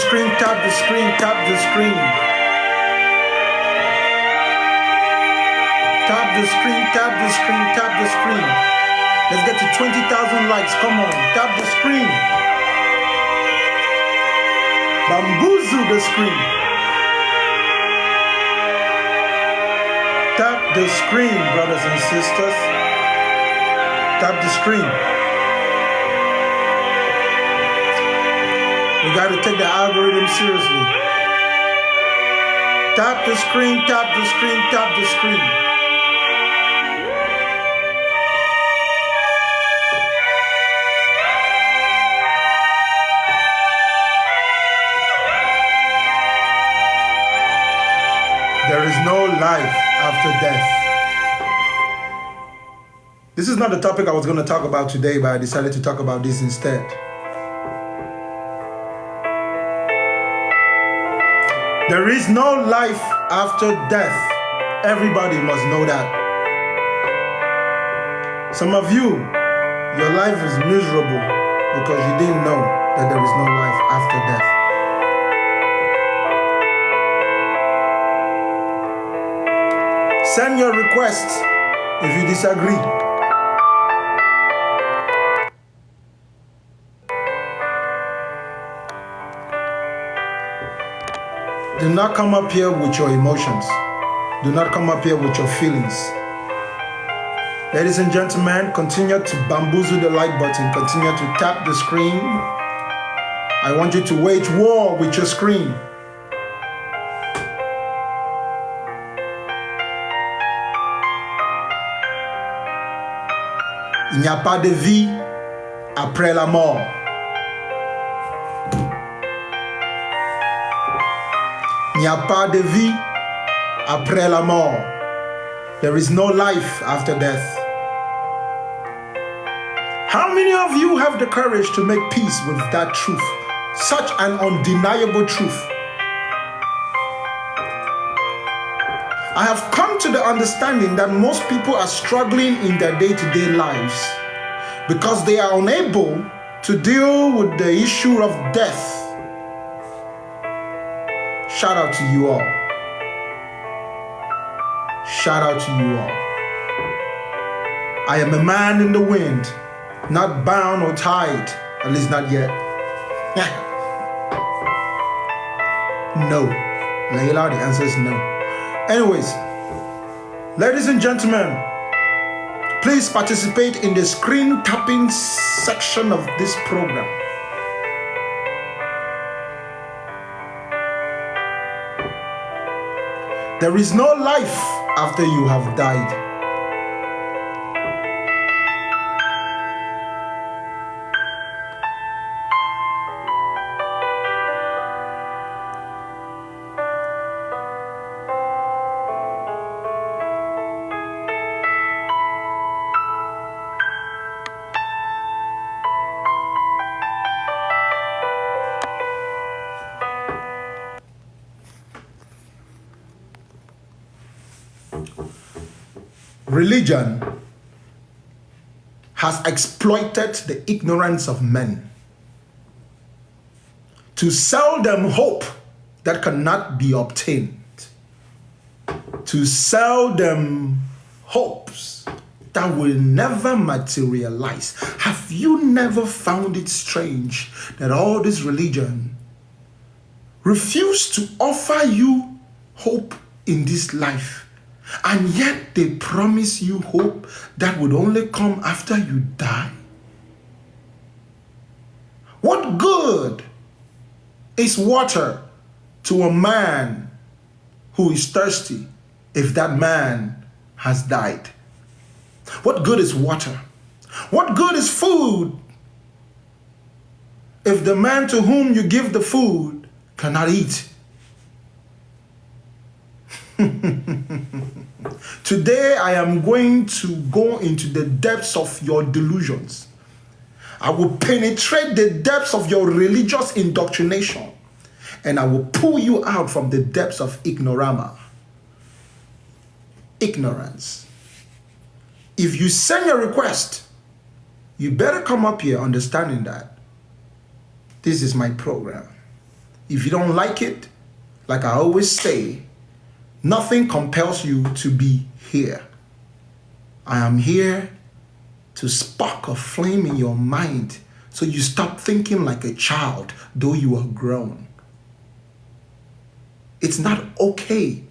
screen, tap the screen, tap the screen. Tap the screen, tap the screen, tap the screen. Let's get to 20,000 likes. Come on, tap the screen. Bamboozle the screen. Tap the screen, brothers and sisters. Tap the screen. We got to take the algorithm seriously. Tap the screen, tap the screen, tap the screen. There is no life after death. This is not the topic I was going to talk about today, but I decided to talk about this instead. There is no life after death. Everybody must know that. Some of you, your life is miserable because you didn't know that there is no life after death. Send your requests if you disagree. Do not come up here with your emotions. Do not come up here with your feelings. Ladies and gentlemen, continue to bamboozle the like button. Continue to tap the screen. I want you to wage war with your screen. Il n'y a pas de vie après la mort. Il n'y a pas de vie après la mort. There is no life after death. How many of you have the courage to make peace with that truth? Such an undeniable truth. I have come to the understanding that most people are struggling in their day-to-day lives because they are unable to deal with the issue of death. Shout out to you all. Shout out to you all. I am a man in the wind, not bound or tied, at least not yet. No. Layla, the answer is no. Anyways, ladies and gentlemen, please participate in the screen tapping section of this program. There is no life after you have died. Religion has exploited the ignorance of men to sell them hope that cannot be obtained, to sell them hopes that will never materialize. Have you never found it strange that all this religion refuse to offer you hope in this life? And yet they promise you hope that would only come after you die? What good is water to a man who is thirsty if that man has died? What good is water? What good is food if the man to whom you give the food cannot eat? Today I am going to go into the depths of your delusions. I will penetrate the depths of your religious indoctrination, and I will pull you out from the depths of ignorance. If you send your request, you better come up here understanding that this is my program. If you don't like it, like I always say, nothing compels you to be here. I am here to spark a flame in your mind so you stop thinking like a child, though you are grown. It's not okay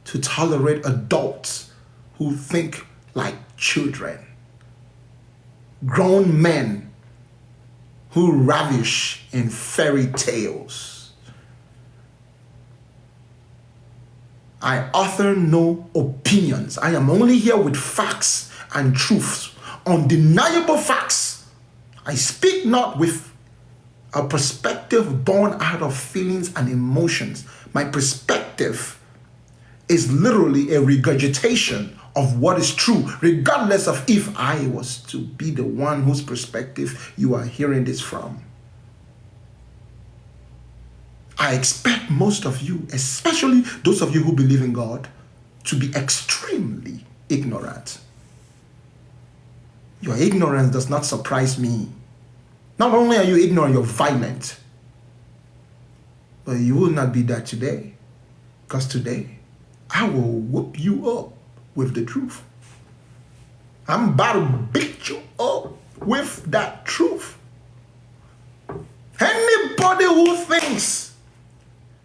to tolerate adults who think like children. Grown men who ravish in fairy tales. I author no opinions. I am only here with facts and truths, undeniable facts. I speak not with a perspective born out of feelings and emotions. My perspective is literally a regurgitation of what is true, regardless of if I was to be the one whose perspective you are hearing this from. I expect most of you, especially those of you who believe in God, to be extremely ignorant. Your ignorance does not surprise me. Not only are you ignorant, you're violent. But you will not be that today. Because today, I will whoop you up with the truth. I'm about to beat you up with that truth. Anybody who thinks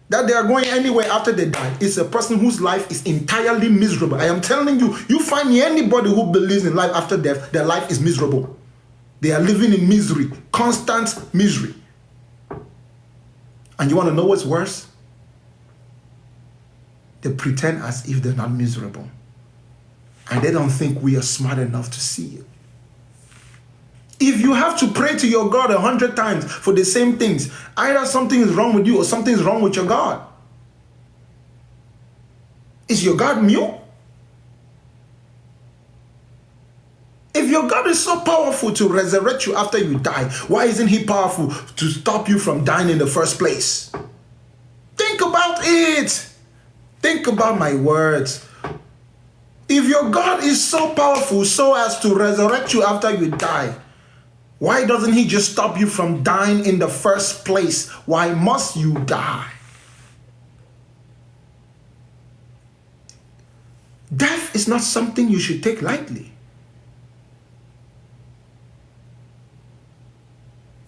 that they are going anywhere after they die is a person whose life is entirely miserable. I am telling you, you find me anybody who believes in life after death, their life is miserable. They are living in misery, constant misery. And you want to know what's worse? They pretend as if they're not miserable. And they don't think we are smart enough to see it. If you have to pray to your God 100 times for the same things, either something is wrong with you or something is wrong with your God. Is your God mute? If your God is so powerful to resurrect you after you die, why isn't he powerful to stop you from dying in the first place? Think about it. Think about my words. If your God is so powerful so as to resurrect you after you die, why doesn't he just stop you from dying in the first place? Why must you die? Death is not something you should take lightly.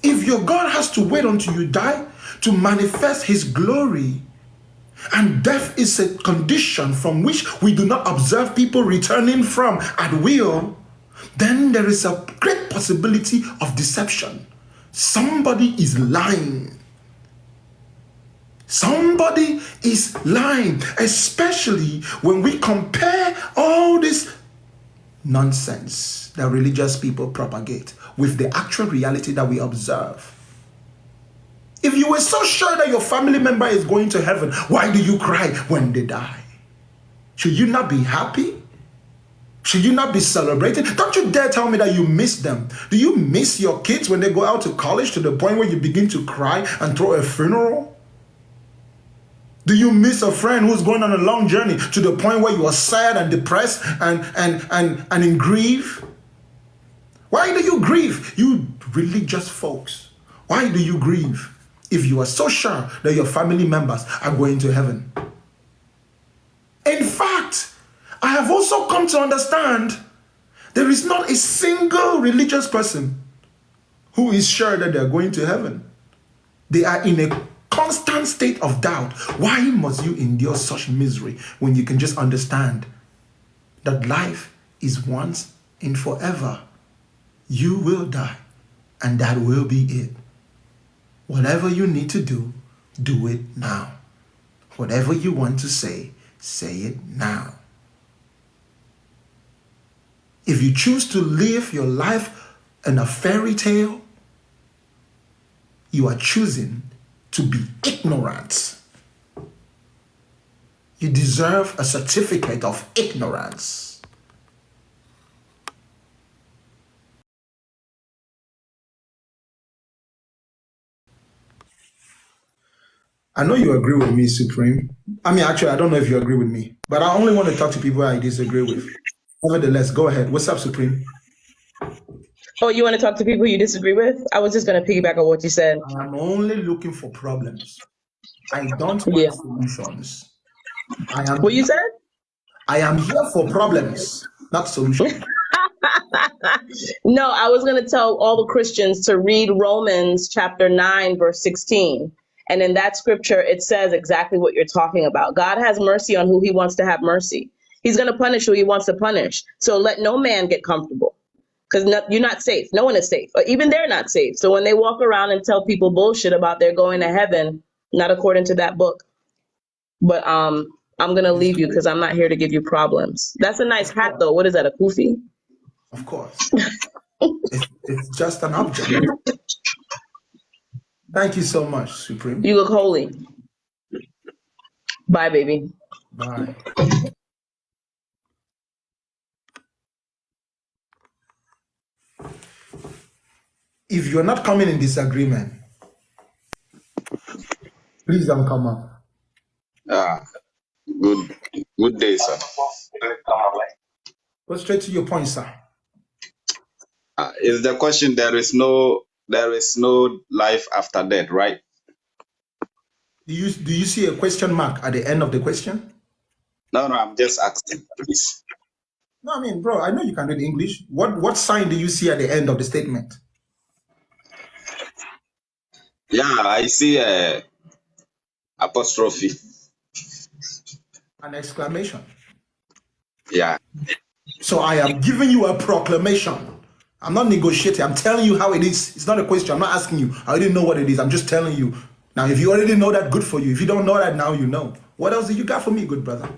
If your God has to wait until you die to manifest his glory, and death is a condition from which we do not observe people returning from at will, then there is a great possibility of deception. Somebody is lying. Somebody is lying, especially when we compare all this nonsense that religious people propagate with the actual reality that we observe. If you were so sure that your family member is going to heaven, why do you cry when they die? Should you not be happy? Should you not be celebrating? Don't you dare tell me that you miss them. Do you miss your kids when they go out to college to the point where you begin to cry and throw a funeral? Do you miss a friend who's going on a long journey to the point where you are sad and depressed and in grief? Why do you grieve? You religious folks, why do you grieve if you are so sure that your family members are going to heaven? In fact, I have also come to understand there is not a single religious person who is sure that they are going to heaven. They are in a constant state of doubt. Why must you endure such misery when you can just understand that life is once and forever? You will die, and that will be it. Whatever you need to do, do it now. Whatever you want to say it now. If you choose to live your life in a fairy tale, you are choosing to be ignorant. You deserve a certificate of ignorance. I know you agree with me, Supreme. I mean, actually, I don't know if you agree with me, but I only want to talk to people I disagree with. Nevertheless, go ahead. What's up, Supreme? Oh, you want to talk to people you disagree with? I was just going to piggyback on what you said. I'm only looking for problems. I don't Yeah. want solutions. I am What you said? I am here for problems, not solutions. No, I was going to tell all the Christians to read Romans chapter 9, verse 16. And in that scripture, it says exactly what you're talking about. God has mercy on who he wants to have mercy. He's going to punish who he wants to punish. So let no man get comfortable, because you're not safe. No one is safe. Or even they're not safe. So when they walk around and tell people bullshit about they're going to heaven, not according to that book. But I'm going to leave you because I'm not here to give you problems. That's a nice hat, though. What is that, a kufi? Of course. It's just an object. Thank you so much, Supreme. You look holy. Bye, baby. Bye. If you're not coming in disagreement, please don't come up. Good day, sir. Go straight to your point, sir. Is the question there is no life after death, right? Do you see a question mark at the end of the question? No, I'm just asking, please. No, I mean, bro, I know you can read English. What sign do you see at the end of the statement? Yeah, I see a apostrophe. An exclamation. Yeah. So I am giving you a proclamation. I'm not negotiating. I'm telling you how it is. It's not a question. I'm not asking you. I already know what it is. I'm just telling you. Now, if you already know that, good for you. If you don't know that, now you know. What else do you got for me, good brother?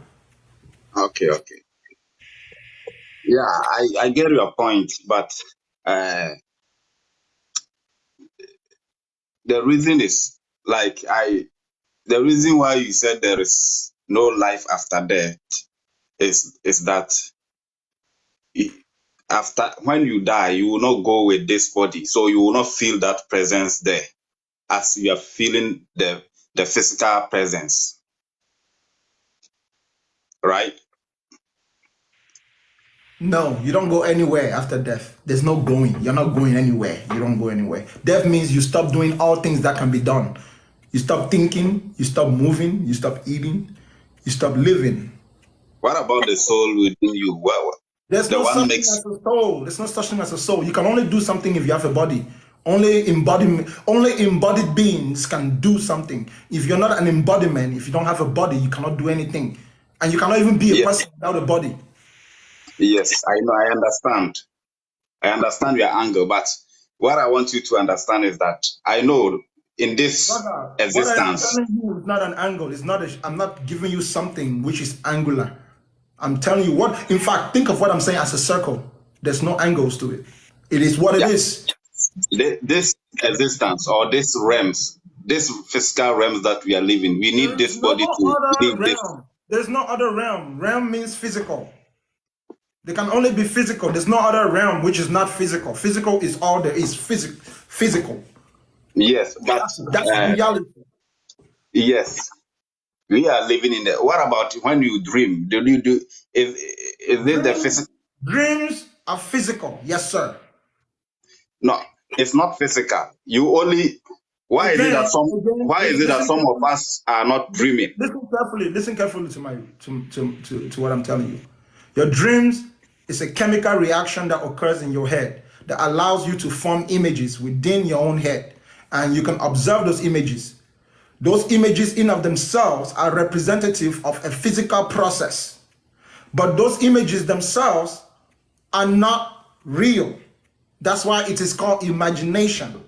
Okay. Yeah, I get your point, but the reason is the reason why you said there is no life after death is that after when you die, you will not go with this body, so you will not feel that presence there as you are feeling the physical presence, right? No, you don't go anywhere after death. There's no going. You're not going anywhere. You don't go anywhere. Death means you stop doing all things that can be done. You stop thinking, you stop moving, you stop eating, you stop living. What about the soul within you? Well, There's no such thing as a soul. There's no such thing as a soul. You can only do something if you have a body. Only embodied beings can do something. If you're not an embodiment, if you don't have a body, you cannot do anything. And you cannot even be a person without a body. Yes, I know, I understand your angle, but what I want you to understand is that I know in this Brother, existence. What I am telling you is not an angle. I'm not giving you something which is angular. I'm telling you what, in fact, think of what I'm saying as a circle. There's no angles to it. It is what it is. This existence or this realms, this physical realms that we are living, we need this body to live this. There's no other realm. Realm means physical. There can only be physical. There's no other realm which is not physical. Physical is all there is. Physical. Yes, but that's reality. Yes, we are living in the. What about when you dream? Do you do? Is it the physical? Dreams are physical. Yes, sir. No, it's not physical. You only. Why is it that some of us are not dreaming? Listen carefully to what I'm telling you. Your dreams is a chemical reaction that occurs in your head that allows you to form images within your own head, and you can observe those images. Those images in of themselves are representative of a physical process, but those images themselves are not real. That's why it is called imagination.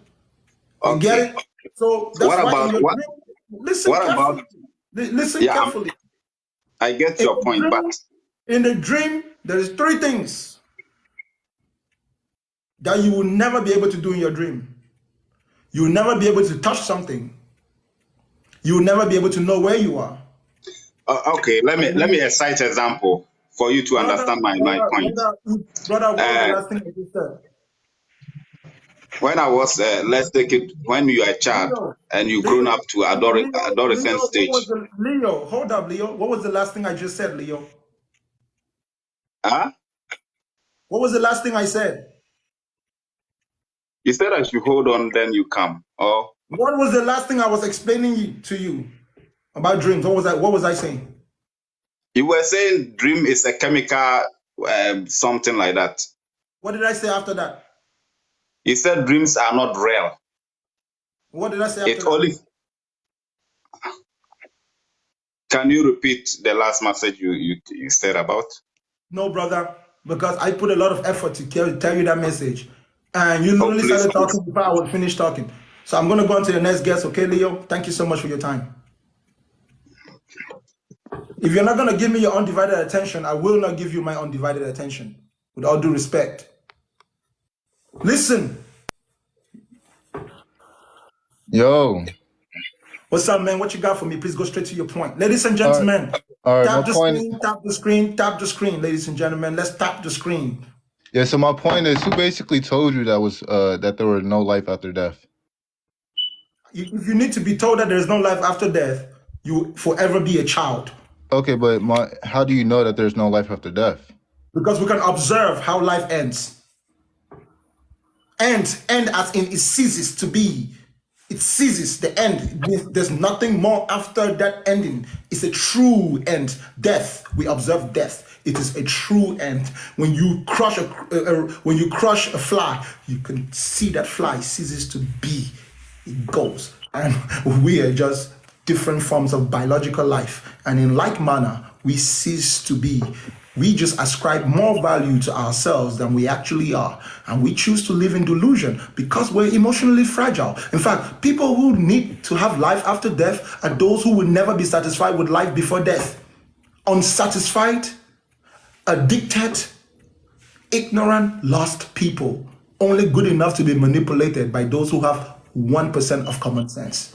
You get it? So that's listen carefully. I get your point, but in the dream, there is three things that you will never be able to do in your dream. You will never be able to touch something. You will never be able to know where you are. Okay, let me cite an example for you to understand my point. Brother, what was the last thing I just said? When I was, let's take it, when you are a child and you grown up to adolescent stage. Leo, hold up, Leo. What was the last thing I just said, Leo? Huh? What was the last thing I said? You said I should hold on, then you come. Oh. What was the last thing I was explaining to you? About dreams. What was I saying? You were saying dream is a chemical, something like that. What did I say after that? You said dreams are not real. What did I say after It that? only. Can you repeat the last message you said about? No, brother, because I put a lot of effort to tell you that message. And you literally please, started talking before I would finish talking. So I'm going to go on to the next guest, okay, Leo? Thank you so much for your time. If you're not going to give me your undivided attention, I will not give you my undivided attention, with all due respect. Listen. Yo. What's up, man? What you got for me? Please go straight to your point. Ladies and gentlemen, All right, tap the screen, tap the screen, tap the screen, ladies and gentlemen. Let's tap the screen. Yeah, so my point is, who basically told you that there was no life after death? If you need to be told that there's no life after death, you will forever be a child. Okay, but how do you know that there's no life after death? Because we can observe how life ends. End as in it ceases to be. It ceases, the end. There's nothing more after that ending. It's a true end. Death, we observe death. It is a true end. When you crush a fly, you can see that fly ceases to be. It goes. And we are just different forms of biological life. And in like manner, we cease to be. We just ascribe more value to ourselves than we actually are. And we choose to live in delusion because we're emotionally fragile. In fact, people who need to have life after death are those who will never be satisfied with life before death. Unsatisfied, addicted, ignorant, lost people. Only good enough to be manipulated by those who have 1% of common sense.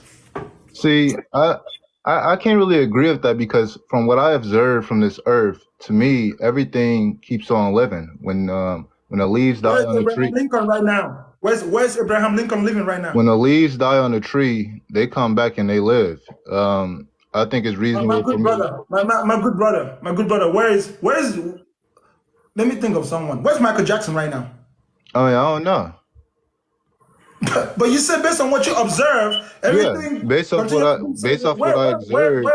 See, I can't really agree with that because from what I observed from this earth, to me, everything keeps on living. When the leaves die on the tree. Where's Abraham Lincoln right now? Where's Abraham Lincoln living right now? When the leaves die on the tree, they come back and they live. I think it's reasonable. My good brother. Where's? Let me think of someone. Where's Michael Jackson right now? I mean, I don't know. But you said based on what you observe, everything. Yeah, based off what I observed.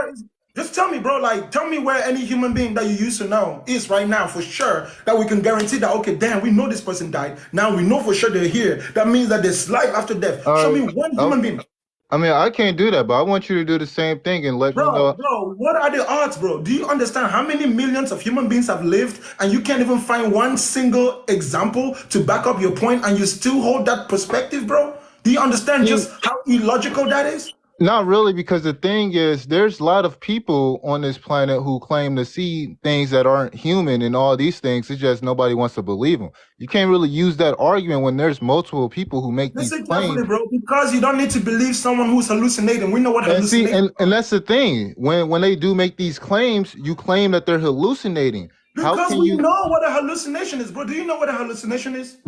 Just tell me, bro. Like, tell me where any human being that you used to know is right now for sure. That we can guarantee that. Okay, damn, we know this person died. Now we know for sure they're here. That means that there's life after death. Show me one human being. I mean, I can't do that, but I want you to do the same thing and let me know. Bro, what are the odds, bro? Do you understand how many millions of human beings have lived and you can't even find one single example to back up your point and you still hold that perspective, bro? Do you understand just how illogical that is? Not really, because the thing is, there's a lot of people on this planet who claim to see things that aren't human and all these things. It's just nobody wants to believe them. You can't really use that argument when there's multiple people who make these claims. Carefully, bro, because you don't need to believe someone who's hallucinating. We know what hallucinating. And that's the thing. When they do make these claims, you claim that they're hallucinating. Because we know what a hallucination is, bro. Do you know what a hallucination is?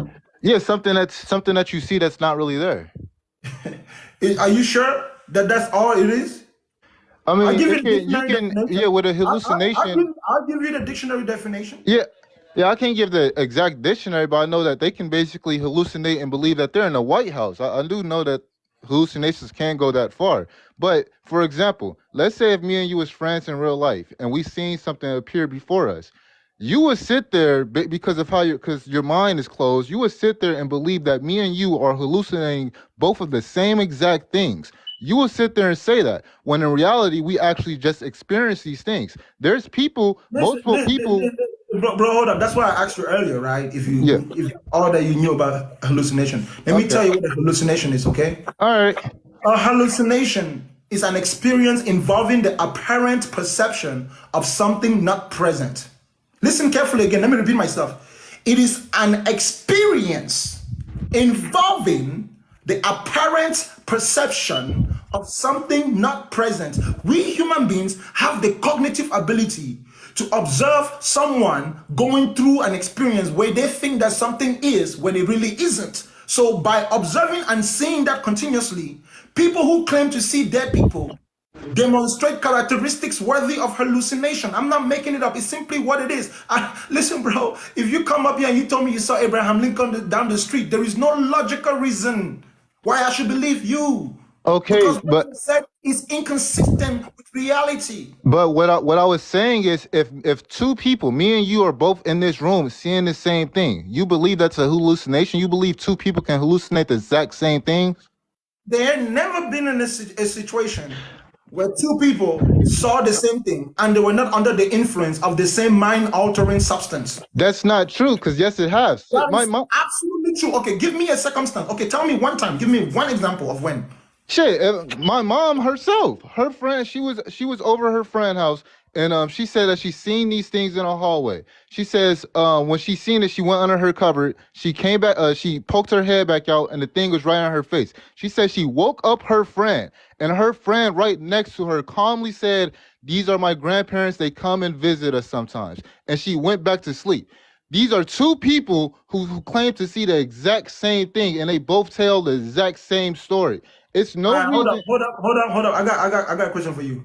Yeah, something that you see that's not really there. Are you sure that that's all it is? I mean, you can with a hallucination. I'll give you the dictionary definition. Yeah, I can't give the exact dictionary, but I know that they can basically hallucinate and believe that they're in the White House. I do know that hallucinations can go that far. But for example, let's say if me and you was friends in real life and we seen something appear before us. You would sit there because your mind is closed. You would sit there and believe that me and you are hallucinating both of the same exact things. You will sit there and say that when in reality we actually just experience these things. There's multiple people. Bro, hold up. That's why I asked you earlier, right? If all that you knew about hallucination. Let me tell you what a hallucination is, okay? All right. A hallucination is an experience involving the apparent perception of something not present. Listen carefully again. Let me repeat myself. It is an experience involving the apparent perception of something not present. We human beings have the cognitive ability to observe someone going through an experience where they think that something is when it really isn't. So by observing and seeing that continuously, people who claim to see dead people demonstrate characteristics worthy of hallucination. I'm not making it up. It's simply what it is. Listen, bro, if you come up here and you told me you saw Abraham Lincoln down the street, there is no logical reason why I should believe you. Okay, because what but you said is inconsistent with reality. what I was saying is, if two people, me and you, are both in this room seeing the same thing, you believe that's a hallucination? You believe two people can hallucinate the exact same thing? There had never been in a situation where two people saw the same thing and they were not under the influence of the same mind-altering substance. That's not true, because yes, it has. That My is mom. absolutely true. Okay, give me a circumstance. Okay, tell me one time. Give me one example of when. Shit, my mom herself, her friend, she was over her friend house, and she said that she seen these things in a hallway. She says when she seen it, she went under her cupboard. She came back, she poked her head back out, and the thing was right on her face. She said she woke up her friend, and her friend right next to her calmly said, "These are my grandparents. They come and visit us sometimes," and she went back to sleep. These are two people who claim to see the exact same thing, and they both tell the exact same story. It's no Hold up, reason. hold up. I got a question for you.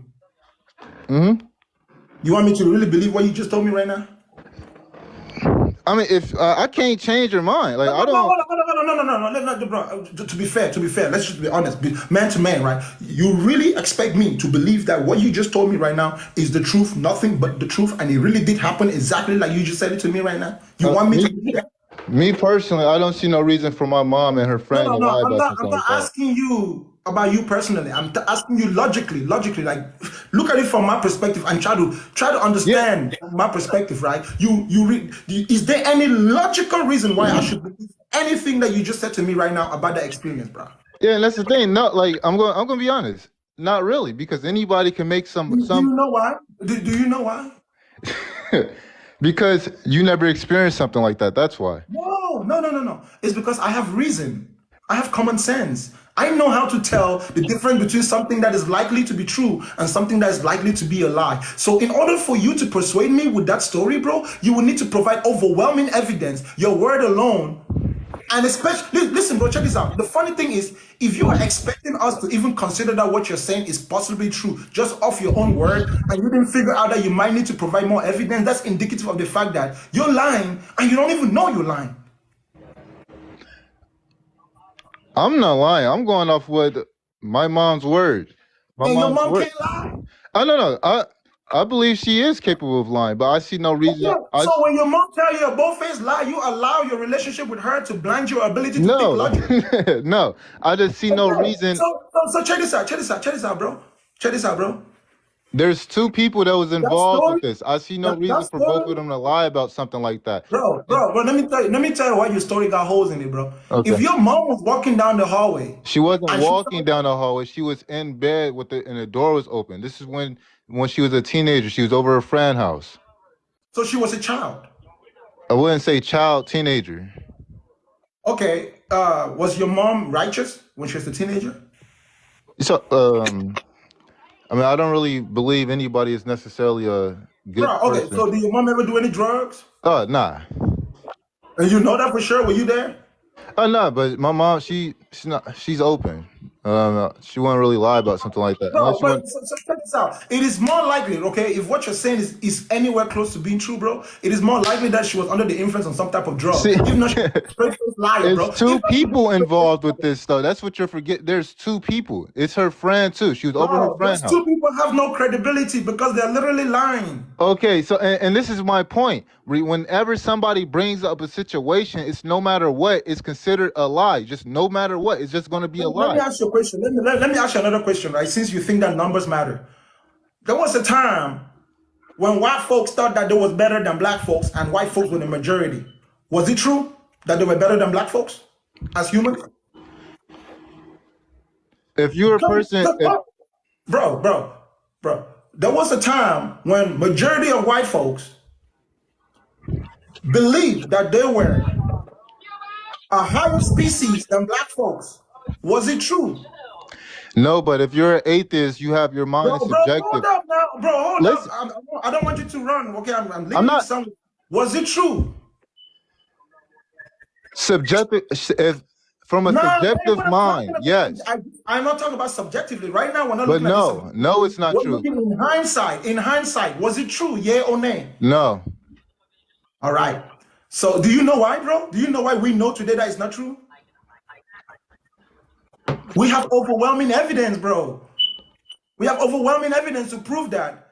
Hmm. You want me to really believe what you just told me right now? I mean, if I can't change your mind, like I No, don't. no, bro. To be fair, let's just be honest, man to man, right? You really expect me to believe that what you just told me right now is the truth, nothing but the truth, and it really did happen exactly like you just said it to me right now? You want me to believe that? Me personally, I don't see no reason for my mom and her friend to lie I'm about not. something I'm like not that. asking you about you personally. I'm asking you logically. Like, look at it from my perspective and try to understand my perspective. Right? Is there any logical reason why I should believe anything that you just said to me right now about that experience, bro? Yeah, and that's the thing. No, like I'm gonna be honest. Not really, because anybody can make Do you know why? Do you know why? because you never experienced something like that. That's why. No. It's because I have reason. I have common sense. I know how to tell the difference between something that is likely to be true and something that is likely to be a lie. So in order for you to persuade me with that story, bro, you will need to provide overwhelming evidence. Your word alone. And especially, listen, bro, check this out. The funny thing is, if you are expecting us to even consider that what you're saying is possibly true just off your own word, and you didn't figure out that you might need to provide more evidence, that's indicative of the fact that you're lying and you don't even know you're lying. I'm not lying. I'm going off what my mom's word. My And your mom's mom word. can't lie. I don't know. I believe she is capable of lying, but I see no reason. Yeah. So when your mom tell you a bold-faced lie, you allow your relationship with her to blind your ability to think No, logically. no. I just see no Okay. reason. So check this out, bro. Check this out, bro. There's two people that was That involved with story, this. I see no that reason for both story, of them to lie about something like that. bro. And Let me tell you why your story got holes in it, bro. okay, If your mom was walking down the hallway she wasn't and walking down the hallway. She was in bed and the door was open. This is when she was a teenager. She was over her friend house. so she was a child. I wouldn't say child, teenager. Okay, was your mom righteous when she was a teenager? So, I mean, I don't really believe anybody is necessarily a good Bro, okay, person. so did your mom ever do any drugs? Nah. And you know that for sure? Were you there? No, but my mom, she's open. She wouldn't really lie about something like that. No, Unless you but want, so check this out. It is more likely, okay, if what you're saying is anywhere close to being true, bro, it is more likely that she was under the influence of some type of drug. see, If not, she's a straight-faced liar, bro. it's two If not, people involved with this stuff. That's what you're forgetting. There's two people. It's her friend too. She was over her bro, friend those house. two people have no credibility because they're literally lying. Okay, so and this is my point. Whenever somebody brings up a situation, it's no matter what, it's considered a lie. Just no matter what, it's just going to be a Let me lie. ask you a question. Let me ask you another question, right? Since you think that numbers matter. There was a time when white folks thought that they was better than black folks and white folks were the majority. Was it true that they were better than black folks as humans? If you're a person, Bro, there was a time when majority of white folks believed that they were a higher species than black folks. Was it true? no, but if you're an atheist, you have your mind is Bro, subjective. hold up now. Bro, hold Listen, up. I don't want you to run. Okay, I'm I'm leaving you not somewhere. Was it true? subjective. If from a No, that ain't subjective what I'm talking mind, about. yes, I'm not talking about subjectively. Right now, we're not but looking at this no, subjectively. it's not We're true. looking in hindsight. In hindsight, was it true? Yeah or nay? No, All right. So do you know why, bro? Do you know why we know today that it's not true? We have overwhelming evidence, bro. We have overwhelming evidence to prove that.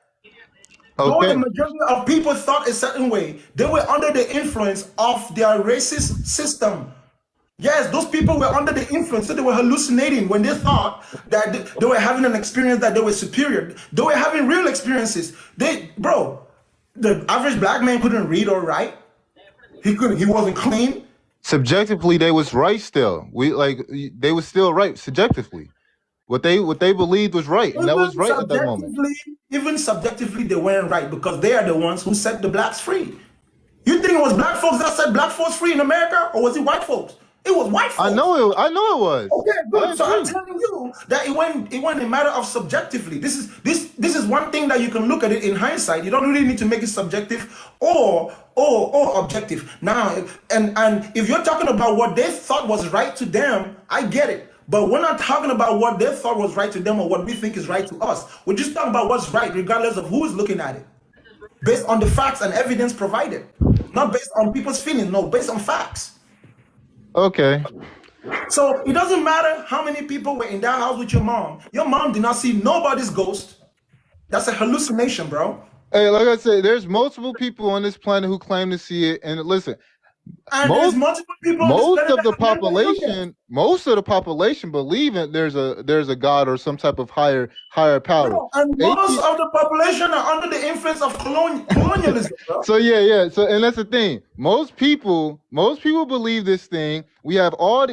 Though the Okay. majority of people thought a certain way, they were under the influence of their racist system. Yes, those people were under the influence, so they were hallucinating when they thought that they were having an experience that they were superior. They were having real experiences. Bro, the average black man couldn't read or write. He wasn't clean. Subjectively, they was right still. They was still right subjectively. What they believed was right, and that was right at that moment. Even subjectively, they weren't right because they are the ones who set the blacks free. You think it was black folks that set black folks free in America, or was it white folks? It was white folks. I know it was. Okay, I good. So I'm agree. telling you that it went a matter of subjectively. This is one thing that you can look at it in hindsight. You don't really need to make it subjective or objective. Now, and if you're talking about what they thought was right to them, I get it. But we're not talking about what they thought was right to them or what we think is right to us. We're just talking about what's right, regardless of who is looking at it, based on the facts and evidence provided, not based on people's feelings. No, based on facts. Okay. So it doesn't matter how many people were in that house with your mom. Your mom did not see nobody's ghost. That's a hallucination, bro. Hey, like I said, there's multiple people on this planet who claim to see it. And listen, And there's multiple people on this planet that have never looked at it. most of the population believe that there's a God or some type of higher power. Bro, and most of the population are under the influence of colonialism, bro. So yeah. So and that's the thing. Most people believe this thing. We have all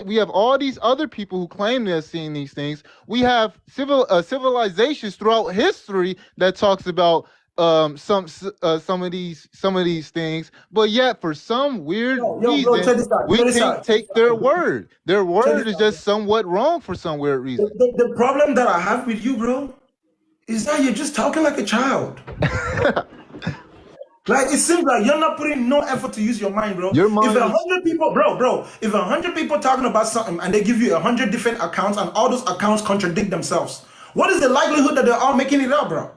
these other people who claim they're seeing these things. We have civilizations throughout history that talks about some of these things, but yet for some weird reason check this out. we Check this can't out. take their word. Their word this is just somewhat wrong for some weird reason. The problem that I have with you, bro, is that you're just talking like a child. Like, it seems like you're not putting no effort to use your mind, bro. Your mind If is- 100 people, if 100 people talking about something and they give you 100 different accounts and all those accounts contradict themselves, what is the likelihood that they're all making it up, bro?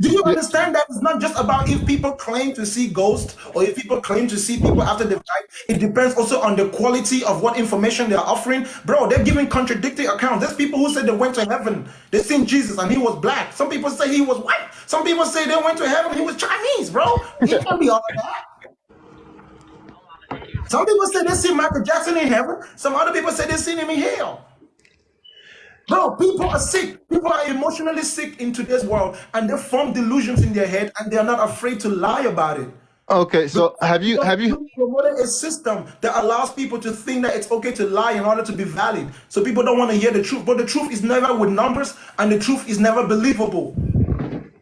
Do you understand that it's not just about if people claim to see ghosts or if people claim to see people after they've died? It depends also on the quality of what information they're offering. Bro, they're giving contradictory accounts. There's people who said they went to heaven. They seen Jesus and he was black. Some people say he was white. Some people say they went to heaven and he was Chinese, bro. It can't be all of that. Some people say they see Michael Jackson in heaven. Some other people say they seen him in hell. Bro, people are sick. People are emotionally sick in today's world, and they form delusions in their head, and they are not afraid to lie about it. Okay, so have you promoted a system that allows people to think that it's okay to lie in order to be valid? So people don't want to hear the truth, but the truth is never with numbers, and the truth is never believable.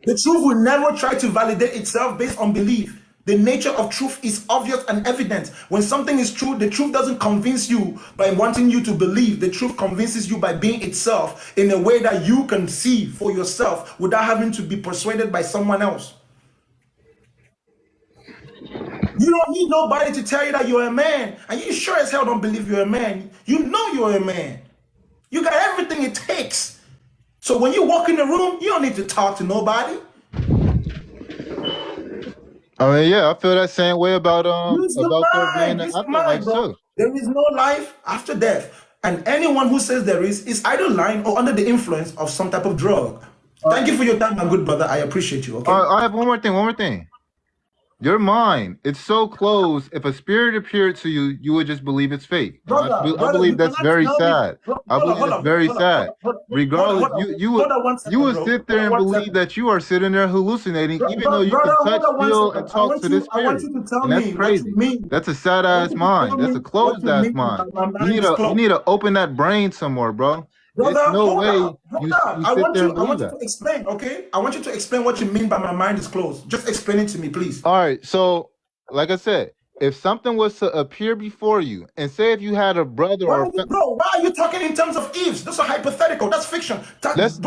The truth will never try to validate itself based on belief. The nature of truth is obvious and evident. When something is true, the truth doesn't convince you by wanting you to believe. The truth convinces you by being itself in a way that you can see for yourself without having to be persuaded by someone else. You don't need nobody to tell you that you're a man, and you sure as hell don't believe you're a man. You know you're a man. You got everything it takes. So when you walk in the room, you don't need to talk to nobody. I mean, yeah, I feel that same way about Use your there being mind. an Use your afterlife mind, bro. too. There is no life after death. And anyone who says there is either lying or under the influence of some type of drug. Thank you for your time, my good brother. I appreciate you. Okay. I have one more thing. Your mind, it's so closed. If a spirit appeared to you, you would just believe it's fake. Brother, I brother, believe you that's cannot very tell me- sad. I believe it's very sad. Regardless, you would sit there and believe that you are sitting there hallucinating, even though you can touch, feel, and talk to this I want spirit. you to tell And that's me what crazy. you mean. That's a sad ass mind. That's a closed ass mind. You need to open that brain some more, bro. There's Brother, no hold way up, you hold up. I sit want there you and believe to that. explain, okay? I want you to explain what you mean by my mind is closed. Just explain it to me, please. All right, so like I said, if something was to appear before you, and say if you had a brother Why or are you talking in terms of ifs? That's a hypothetical. That's fiction. that's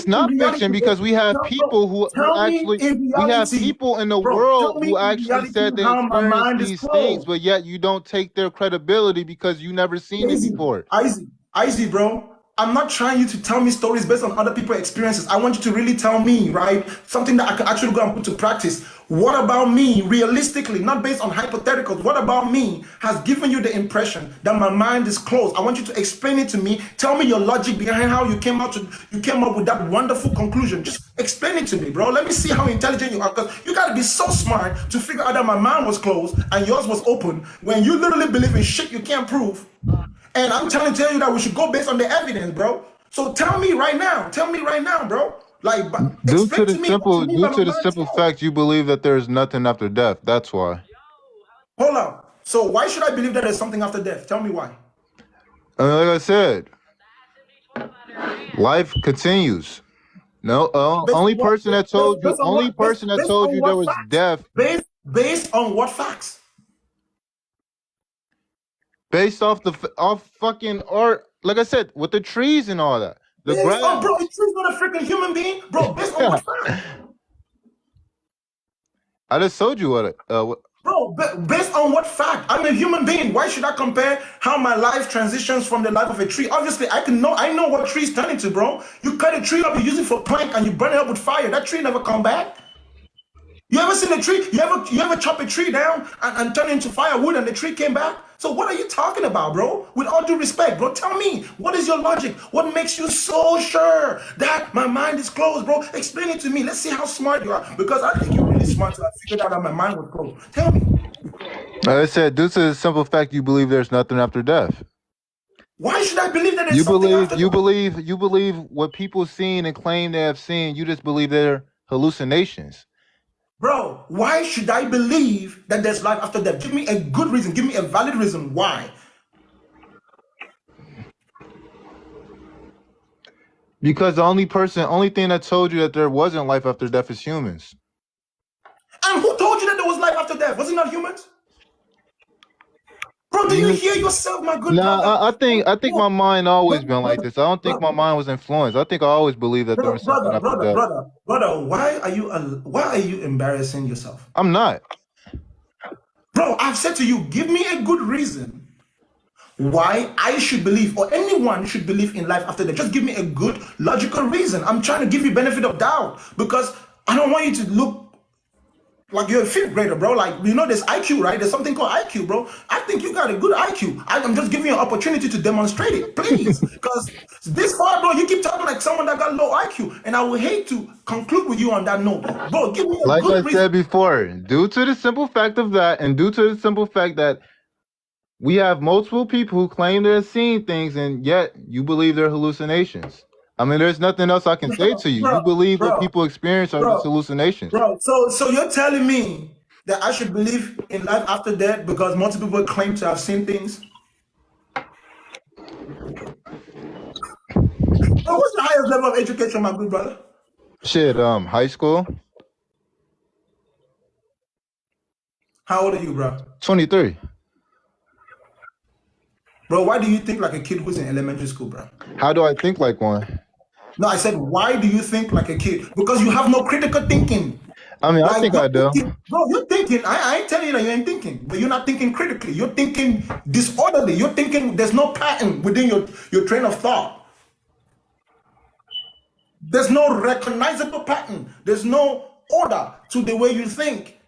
not fiction, because we have people who actually we have people in the world who actually said they experienced these things, but yet you don't take their credibility because you never seen it before. Easy, bro. I'm not trying you to tell me stories based on other people's experiences. I want you to really tell me, right? Something that I can actually go and put to practice. What about me, realistically, not based on hypotheticals? What about me has given you the impression that my mind is closed? I want you to explain it to me. Tell me your logic behind how you came up with that wonderful conclusion. Just explain it to me, bro. Let me see how intelligent you are. Because you gotta be so smart to figure out that my mind was closed and yours was open when you literally believe in shit you can't prove. And I'm trying to tell you that we should go based on the evidence, bro. So tell me right now, bro. Like, Due to explain the to me what you simple, mean due by my to the mind's simple closed. fact you believe that there's nothing after death. That's why. Hold on. So why should I believe that there's something after death? Tell me why. Like I said, life continues. No, Based on only what? person that told you, Based on only what? person that Based told on you there what was facts? death Based on what facts? based off off fucking art. Like I said, with the trees and all that, the Based on, bro, grass. a tree's not a freaking human being, bro. Based on what facts? I just told you what. Bro, based on what fact? I'm a human being. Why should I compare how my life transitions from the life of a tree? Obviously, I know what trees turn into, bro. You cut a tree up, you use it for plank, and you burn it up with fire. That tree never come back. You ever seen a tree? You ever chop a tree down and turn it into firewood and the tree came back? So what are you talking about, bro? With all due respect, bro, tell me, what is your logic? What makes you so sure that my mind is closed, bro? Explain it to me. Let's see how smart you are. Because I think you're really smart to have figured out that my mind was closed. Tell me. Like I said, due to the simple fact you believe there's nothing after death. Why should I believe that there's You something believe after you death? believe you believe what people seen and claim they have seen. You just believe they're hallucinations. Bro, why should I believe that there's life after death? Give me a good reason. Give me a valid reason why. Because the only thing that told you that there wasn't life after death is humans. And who told you that there was life after death? Was it not humans? Bro, do you hear yourself, my good brother? Nah, I think my mind always been like this. I don't think my Brother, mind was influenced. I think I always believed that there was something after death. brother, why are you embarrassing yourself? I'm not. Bro, I've said to you, give me a good reason why I should believe or anyone should believe in life after death. Just give me a good logical reason. I'm trying to give you benefit of doubt because I don't want you to look like you're a fifth grader, bro. Like, you know, there's IQ, right? There's something called IQ, bro. I think you got a good IQ. I'm just giving you an opportunity to demonstrate it, please. Because this far, bro, you keep talking like someone that got low IQ. And I would hate to conclude with you on that note. Bro, give me a Like good I reason. said before, due to the simple fact of that, and due to the simple fact that we have multiple people who claim they're seeing things, and yet you believe they're hallucinations. I mean, there's nothing else I can say to you. You believe what people experience are just hallucinations. Bro, so you're telling me that I should believe in life after death because multiple people claim to have seen things? Bro, what's the highest level of education, my good brother? Shit, high school. How old are you, bro? 23. Bro, why do you think like a kid who's in elementary school, bro? How do I think like one? No, I said, why do you think like a kid? Because you have no critical thinking. I mean, I Like, think you're I do. thinking, bro, you're thinking. I ain't telling you that you ain't thinking, but you're not thinking critically. You're thinking disorderly. You're thinking there's no pattern within your train of thought. There's no recognizable pattern. There's no order to the way you think.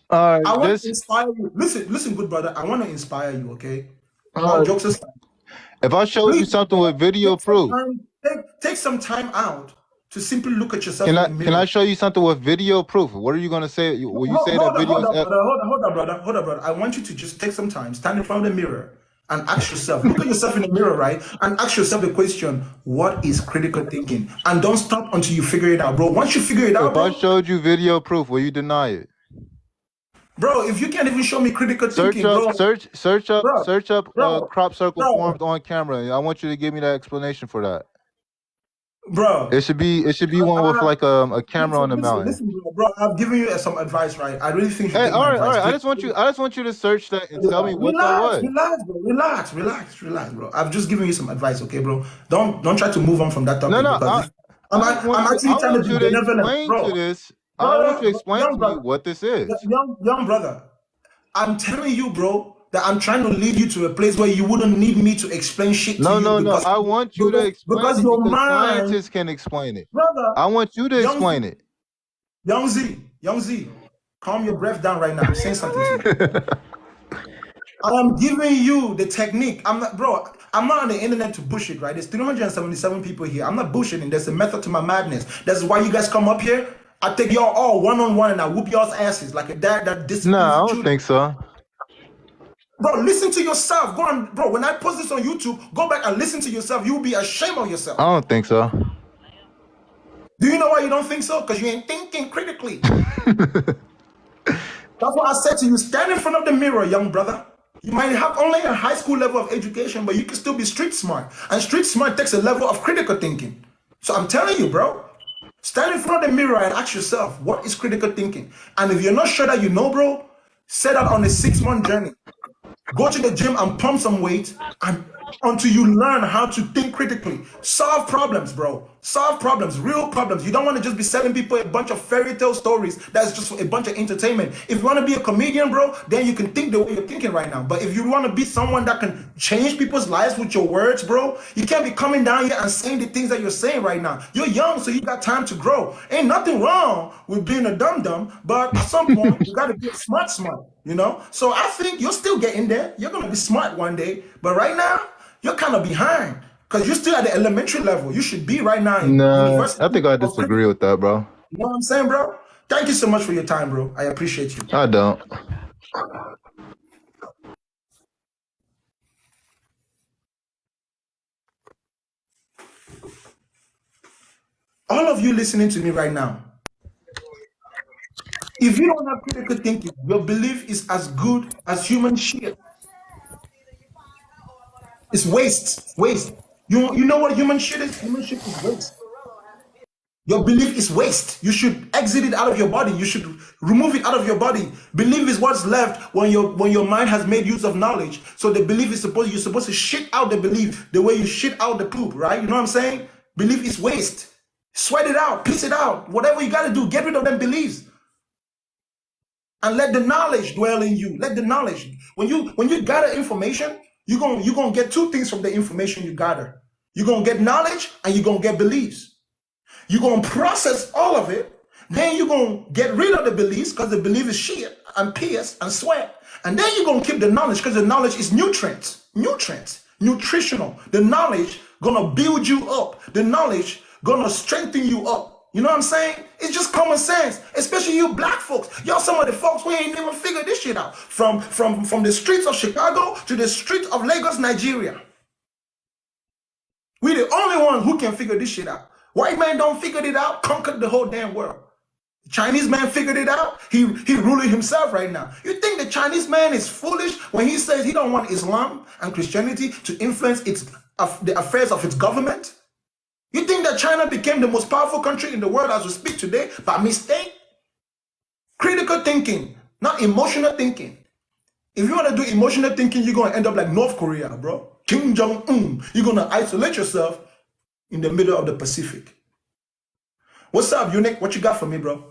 I want to inspire you. Listen, good brother. I want to inspire you, okay? All jokes aside. If I showed you something with video proof, take some time out to simply look at yourself in the mirror. can I show you something with video proof? What are you gonna say? Will you say that video? Hold on, brother. I want you to just take some time, stand in front of the mirror, and ask yourself. Look at yourself in the mirror, right? And ask yourself the question: what is critical thinking? And don't stop until you figure it out, bro. Once you figure it out, if I showed you video proof, will you deny it? Bro, if you can't even show me critical thinking, search up crop circle formed on camera. I want you to give me that explanation for that. Bro, it should be one with like a camera on the mountain. Listen, bro, I've given you some advice, right? I really think you should take all my right. advice. I just want you to search that and tell me what that was. Relax, bro. I've just given you some advice, okay, bro? Don't try to move on from that topic. No. I'm actually trying to be benevolent, bro. I want you to explain to me what this is. Young brother, I'm telling you, bro, that I'm trying to lead you to a place where you wouldn't need me to explain shit to No, you no, no. because I want you to explain it your because mind, scientists can explain it. brother, I want you to young explain it. Young Z, calm your breath down right now. I'm saying something to you. I am giving you the technique. I'm not, bro. I'm not on the internet to bullshit, right? There's 377 people here. I'm not bullshitting. There's a method to my madness. That's why you guys come up here. I take y'all all one-on-one and I whoop y'all's asses like a dad that disciplines No, I his don't children. think so. Bro, listen to yourself. Go on, bro. When I post this on YouTube, go back and listen to yourself. You will be ashamed of yourself. I don't think so. Do you know why you don't think so? Because you ain't thinking critically. That's what I said to you. Stand in front of the mirror, young brother. You might have only a high school level of education, but you can still be street smart. And street smart takes a level of critical thinking. So I'm telling you, bro, stand in front of the mirror and ask yourself, what is critical thinking? And if you're not sure that you know, bro, set out on a 6-month journey. Go to the gym and pump some weight and until you learn how to think critically. Solve problems, bro. Solve problems, real problems. You don't want to just be selling people a bunch of fairy tale stories that's just a bunch of entertainment. If you want to be a comedian, bro, then you can think the way you're thinking right now. But if you want to be someone that can change people's lives with your words, bro, you can't be coming down here and saying the things that you're saying right now. You're young, so you got time to grow. Ain't nothing wrong with being a dum-dum, but at some point, you got to get smart, you know? So I think you're still getting there. You're going to be smart one day. But right now, you're kind of behind because you're still at the elementary level. You should be right now in university. I think I disagree with that, bro. You know what I'm saying, bro? Thank you so much for your time, bro. I appreciate you. I don't. All of you listening to me right now, if you don't have critical thinking, your belief is as good as human shit. It's waste. Waste. You know what human shit is? Human shit is waste. Your belief is waste. You should exit it out of your body. You should remove it out of your body. Belief is what's left when your mind has made use of knowledge. So the belief is you're supposed to shit out the belief the way you shit out the poop, right? You know what I'm saying? Belief is waste. Sweat it out, piss it out. Whatever you gotta do, get rid of them beliefs. And let the knowledge dwell in you. Let the knowledge. When you gather information, you're gonna get two things from the information you gather. You're gonna get knowledge and you're gonna get beliefs. You're going to process all of it. Then you're going to get rid of the beliefs because the belief is shit and piss and sweat. And then you're going to keep the knowledge because the knowledge is nutritional. The knowledge going to build you up. The knowledge going to strengthen you up. You know what I'm saying? It's just common sense, especially you black folks. Y'all some of the folks who ain't even figured this shit out. From the streets of Chicago to the streets of Lagos, Nigeria. We're the only one who can figure this shit out. White man don't figure it out, conquered the whole damn world. The Chinese man figured it out. He ruling himself right now. You think the Chinese man is foolish when he says he don't want Islam and Christianity to influence the affairs of its government? You think that China became the most powerful country in the world as we speak today by mistake? Critical thinking, not emotional thinking. If you want to do emotional thinking, you're going to end up like North Korea, bro. Kim Jong-un. You're going to isolate yourself in the middle of the Pacific. What's up, Unique? What you got for me, bro?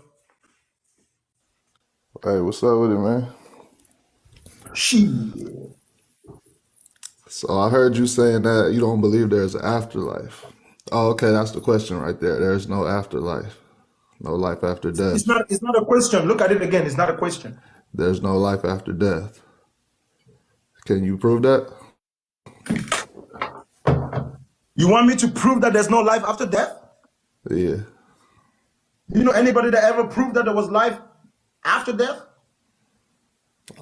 Hey, what's up with it, man? Shit. So I heard you saying that you don't believe there's an afterlife. Oh, okay, that's the question right there. There's no afterlife. No life after death. It's not a question. Look at it again. It's not a question. There's no life after death. Can you prove that? You want me to prove that there's no life after death? Yeah. Do you know anybody that ever proved that there was life after death?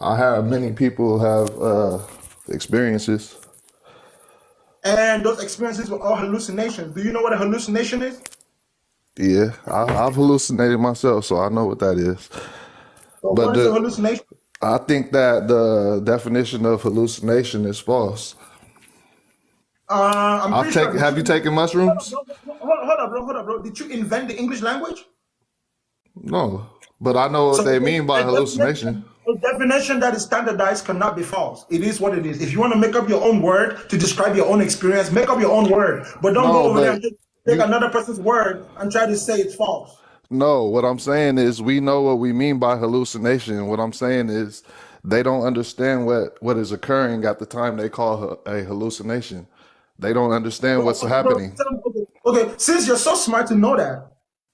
I have many people have experiences. And those experiences were all hallucinations. Do you know what a hallucination is? Yeah, I've hallucinated myself, so I know what that is. So But what is a hallucination? I think that the definition of hallucination is false. I'm pretty sure. Have you taken mushrooms? Hold up, bro. Did you invent the English language? No, but I know what they mean by hallucination. A definition that is standardized cannot be false. It is what it is. If you want to make up your own word to describe your own experience, make up your own word. But don't go over there and take another person's word and try to say it's false. No, what I'm saying is we know what we mean by hallucination. What I'm saying is They don't understand what is occurring at the time they call a hallucination. They don't understand what's happening. Okay, since you're so smart to know that,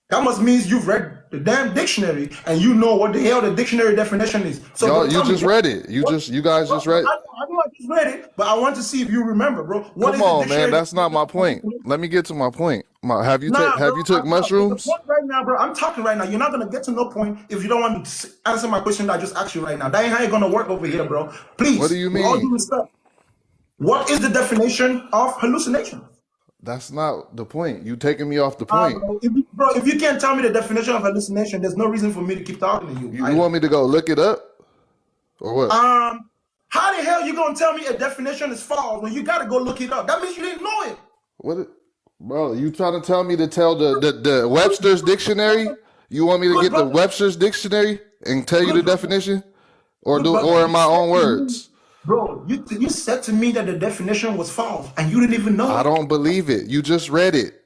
that must mean you've read the damn dictionary and you know what the hell the dictionary definition is. So Y'all, don't you tell me just read it. You guys just read. I know I just read it, but I want to see if you remember, bro. Come on, man. That's not my point. Let me get to my point. Have you took mushrooms? The point right now, bro. I'm talking right now. You're not gonna get to no point if you don't want to answer my question that I just asked you right now. That ain't how you're gonna work over here, bro. Please. What do you with all due mean? respect, what is the definition of hallucination? That's not the point. You taking me off the point. If you can't tell me the definition of hallucination, there's no reason for me to keep talking to you. You want me to go look it up, or what? How the hell you gonna tell me a definition is false when you gotta go look it up? That means you didn't know it. What, bro? You trying to tell me to tell the Webster's dictionary? You want me to get the Webster's dictionary and tell you the definition, or in my own words? Bro, you said to me that the definition was false, and you didn't even know. I don't believe it. You just read it.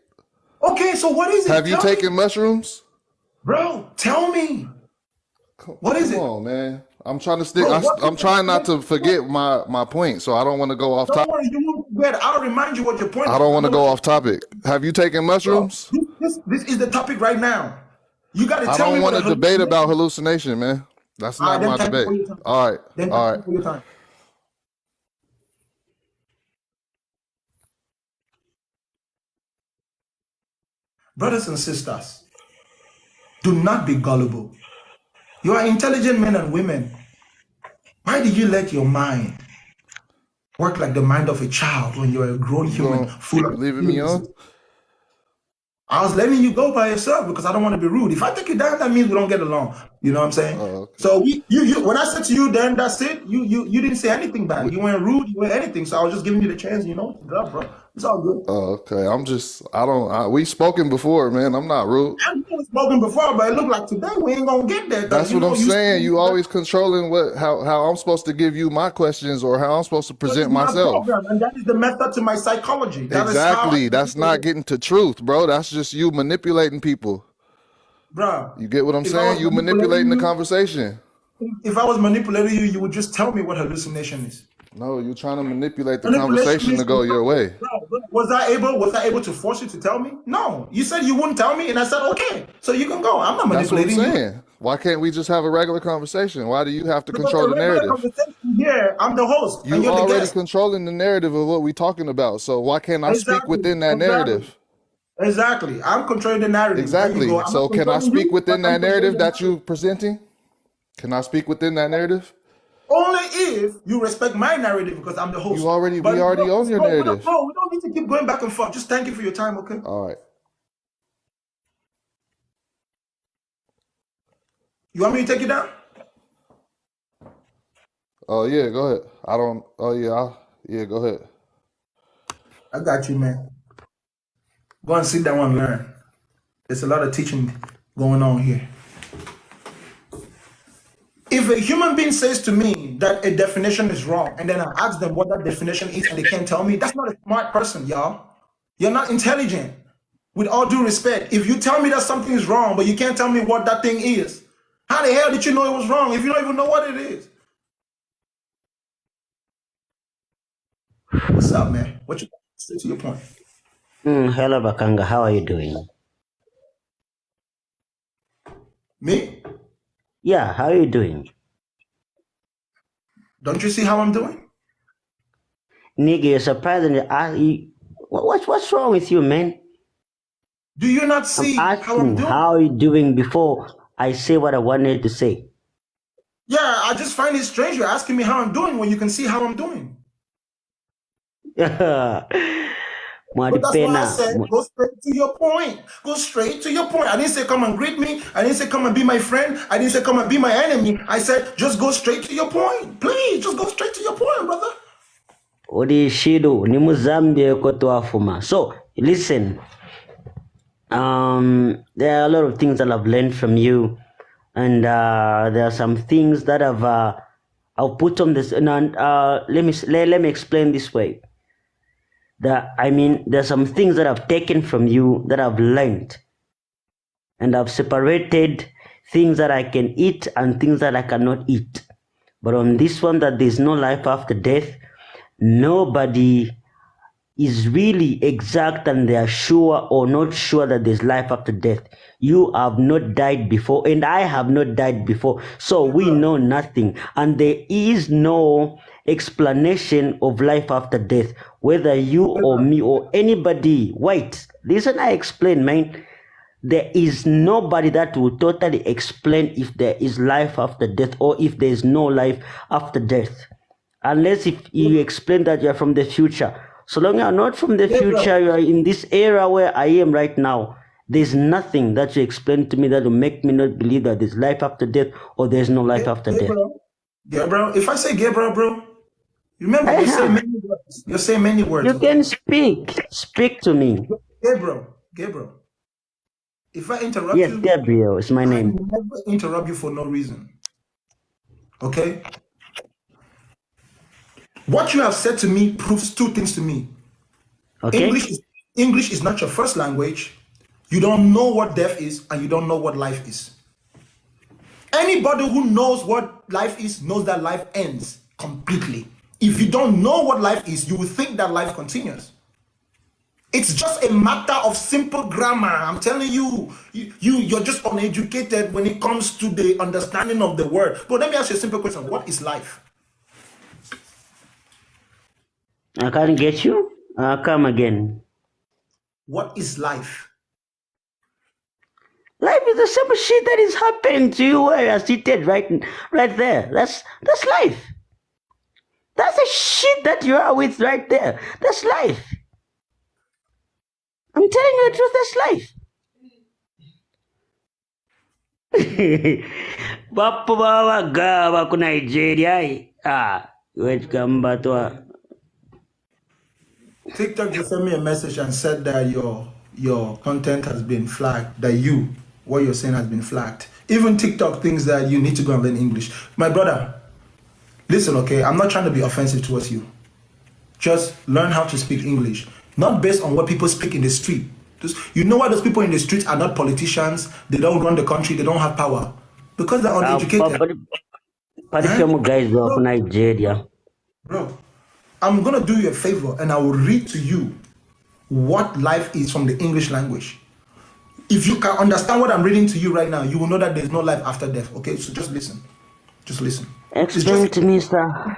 Okay, so what is it? Have you taken mushrooms? Bro, tell me. What is it? Come on, man. I'm trying to stick. I'm trying not to forget my point, so I don't want to go off Don't topic. worry, you won't forget. I'll remind you what your point is. I don't want to go off topic. Have you taken mushrooms? This is the topic right now. You got to I tell me. don't what want to debate about hallucination, man. That's not my debate. All right. Then All thank you right. for your time. Brothers and sisters, do not be gullible. You are intelligent men and women. Why do you let your mind work like the mind of a child when you're a grown human full of Leaving me on? I was letting you go by yourself because I don't want to be rude. If I take you down, that means we don't get along. You know what I'm saying? Oh, okay. So you when I said to you, then that's it. You didn't say anything back. You weren't rude. You weren't anything. So I was just giving you the chance. You know, bro. It's all good. Oh, okay. We spoken before, man. I'm not rude. I've spoken before, but it looked like today we ain't gonna get there. That's what I'm saying. You always controlling how I'm supposed to give you my questions or how I'm supposed to present myself. And that is the method to my psychology. Exactly. That's not getting to truth, bro. That's just you manipulating people. Bro. You get what I'm saying? You manipulating the conversation. If I was manipulating you, you would just tell me what hallucination is. No, you're trying to manipulate the conversation to go your way. Bro, was I able to force you to tell me? No. You said you wouldn't tell me, and I said okay. So you can go. I'm not manipulating That's what I'm you. saying. Why can't we just have a regular conversation? Why do you have to control the narrative? Yeah, I'm the host. and You you're the already guest. controlling the narrative of what we're talking about. So why can't I speak Exactly. within that narrative? Exactly. I'm controlling the narrative. There you Exactly. go. I'm So not can I controlling speak you, within but I'm that narrative controlling that you presenting? Can I speak within that narrative? only if you respect my narrative because I'm the host. We already But own your narrative. Bro, we don't need to keep going back and forth. Just thank you for your time, okay? All right. You want me to take you down? Oh yeah, go ahead. I don't. Oh yeah. Yeah, go ahead. I got you, man. Go and sit down and learn. There's a lot of teaching going on here. If a human being says to me that a definition is wrong, and then I ask them what that definition is and they can't tell me, that's not a smart person, y'all. You're not intelligent. With all due respect, if you tell me that something is wrong, but you can't tell me what that thing is, how the hell did you know it was wrong if you don't even know what it is? What's up, man? What you say to your point? Hello, Bakanga. How are you doing? Me? Yeah, how are you doing? Don't you see how I'm doing? Nigga, you're surprisingly what's wrong with you, man? Do you not see I'm how I'm asking doing? how are you doing before I say what I wanted to say. Yeah, I just find it strange you're asking me how I'm doing when you can see how I'm doing. But that's why I said, go straight to your point. Go straight to your point. I didn't say come and greet me. I didn't say come and be my friend. I didn't say come and be my enemy. I said just go straight to your point. Please, just go straight to your point, brother. Odi shido ni muzambie koto afuma. So listen, there are a lot of things that I've learned from you, and there are some things that I'll put on this. And let me explain this way. There's some things that I've taken from you that I've learned, and I've separated things that I can eat and things that I cannot eat. But on this one, that there's no life after death, nobody is really exact and they are sure or not sure that there's life after death. You have not died before, and I have not died before. So we know nothing, and there is no explanation of life after death, whether you or me or anybody. Wait, listen, I explain, man. There is nobody that will totally explain if there is life after death or if there is no life after death. Unless if you explain that you are from the future. So long you are not from the future, you are in this era where I am right now. There's nothing that you explain to me that will make me not believe that there's life after death or there's no life after death. Gabriel, if I say Gabriel, bro, remember you say many words. You say many words. You can speak. Speak to me. Gabriel. If I interrupt Yes, you, Gabriel is my I name. will never interrupt you for no reason. Okay? What you have said to me proves two things to me. Okay? English is not your first language. You don't know what death is, and you don't know what life is. Anybody who knows what life is knows that life ends completely. If you don't know what life is, you will think that life continues. It's just a matter of simple grammar. I'm telling you, you're just uneducated when it comes to the understanding of the word. But let me ask you a simple question. What is life? I can't get you. Come again. What is life? Life is the same shit that is happening to you where you're seated right there. That's life. That's the shit that you are with right there. That's life. I'm telling you the truth, that's life. Bapo bawa gawa ku Nigeria. Welcome back to TikTok just sent me a message and said that your content has been flagged, that what you're saying has been flagged. Even TikTok thinks that you need to go and learn English. My brother, listen, okay, I'm not trying to be offensive towards you. Just learn how to speak English, not based on what people speak in the street. You know why those people in the street are not politicians? They don't run the country, they don't have power. Because they're uneducated. guys of Nigeria. Bro, I'm going to do you a favor and I will read to you what life is from the English language. If you can understand what I'm reading to you right now, you will know that there's no life after death. Okay, so just listen. Just listen. Explain to me, sir.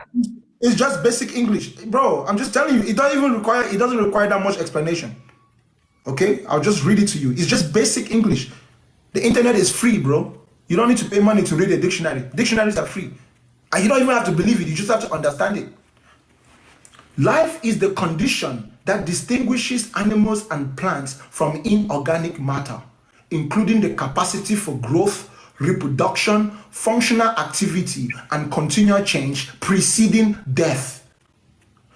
It's just basic English. Bro, I'm just telling you, it doesn't require that much explanation. Okay, I'll just read it to you. It's just basic English. The internet is free, bro. You don't need to pay money to read a dictionary. Dictionaries are free. And you don't even have to believe it, you just have to understand it. Life is the condition that distinguishes animals and plants from inorganic matter, including the capacity for growth, reproduction, functional activity, and continual change preceding death.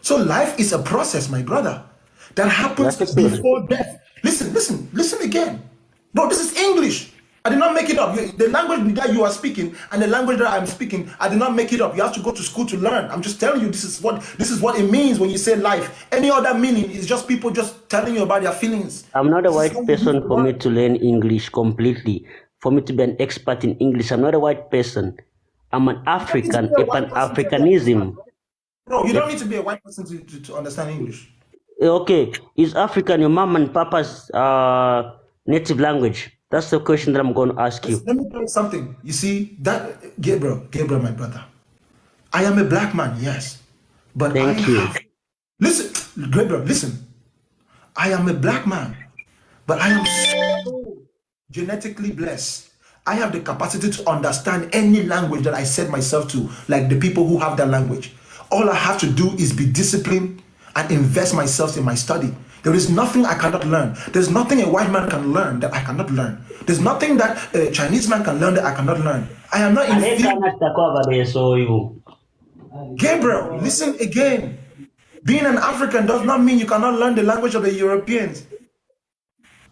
So life is a process, my brother, that happens before death. Listen again. Bro, this is English. I did not make it up. The language that you are speaking and the language that I'm speaking, I did not make it up. You have to go to school to learn. I'm just telling you, this is what it means when you say life. Any other meaning is just people just telling you about their feelings. I'm not a white person for me to learn English completely. For me to be an expert in English, I'm not a white person. I'm an African, Pan-Africanism. Bro, you don't need to be a white person to understand English. Okay, is African your mom and papa's native language? That's the question that I'm going to ask you. Let me tell you something. You see, that Gabriel, my brother, I am a black man, yes. But Thank you. Listen, Gabriel, listen. I am a black man, but I am so genetically blessed. I have the capacity to understand any language that I set myself to, like the people who have that language. All I have to do is be disciplined and invest myself in my study. There is nothing I cannot learn. There's nothing a white man can learn that I cannot learn. There's nothing that a Chinese man can learn that I cannot learn. I am not Gabriel, listen again. Being an African does not mean you cannot learn the language of the Europeans.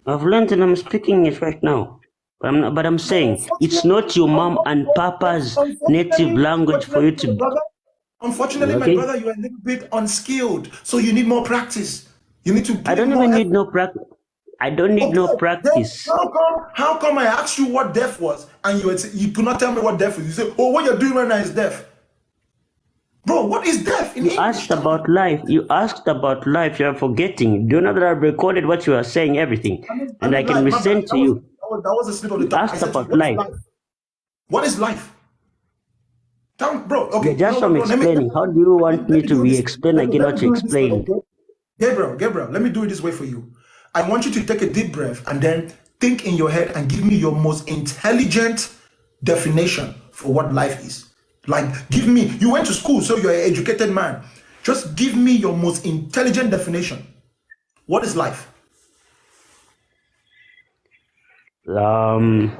I've learned and I'm speaking it right now. But I'm saying it's not your mom and papa's native language for you to. Unfortunately, my brother, you are a little bit unskilled, so you need more practice. You need to. I don't even need no practice. I don't need no practice. How come I asked you what death was, and you could not tell me what death is? You say, "Oh, what you're doing right now is death." Bro, what is death in You English? asked about life. You asked about life. You are forgetting. Do you know that I've recorded what you are saying, everything, and I can life. My bad. resend to you. That was a slip of the You tongue. I asked said, about what is life. life? What is life? Bro, Yeah, okay. just Bro, from let me explaining. How do you want me to do this. re-explain again Let me what you do it this way, explained? okay? Gabriel, let me do it this way for you. I want you to take a deep breath and then think in your head and give me your most intelligent definition for what life is. Like, give me, you went to school, so you're an educated man. Just give me your most intelligent definition. What is life? There's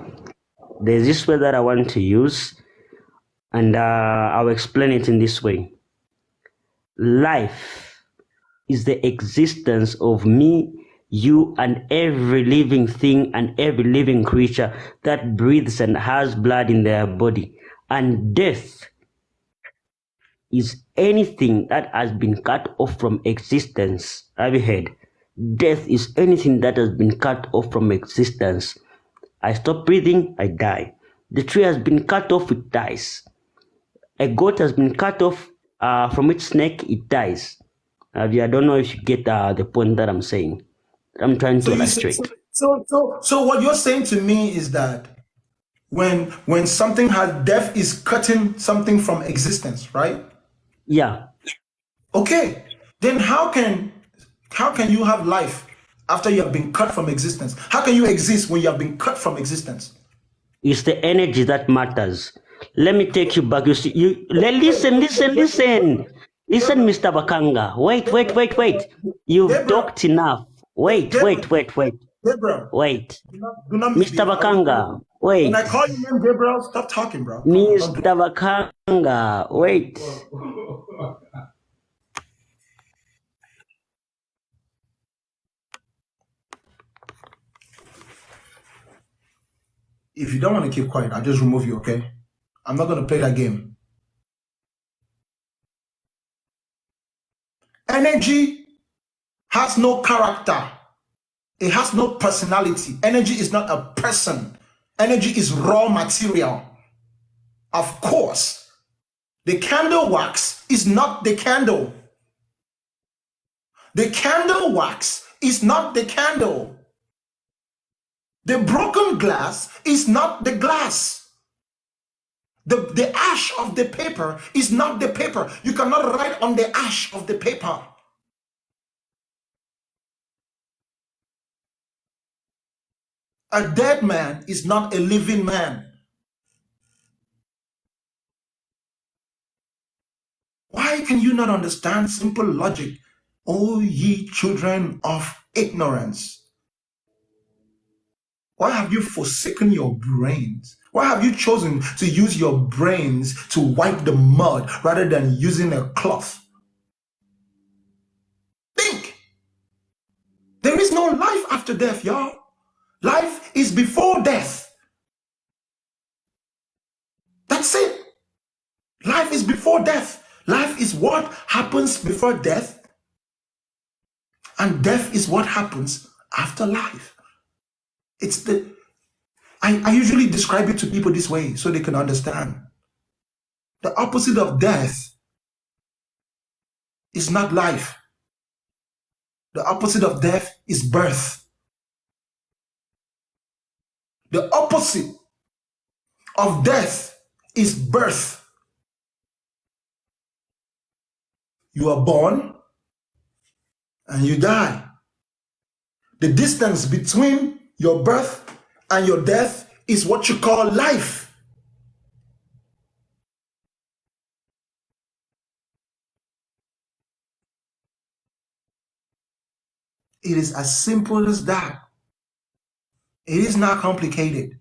this way that I want to use, and I'll explain it in this way. Life is the existence of me, you, and every living thing and every living creature that breathes and has blood in their body. And death is anything that has been cut off from existence. Have you heard? Death is anything that has been cut off from existence. I stop breathing, I die. The tree has been cut off, it dies. A goat has been cut off from its neck, it dies. I don't know if you get the point that I'm saying. I'm trying to illustrate. So what you're saying to me is that when something has death is cutting something from existence, right? Yeah. Okay. Then how can you have life after you have been cut from existence? How can you exist when you have been cut from existence? It's the energy that matters. Let me take you back. You see, listen, Mr. Bakanga. Wait. You've Gabriel, talked enough. Wait. Gabriel, do not Mr. Bakanga, wait. When I call you name, Gabriel, stop talking, bro. Mr. Bakanga, wait. If you don't want to keep quiet, I'll just remove you, okay? I'm not going to play that game. Energy has no character. It has no personality. Energy is not a person. Energy is raw material. Of course, the candle wax is not the candle. The candle wax is not the candle. The broken glass is not the glass. The ash of the paper is not the paper. You cannot write on the ash of the paper. A dead man is not a living man. Why can you not understand simple logic? O ye children of ignorance. Why have you forsaken your brains? Why have you chosen to use your brains to wipe the mud rather than using a cloth? Think. There is no life after death, y'all. Life is before death. That's it. Life is before death. Life is what happens before death. And death is what happens after life. I usually describe it to people this way so they can understand. The opposite of death is not life. The opposite of death is birth. The opposite of death is birth. You are born and you die. The distance between your birth and your death is what you call life. It is as simple as that. It is not complicated.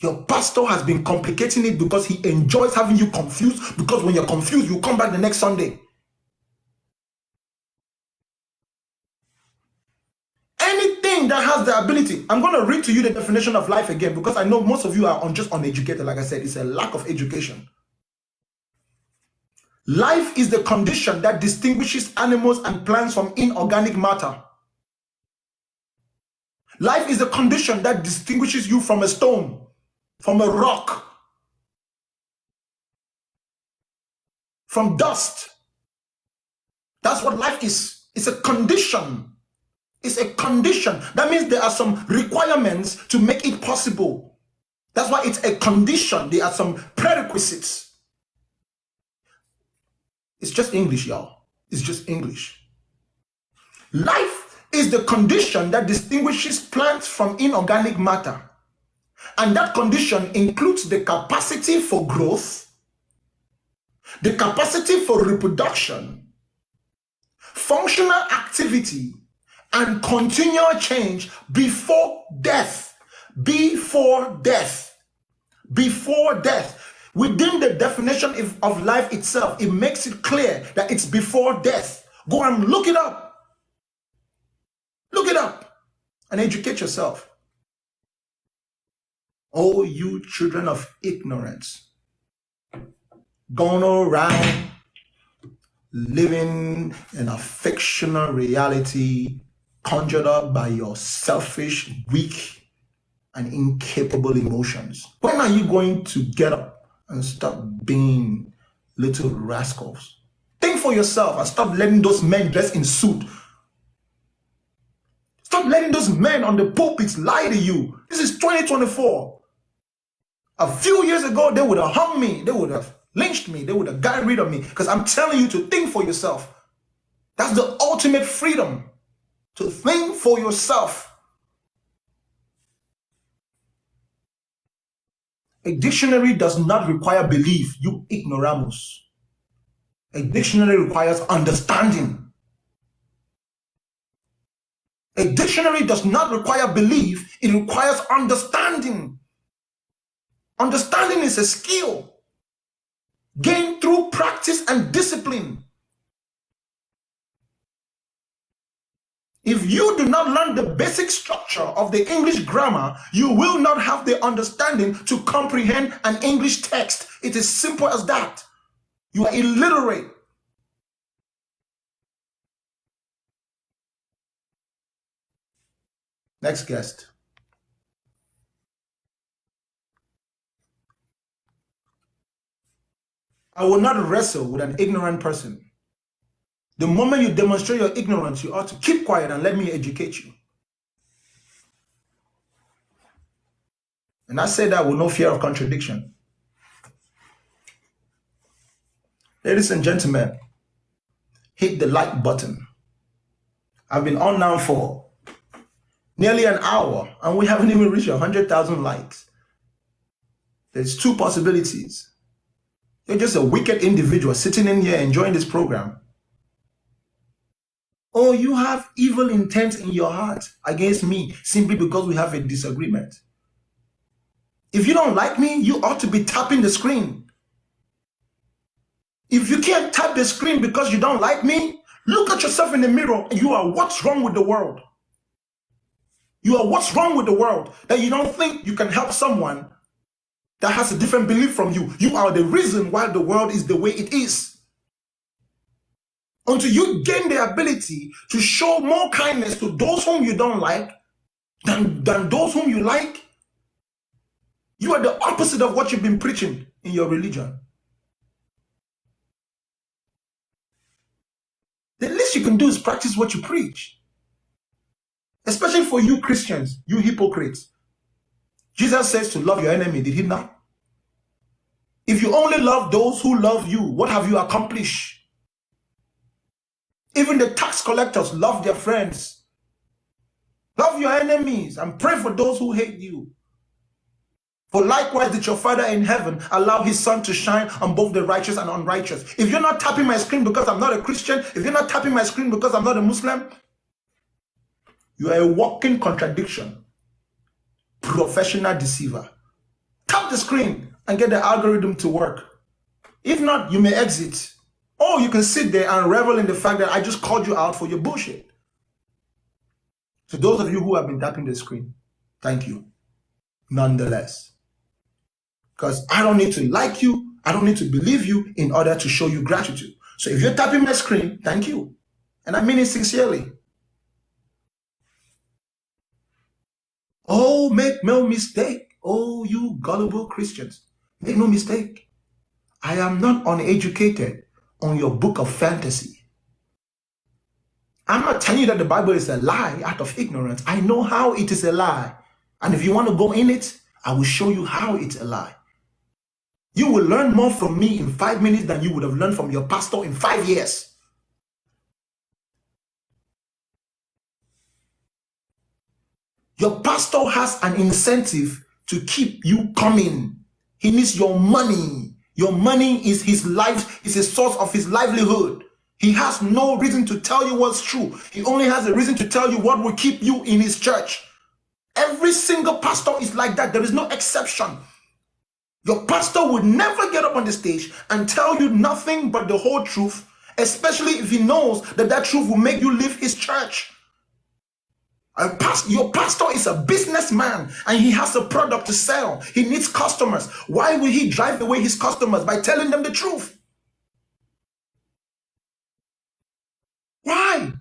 Your pastor has been complicating it because he enjoys having you confused, because when you're confused, you come back the next Sunday. Anything that has the ability, I'm going to read to you the definition of life again because I know most of you are just uneducated. Like I said, it's a lack of education. Life is the condition that distinguishes animals and plants from inorganic matter. Life is the condition that distinguishes you from a stone, from a rock, from dust. That's what life is. It's a condition. It's a condition. That means there are some requirements to make it possible. That's why it's a condition. There are some prerequisites. It's just English, y'all. It's just English. Life is the condition that distinguishes plants from inorganic matter. And that condition includes the capacity for growth, the capacity for reproduction, functional activity, and continual change before death. Before death. Before death. Within the definition of life itself, it makes it clear that it's before death. Go and look it up. Look it up and educate yourself. Oh, you children of ignorance, going around living in a fictional reality conjured up by your selfish, weak, and incapable emotions. When are you going to get up and stop being little rascals? Think for yourself and stop letting those men dressed in suit. Stop letting those men on the pulpits lie to you. This is 2024. A few years ago, they would have hung me. They would have lynched me. They would have gotten rid of me. Because I'm telling you to think for yourself. That's the ultimate freedom. To think for yourself. A dictionary does not require belief, you ignoramus. A dictionary requires understanding. A dictionary does not require belief, it requires understanding. Understanding is a skill gained through practice and discipline. If you do not learn the basic structure of the English grammar, you will not have the understanding to comprehend an English text. It is simple as that. You are illiterate. Next guest. I will not wrestle with an ignorant person. The moment you demonstrate your ignorance, you ought to keep quiet and let me educate you. And I say that with no fear of contradiction. Ladies and gentlemen, hit the like button. I've been on now for nearly an hour and we haven't even reached 100,000 likes. There's two possibilities. You're just a wicked individual sitting in here enjoying this program. Or you have evil intent in your heart against me simply because we have a disagreement. If you don't like me, you ought to be tapping the screen. If you can't tap the screen because you don't like me, look at yourself in the mirror and you are what's wrong with the world. You are what's wrong with the world that you don't think you can help someone that has a different belief from you. You are the reason why the world is the way it is. Until you gain the ability to show more kindness to those whom you don't like than those whom you like, you are the opposite of what you've been preaching in your religion. The least you can do is practice what you preach. Especially for you Christians, you hypocrites. Jesus says to love your enemy, did he not? If you only love those who love you, what have you accomplished? Even the tax collectors love their friends. Love your enemies and pray for those who hate you. For likewise did your Father in heaven allow his sun to shine on both the righteous and unrighteous. If you're not tapping my screen because I'm not a Christian, if you're not tapping my screen because I'm not a Muslim, you are a walking contradiction. Professional deceiver. Tap the screen and get the algorithm to work. If not, you may exit. Or you can sit there and revel in the fact that I just called you out for your bullshit. To those of you who have been tapping the screen, thank you. Nonetheless. Because I don't need to like you, I don't need to believe you in order to show you gratitude. So if you're tapping my screen, thank you. And I mean it sincerely. Oh, make no mistake. Oh, you gullible Christians. Make no mistake. I am not uneducated. on your book of fantasy. I'm not telling you that the Bible is a lie out of ignorance. I know how it is a lie. And if you want to go in it, I will show you how it's a lie. You will learn more from me in 5 minutes than you would have learned from your pastor in 5 years. Your pastor has an incentive to keep you coming. He needs your money. Your money is his life, is a source of his livelihood. He has no reason to tell you what's true. He only has a reason to tell you what will keep you in his church. Every single pastor is like that. There is no exception. Your pastor would never get up on the stage and tell you nothing but the whole truth, especially if he knows that that truth will make you leave his church. Your pastor is a businessman and he has a product to sell. He needs customers. Why will he drive away his customers? By telling them the truth. Why?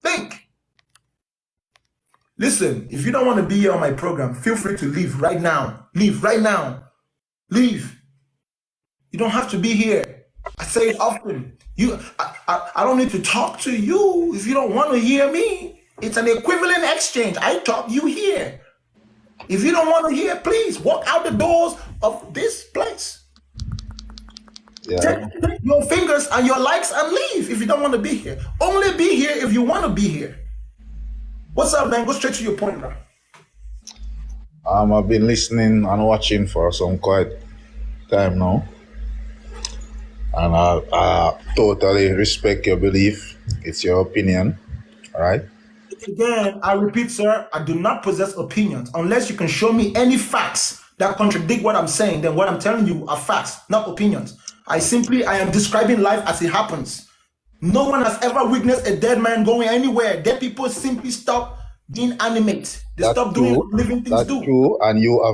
Think. Listen, if you don't want to be here on my program, feel free to leave right now. Leave right now. Leave. You don't have to be here. I say it often. I don't need to talk to you if you don't want to hear me. It's an equivalent exchange. I talk, you hear. If you don't want to hear, please walk out the doors of this place. Yeah. Take your fingers and your likes and leave if you don't want to be here. Only be here if you want to be here. What's up, man? Go straight to your point, bro. I've been listening and watching for some quite time now. And I totally respect your belief. It's your opinion, all right? Again, I repeat, sir, I do not possess opinions. Unless you can show me any facts that contradict what I'm saying, then what I'm telling you are facts, not opinions. I am describing life as it happens. No one has ever witnessed a dead man going anywhere. Dead people simply stop being animate. They stop doing what living things do. That's true, and you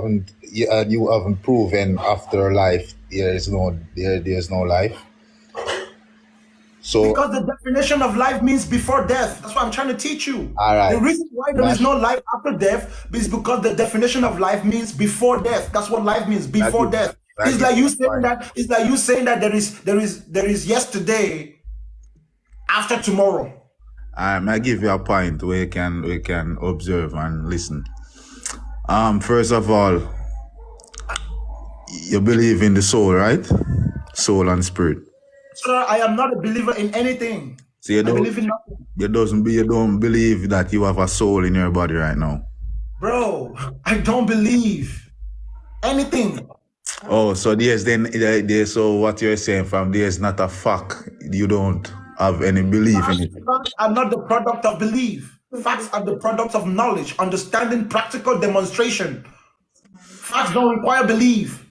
haven't proven after life there's no life. So because the definition of life means before death. That's what I'm trying to teach you. All right. The reason why there is no life after death is because the definition of life means before death. That's what life means, before death. It's like you saying that. It's like you saying that there is yesterday after tomorrow. I give you a point where we can observe and listen. First of all, you believe in the soul, right? Soul and spirit. Sir, I am not a believer in anything. So you I believe in nothing. You don't believe that you have a soul in your body right now. Bro, I don't believe anything. Oh, so so what you're saying from there's not a fact. You don't have any belief in it. Facts are not the product of belief. Facts are the product of knowledge, understanding, practical demonstration. Facts don't require belief.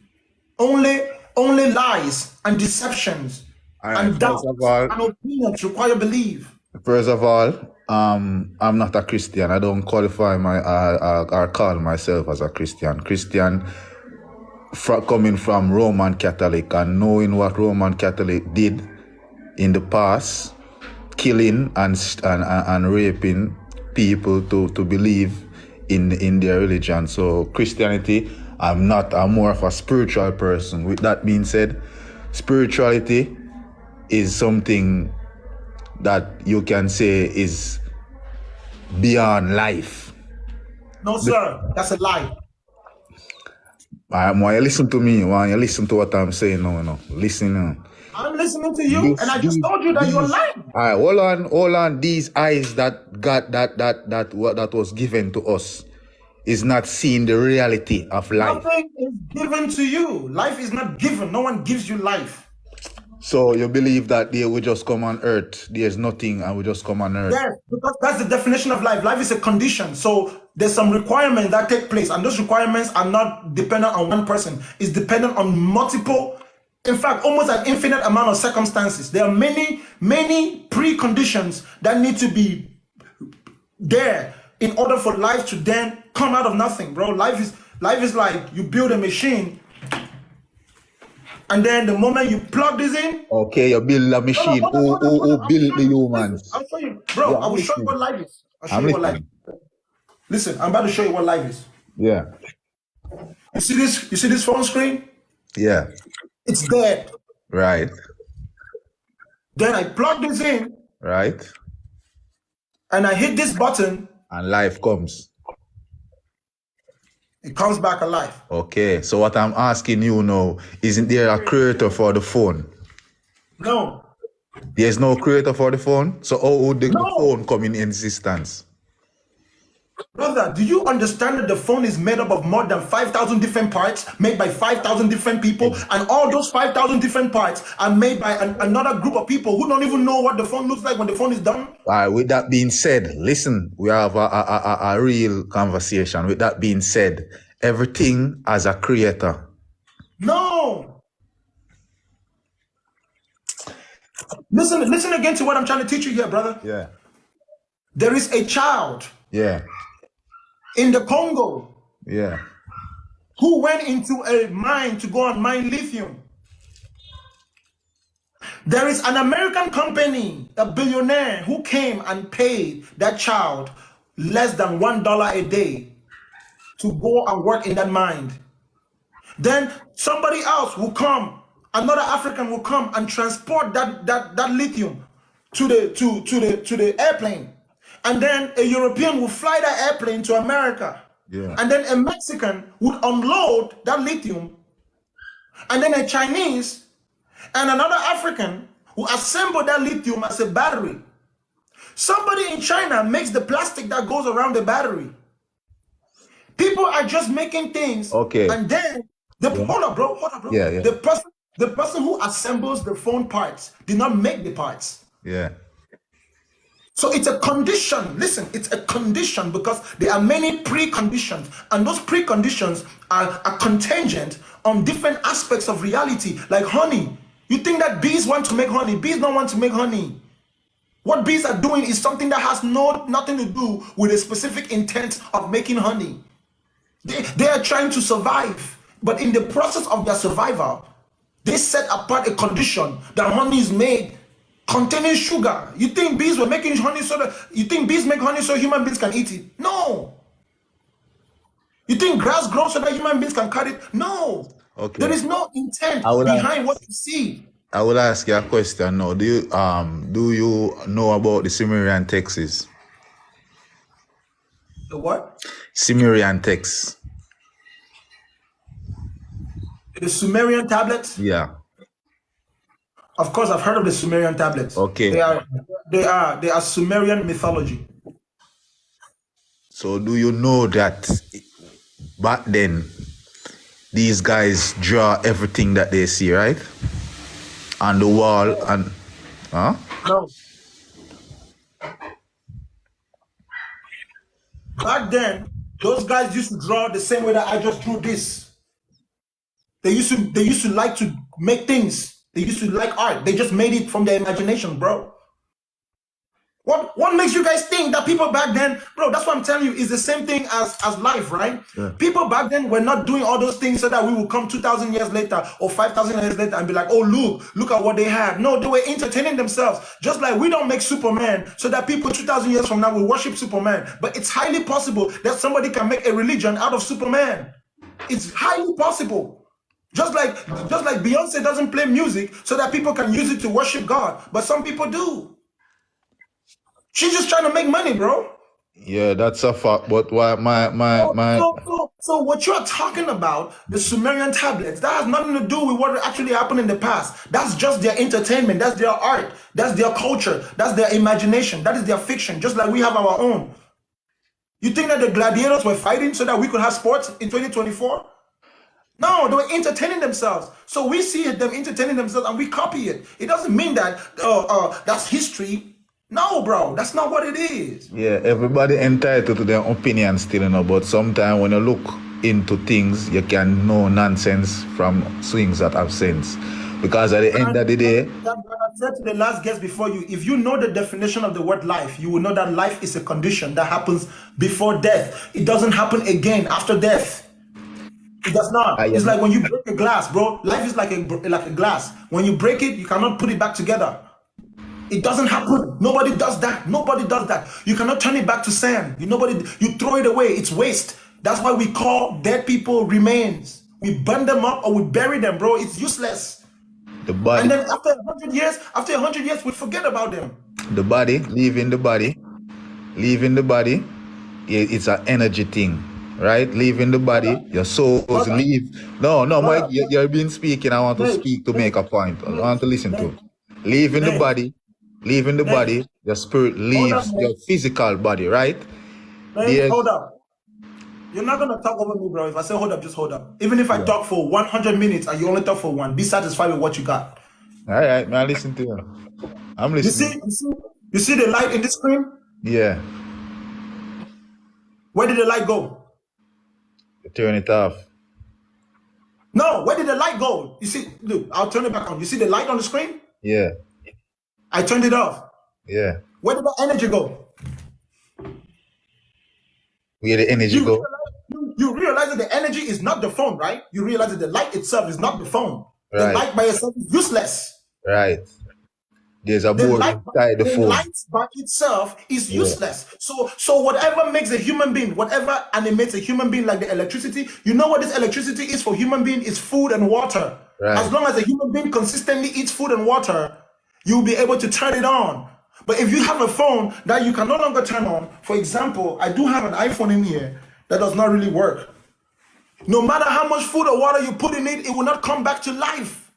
Only lies and deceptions and doubts and opinions require belief. First of all, I'm not a Christian. I don't qualify or call myself as a Christian. Coming from Roman Catholic and knowing what Roman Catholic did in the past, killing and raping people to believe in their religion. So Christianity, I'm more of a spiritual person. With that being said, spirituality is something that you can say is beyond life. No, sir, that's a lie. Why you listen to me? Why you listen to what I'm saying now? Listen. I'm listening to you, and I just told you that you're lying. All right, hold on. These eyes that got that was given to us is not seeing the reality of life. Nothing is given to you. Life is not given. No one gives you life. So you believe that they will just come on earth? There's nothing, and we just come on earth. Yes, because that's the definition of life. Life is a condition. So there's some requirements that take place, and those requirements are not dependent on one person. It's dependent on multiple, in fact, almost an infinite amount of circumstances. There are many preconditions that need to be there in order for life to then come out of nothing, bro. Life is like you build a machine, and then the moment you plug this in, okay, you build a machine. Who build the humans? I'll show you, bro. Yeah, I will show you what life is. I'll show you what life is. Listen, I'm about to show you what life is. Yeah. You see this phone screen? Yeah. It's dead. Right. Then I plug this in Right. and I hit this button, And life comes. it comes back alive. Okay. So what I'm asking you now, isn't there a creator for the phone? No. There's no creator for the phone. So how would the No. phone come in existence? Brother, do you understand that the phone is made up of more than 5,000 different parts, made by 5,000 different people, and all those 5,000 different parts are made by another group of people who don't even know what the phone looks like when the phone is done? All right, with that being said, listen, we have a real conversation. With that being said, everything has a creator. No. Listen again to what I'm trying to teach you here, brother. Yeah. There is a child Yeah. in the Congo Yeah. who went into a mine to go and mine lithium. There is an American company, a billionaire, who came and paid that child less than $1 a day to go and work in that mine. Then somebody else will come, another African will come and transport that lithium to the airplane. And then a European will fly that airplane to America. Yeah. And then a Mexican would unload that lithium. And then a Chinese and another African will assemble that lithium as a battery. Somebody in China makes the plastic that goes around the battery. People are just making things. Okay. And then hold up, bro. Yeah, yeah. The person who assembles the phone parts did not make the parts. Yeah. So it's a condition. Listen, it's a condition because there are many preconditions, and those preconditions are contingent on different aspects of reality, like honey. You think that bees want to make honey? Bees don't want to make honey. What bees are doing is something that has nothing to do with a specific intent of making honey. They are trying to survive, but in the process of their survival, they set apart a condition that honey is made containing sugar. You think bees were making honey you think bees make honey so human beings can eat it? No. You think grass grows so that human beings can cut it? No. Okay. There is no intent behind what you see. I will ask you a question now. Do you know about the Sumerian texts? The what? Sumerian texts. The Sumerian tablets? Yeah. Of course, I've heard of the Sumerian tablets. Okay. They are Sumerian mythology. So do you know that back then these guys draw everything that they see, right? On the wall and No. Back then, those guys used to draw the same way that I just drew this. They used to like to make things. They used to like art. They just made it from their imagination, bro. What makes you guys think that people back then, bro, that's what I'm telling you, is the same thing as life, right? Yeah. People back then were not doing all those things so that we will come 2,000 years later or 5,000 years later and be like, oh, look at what they had. No, they were entertaining themselves. Just like we don't make Superman so that people 2,000 years from now will worship Superman. But it's highly possible that somebody can make a religion out of Superman. It's highly possible. Just like Beyonce doesn't play music so that people can use it to worship God. But some people do. She's just trying to make money, bro. yeah, that's a fact. But why So what you're talking about, the Sumerian tablets, that has nothing to do with what actually happened in the past. That's just their entertainment. That's their art. That's their culture. That's their imagination. That is their fiction, just like we have our own. You think that the gladiators were fighting so that we could have sports in 2024? No, they were entertaining themselves. So we see them entertaining themselves and we copy it. It doesn't mean that that's history. No, bro, that's not what it is. Yeah, everybody entitled to their opinion still, you know, but sometimes when you look into things, you can know nonsense from swings that have sense. Because at the end of the day, I said to the last guest before you, if you know the definition of the word life, you will know that life is a condition that happens before death. It doesn't happen again after death. It does not. It's like when you break a glass, bro. Life is like a glass. When you break it, you cannot put it back together. It doesn't happen. Nobody does that. Nobody does that. You cannot turn it back to sand. You throw it away. It's waste. That's why we call dead people remains. we burn them up, or we bury them, bro. It's useless. The And body, then after 100 years, we forget about them. the body, leaving the body, it's an energy thing, right? Leaving the body, your souls Brother, leave. No, Mike, brother, you've been speaking. I want to Nate, speak to make a point. I Nate, want to listen to Nate, it. Leaving the Nate, body, Nate. your spirit Hold up, leaves your Nate. physical body, right? Nate, There's, hold up. You're not gonna talk over me, bro. If I say hold up, just hold up. Even if I yeah. talk for 100 minutes and you only talk for one, be satisfied with what you got. All right, man, listen to you. I'm You listening. you see the light in the screen? Yeah, Where did the light go? turn it off. No, where did the light go? You see, look, I'll turn it back on. You see the light on the screen? Yeah, I turned it off. yeah. Where did the energy go? Where the energy You go? realize, you realize that the energy is not the phone, right? You realize that the light itself is not the phone. The Right, light by itself is useless. right. There's a The board light, inside the the phone. light by itself is Yeah, useless. So whatever makes a human being, whatever animates a human being, like the electricity, you know what this electricity is for human being is food and water. As right. long as a human being consistently eats food and water, you'll be able to turn it on. But if you have a phone that you can no longer turn on, for example, I do have an iPhone in here that does not really work. No matter how much food or water you put in it, it will not come back to life.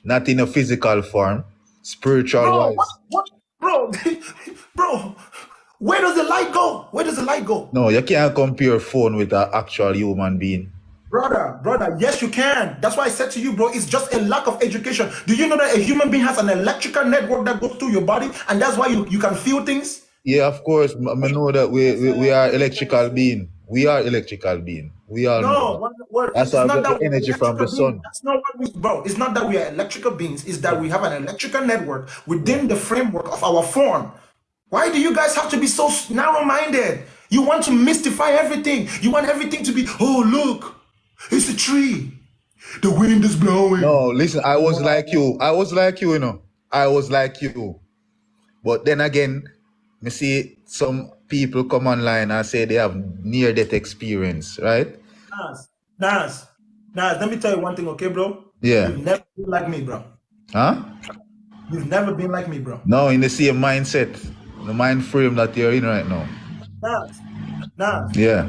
Not in a physical form, spiritual Bro, wise. bro, bro, where does the light go? Where does the light go? No, you can't compare phone with an actual human being. Brother, yes, you can. That's why I said to you, bro, it's just a lack of education. Do you know that a human being has an electrical network that goes through your body, and that's why you can feel things? Yeah, of course. I know that we are electrical being. We are electrical being. We all know No, that. it's That's why we not get that the we're energy from the electrical beings. sun. That's not what we, bro. It's not that we are electrical beings. It's that Yeah, we have an electrical network yeah. within the framework of our form. Why do you guys have to be so narrow-minded? You want to mystify everything. You want everything to be, oh, look, it's a tree. The wind is blowing. No, listen, I was like you. I was like you, you know. I was like you. But then again, me see some people come online and say they have near-death experience, right? Nas, let me tell you one thing, okay, bro? Yeah. You've never been like me, bro. Huh? You've never been like me, bro. No, in the same mindset, the mind frame that you're in right now. Nas, Yeah.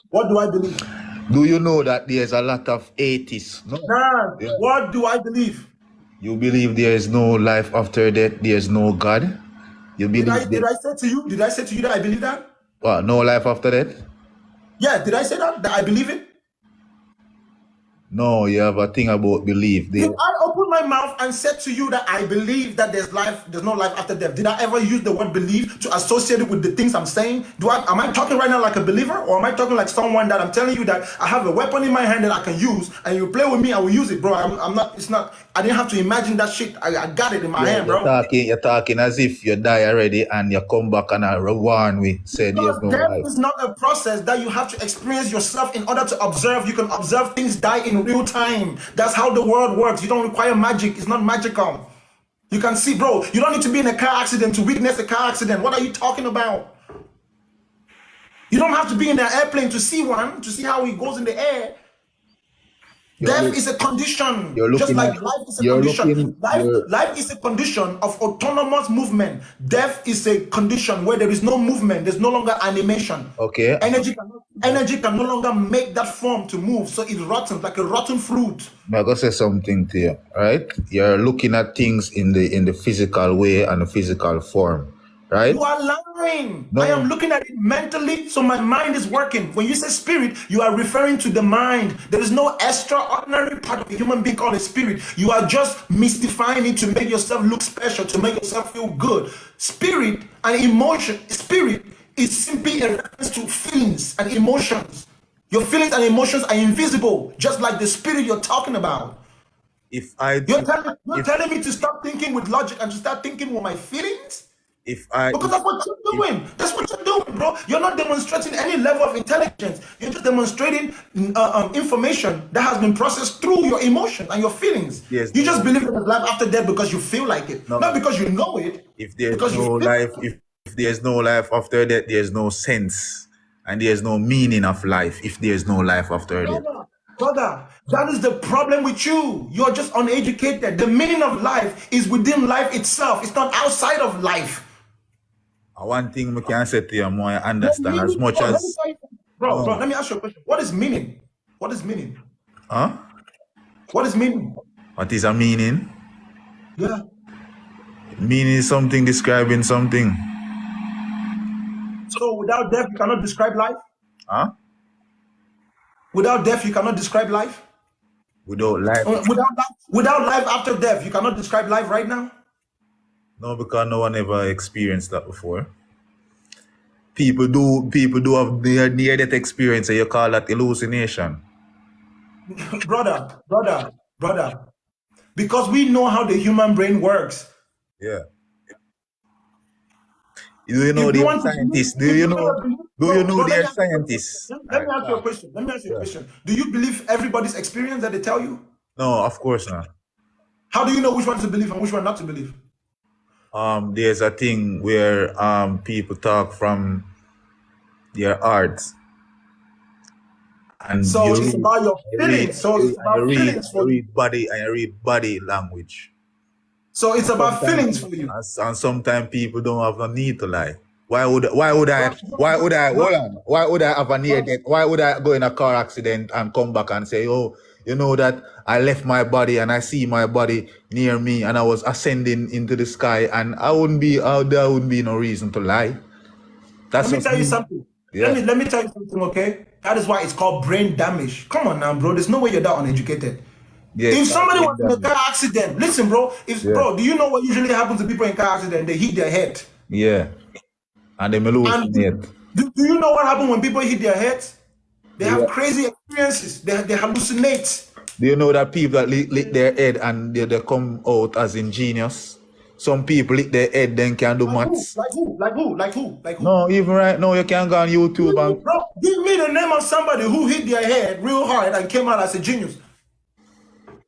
what do I believe? Do you know that there's a lot of atheists? No. Nas, Yeah. what do I believe? You believe there is no life after death, there's no God? You Did believe I say to you? Did I say to you that I believe that? what, no life after death? Yeah, did I say that? That I believe it? No, you have a thing about belief. If I opened my mouth and said to you that I believe that there's no life after death, did I ever use the word believe to associate it with the things I'm saying? Am I talking right now like a believer, or am I talking like someone that I'm telling you that I have a weapon in my hand that I can use, and you play with me, I will use it, bro? I'm not. It's not. I didn't have to imagine that shit. I got it in my hand, bro. You're talking as if you die already and you come back and warn we said there's Because no death life. is not a process that you have to experience yourself in order to observe. You can observe things die in real time. That's how the world works. You don't require magic. It's not magical. You can see, bro, you don't need to be in a car accident to witness a car accident. What are you talking about? You don't have to be in an airplane to see one, to see how it goes in the air. Death is a condition, just like life is a condition. Life is a condition of autonomous movement. Death is a condition where there is no movement. There's no longer animation. Okay. Energy can no longer make that form to move, so it rottens like a rotten fruit. I'm gonna say something to you, right? You're looking at things in the physical way and the physical form, right? You are lying. No. I am looking at it mentally, so my mind is working. When you say spirit, you are referring to the mind. There is no extraordinary part of a human being called a spirit. You are just mystifying it to make yourself look special, to make yourself feel good. Spirit and emotion, spirit is simply a reference to feelings and emotions. Your feelings and emotions are invisible, just like the spirit you're talking about. If I You're telling me to stop thinking with logic and to start thinking with my feelings? Because that's what you're doing. That's what you're doing, bro. You're not demonstrating any level of intelligence. You're just demonstrating information that has been processed through your emotions and your feelings. Yes. You just believe in life after death because you feel like it, No. not because you know it. if there's Because you no feel life, if there's no life after death, there's no sense and there's no meaning of life if there's no life after death. Brother, that is the problem with you. You're just uneducated. The meaning of life is within life itself. It's not outside of life. One thing we can say to you, more I The understand as meaning, much bro, let me as tell you something. Bro, let me ask you a question. What is meaning? What is meaning? huh? What is meaning? What is a meaning? Yeah. Meaning is something describing something. So without death, you cannot describe life? Huh? Without death, you cannot describe life? Without life. Without life after death, you cannot describe life right now? No, because no one ever experienced that before. People do have their near-death experience, and you call that hallucination. brother. Because we know how the human brain works. Yeah. Do you know If you they're want to scientists? believe, Do if you you know? want to believe, Do you know let me they're ask you a question. scientists? Let me ask you a question. Do you believe everybody's experience that they tell you? No, of course not. How do you know which one to believe and which one not to believe? There's a thing where people talk from their hearts, and So it's about your feelings. So it's about feelings for you. read body language. So it's about Sometimes, feelings for you. and sometimes people don't have no need to lie. Why would I hold on? Why would I have a near death? Why would I go in a car accident and come back and say, oh, you know that I left my body and I see my body near me and I was ascending into the sky, and I wouldn't be out there, wouldn't be no reason to lie. That's Let me just tell you me. something. Yeah. Let me tell you something, okay? That is why it's called brain damage. Come on now, bro. There's no way you're that uneducated. Yeah, If somebody brain was in a damage. car accident, listen, bro. Bro, do you know what usually happens to people in car accident? They hit their head. Yeah. And they And hallucinate. do you know what happens when people hit their heads? They have Yeah. crazy experiences. They hallucinate. Do you know that people that lick their head and they come out as ingenious? Some people lick their head, then can do maths. Like who? No, even right now you can go on YouTube and Bro, give me the name of somebody who hit their head real hard and came out as a genius.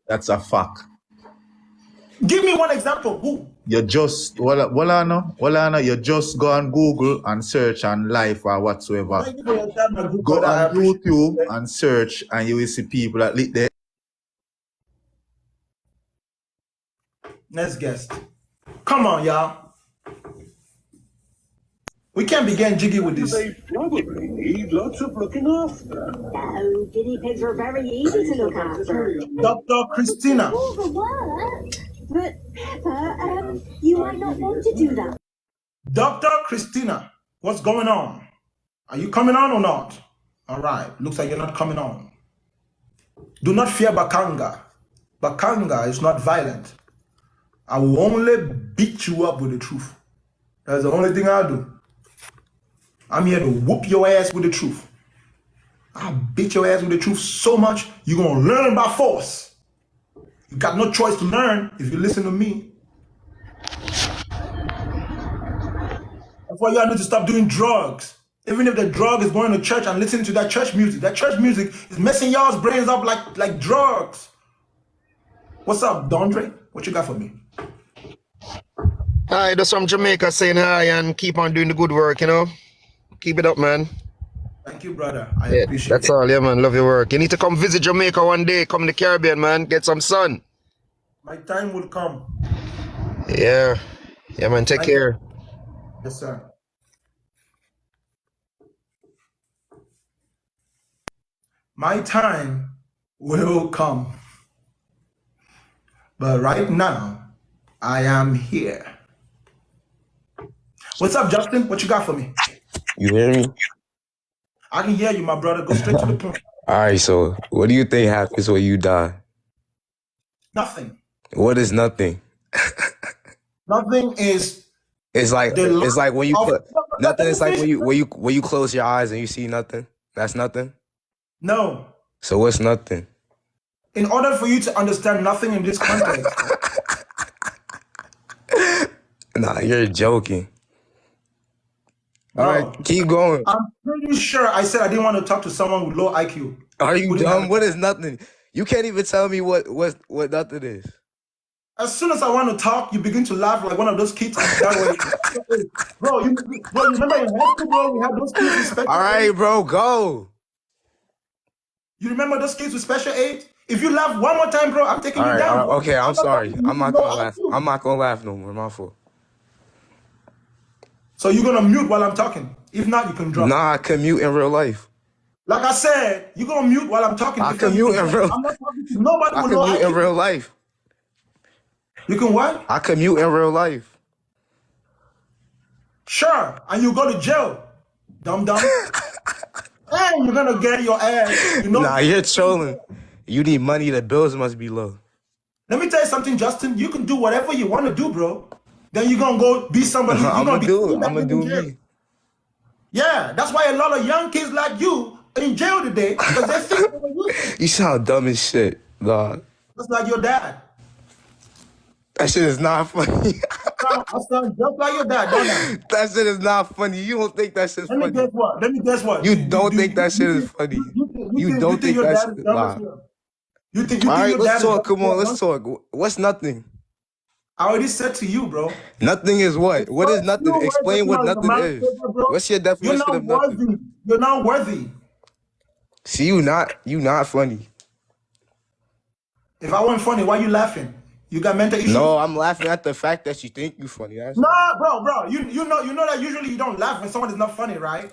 that's a fact. Give me one example. Who? You just you just go on Google and search on life or whatsoever. Thank you for your time, my good Go brother. I on appreciate YouTube it. and search, and you will see people that lick their. Next guest. Come on, y'all. We can't be getting jiggy with this. They probably need lots of looking after. No, guinea pigs are very easy to look after. Dr. Christina. Overworked. But Pepper, you might not want to do that. Dr. Christina, what's going on? Are you coming on or not? All right, looks like you're not coming on. Do not fear Bakanga. Bakanga is not violent. I will only beat you up with the truth. That's the only thing I'll do. I'm here to whoop your ass with the truth. I'll beat your ass with the truth so much, you're going to learn by force. You got no choice to learn if you listen to me. That's why you need to stop doing drugs. Even if the drug is going to church and listening to that church music is messing y'all's brains up like drugs. What's up, Dondre? What you got for me? Hi, that's from Jamaica saying hi and keep on doing the good work, you know? Keep it up, man. Thank you, brother. I Yeah, appreciate that's it. all, yeah, man. Love your work. You need to come visit Jamaica one day. Come to the Caribbean, man. Get some sun. My time will come. Yeah. Yeah, man. Take care. Yes, sir. My time will come. But right now, I am here. What's up, Justin? What you got for me? You hear me? I can hear you, my brother. Go straight to the point. All right, so what do you think happens when you die? Nothing. What is nothing? Nothing is It's like the when you of put nothing. It's like finish. when you close your eyes and you see nothing. That's nothing. No. So what's nothing? In order for you to understand nothing in this context, Nah, you're joking. All bro, right, keep going. I'm pretty sure I said I didn't want to talk to someone with low IQ. Are you Who didn't have dumb? What is nothing? You can't even tell me what nothing is. As soon as I want to talk, you begin to laugh like one of those kids. That way, bro, you remember in high school, bro, we had those kids in special All right, bro, go. You remember those kids with special aid? If you laugh one more time, bro, I'm taking All you right, down, bro. okay, I'm sorry. I'm not No gonna laugh. IQ. I'm not gonna laugh no more. My fault. So you're gonna mute while I'm talking. If not, you can drop. Nah, I commute in real life. Like I said, you're gonna mute while I'm talking. I If not, you commute can in drop. real. I'm not talking to nobody I with low commute in IQ. real life. You can what? I commute in real life. Sure. And you go to jail, dumb. And you're gonna get your ass. You know. Nah, you're trolling. You need money. The bills must be low. Let me tell you something, Justin. You can do whatever you want to do, bro. Then you're gonna go be somebody. You're I'm gonna gonna be do it. sitting back I'm gonna in do jail. me. Yeah, that's why a lot of young kids like you are in jail today because they think they were useless. You sound dumb as shit, dog. Just like your dad. That shit is not funny. I sound just like your dad, don't I? That shit is not funny. You don't think that shit's Let me funny. guess what. Let me guess what. You don't think that shit is funny. You don't think your that dad is shit. dumb Nah. as well. You think All right, your dad let's is talk. dumb Come as on, well, let's huh? talk. What's nothing? I already said to you, bro. Nothing is what? What is nothing? You Explain what recognize the nothing is. master, bro. What's your You're definition not of nothing? worthy. You're not worthy. See, you not funny. If I weren't funny, why you laughing? You got mental issues? No, I'm laughing at the fact that you think you funny. That's Nah, bro. You know that usually you don't laugh when someone is not funny, right?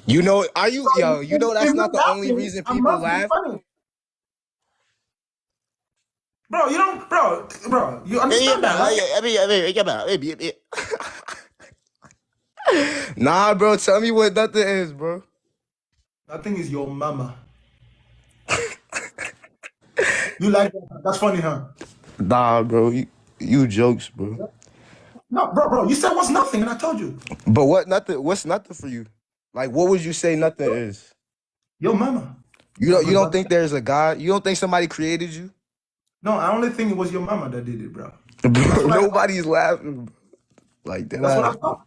You know, are you So yo? You know if that's you're not the only laughing, reason I people must be laugh. funny. Bro, you don't, bro, you understand that, right? Nah, bro. Tell me what nothing is, bro. Nothing is your mama. You like that? That's funny, huh? Nah, bro. You jokes, bro. No, bro, you said what's nothing, and I told you. But what nothing? What's nothing for you? Like, what would you say nothing is? Your mama. You don't think there's a God? You don't think somebody created you? No, I only think it was your mama that did it, bro. Bro, nobody's laughing like that. That's what I thought.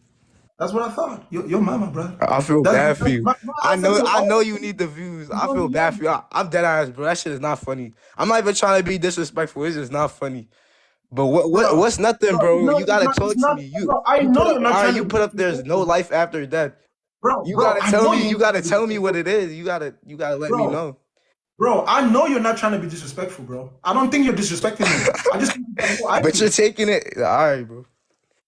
That's what I thought. Your mama, bro. I feel bad for you. my I answer to know all- you need the views. I feel bad for you. I'm dead ass, bro. That shit is not funny. I'm not even trying to be disrespectful. It's just not funny. But what's nothing, bro? No, You gotta it's talk to not- me. bro, I know you're not trying to you put up there's no life after death. Bro, You bro, gotta I tell know me. You gotta tell me what it is. You gotta let me Bro. know. Bro, I know you're not trying to be disrespectful, bro. I don't think you're disrespecting me. I just think you got a low IQ. But you're taking it. All right, bro.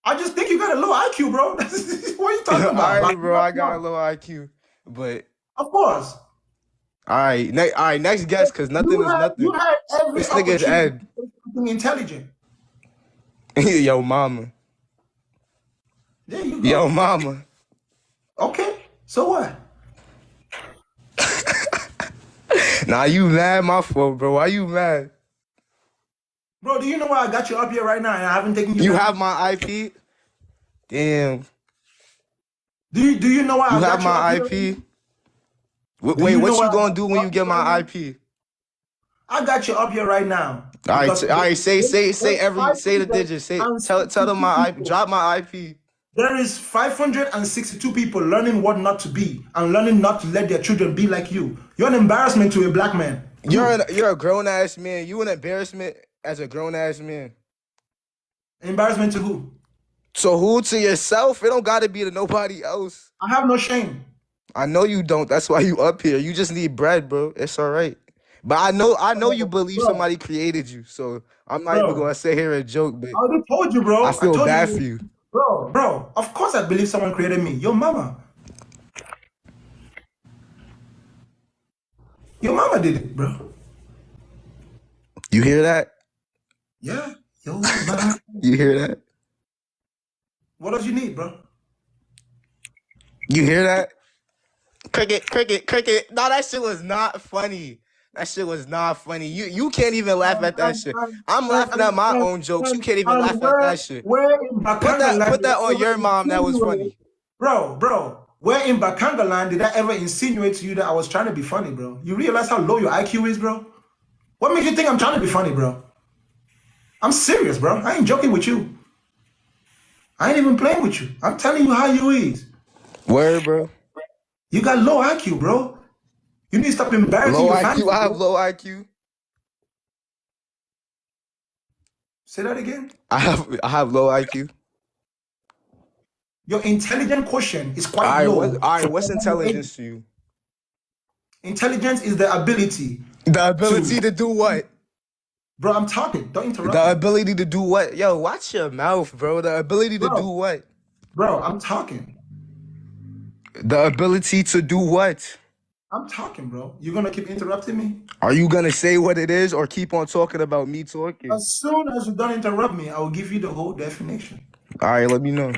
I just think you got a low IQ, bro. What are you talking All about? right, Like, bro. I got a low IQ, but Of course. all right. Next guess, cause nothing is nothing. You had every This nigga is opportunity Ed. to say something intelligent. Yo, mama. There you go. Yo, mama. Okay, so what? Nah, you mad, my fault, bro. Why you mad? Bro, do you know why I got you up here right now and I haven't taken you You down? have my IP? Damn. Do you know why You I got have my you up here? IP? Do Wait, you know what why you I gonna got do you when up you here get right my now? IP? I got you up here right now. All right, because say the digits. Tell them my IP. Drop my IP. There is 562 people learning what not to be and learning not to let their children be like you. You're an embarrassment to a black man. You're a grown ass man. You an embarrassment as a grown ass man. Embarrassment to who? So who to yourself? It don't gotta be to nobody else. I have no shame. I know you don't. That's why you up here. You just need bread, bro. It's all right. But I know you believe somebody created you. So I'm not even gonna sit here and joke, but I already told you, bro. I feel told bad for you. Bro, of course I believe someone created me. Your mama. Your mama did it, bro. You hear that? Yeah. Your mama. You hear that? What else you need, bro? You hear that? Cricket. No, that shit was not funny. That shit was not funny. You can't even laugh at that shit. I'm laughing at my own jokes. You can't even laugh at that shit. Where in Put that on your mom. That was funny. Bro, where in Bakanga land did I ever insinuate to you that I was trying to be funny, bro? You realize how low your IQ is, bro? What makes you think I'm trying to be funny, bro? I'm serious, bro. I ain't joking with you. I ain't even playing with you. I'm telling you how you is. Word, bro. You got low IQ, bro. You need to stop embarrassing Low your IQ. family. I have low IQ. Say that again. I have low IQ. Your intelligent quotient is quite low. All right. What's intelligence to you? Intelligence is the ability The ability to. to do what? Bro, I'm talking. Don't interrupt The me. ability to do what? Yo, watch your mouth, bro. The ability to do Bro, what? bro, I'm talking. The ability to do what? I'm talking, bro. You're gonna keep interrupting me? Are you gonna say what it is or keep on talking about me talking? As soon as you don't interrupt me, I will give you the whole definition. All right, let me know.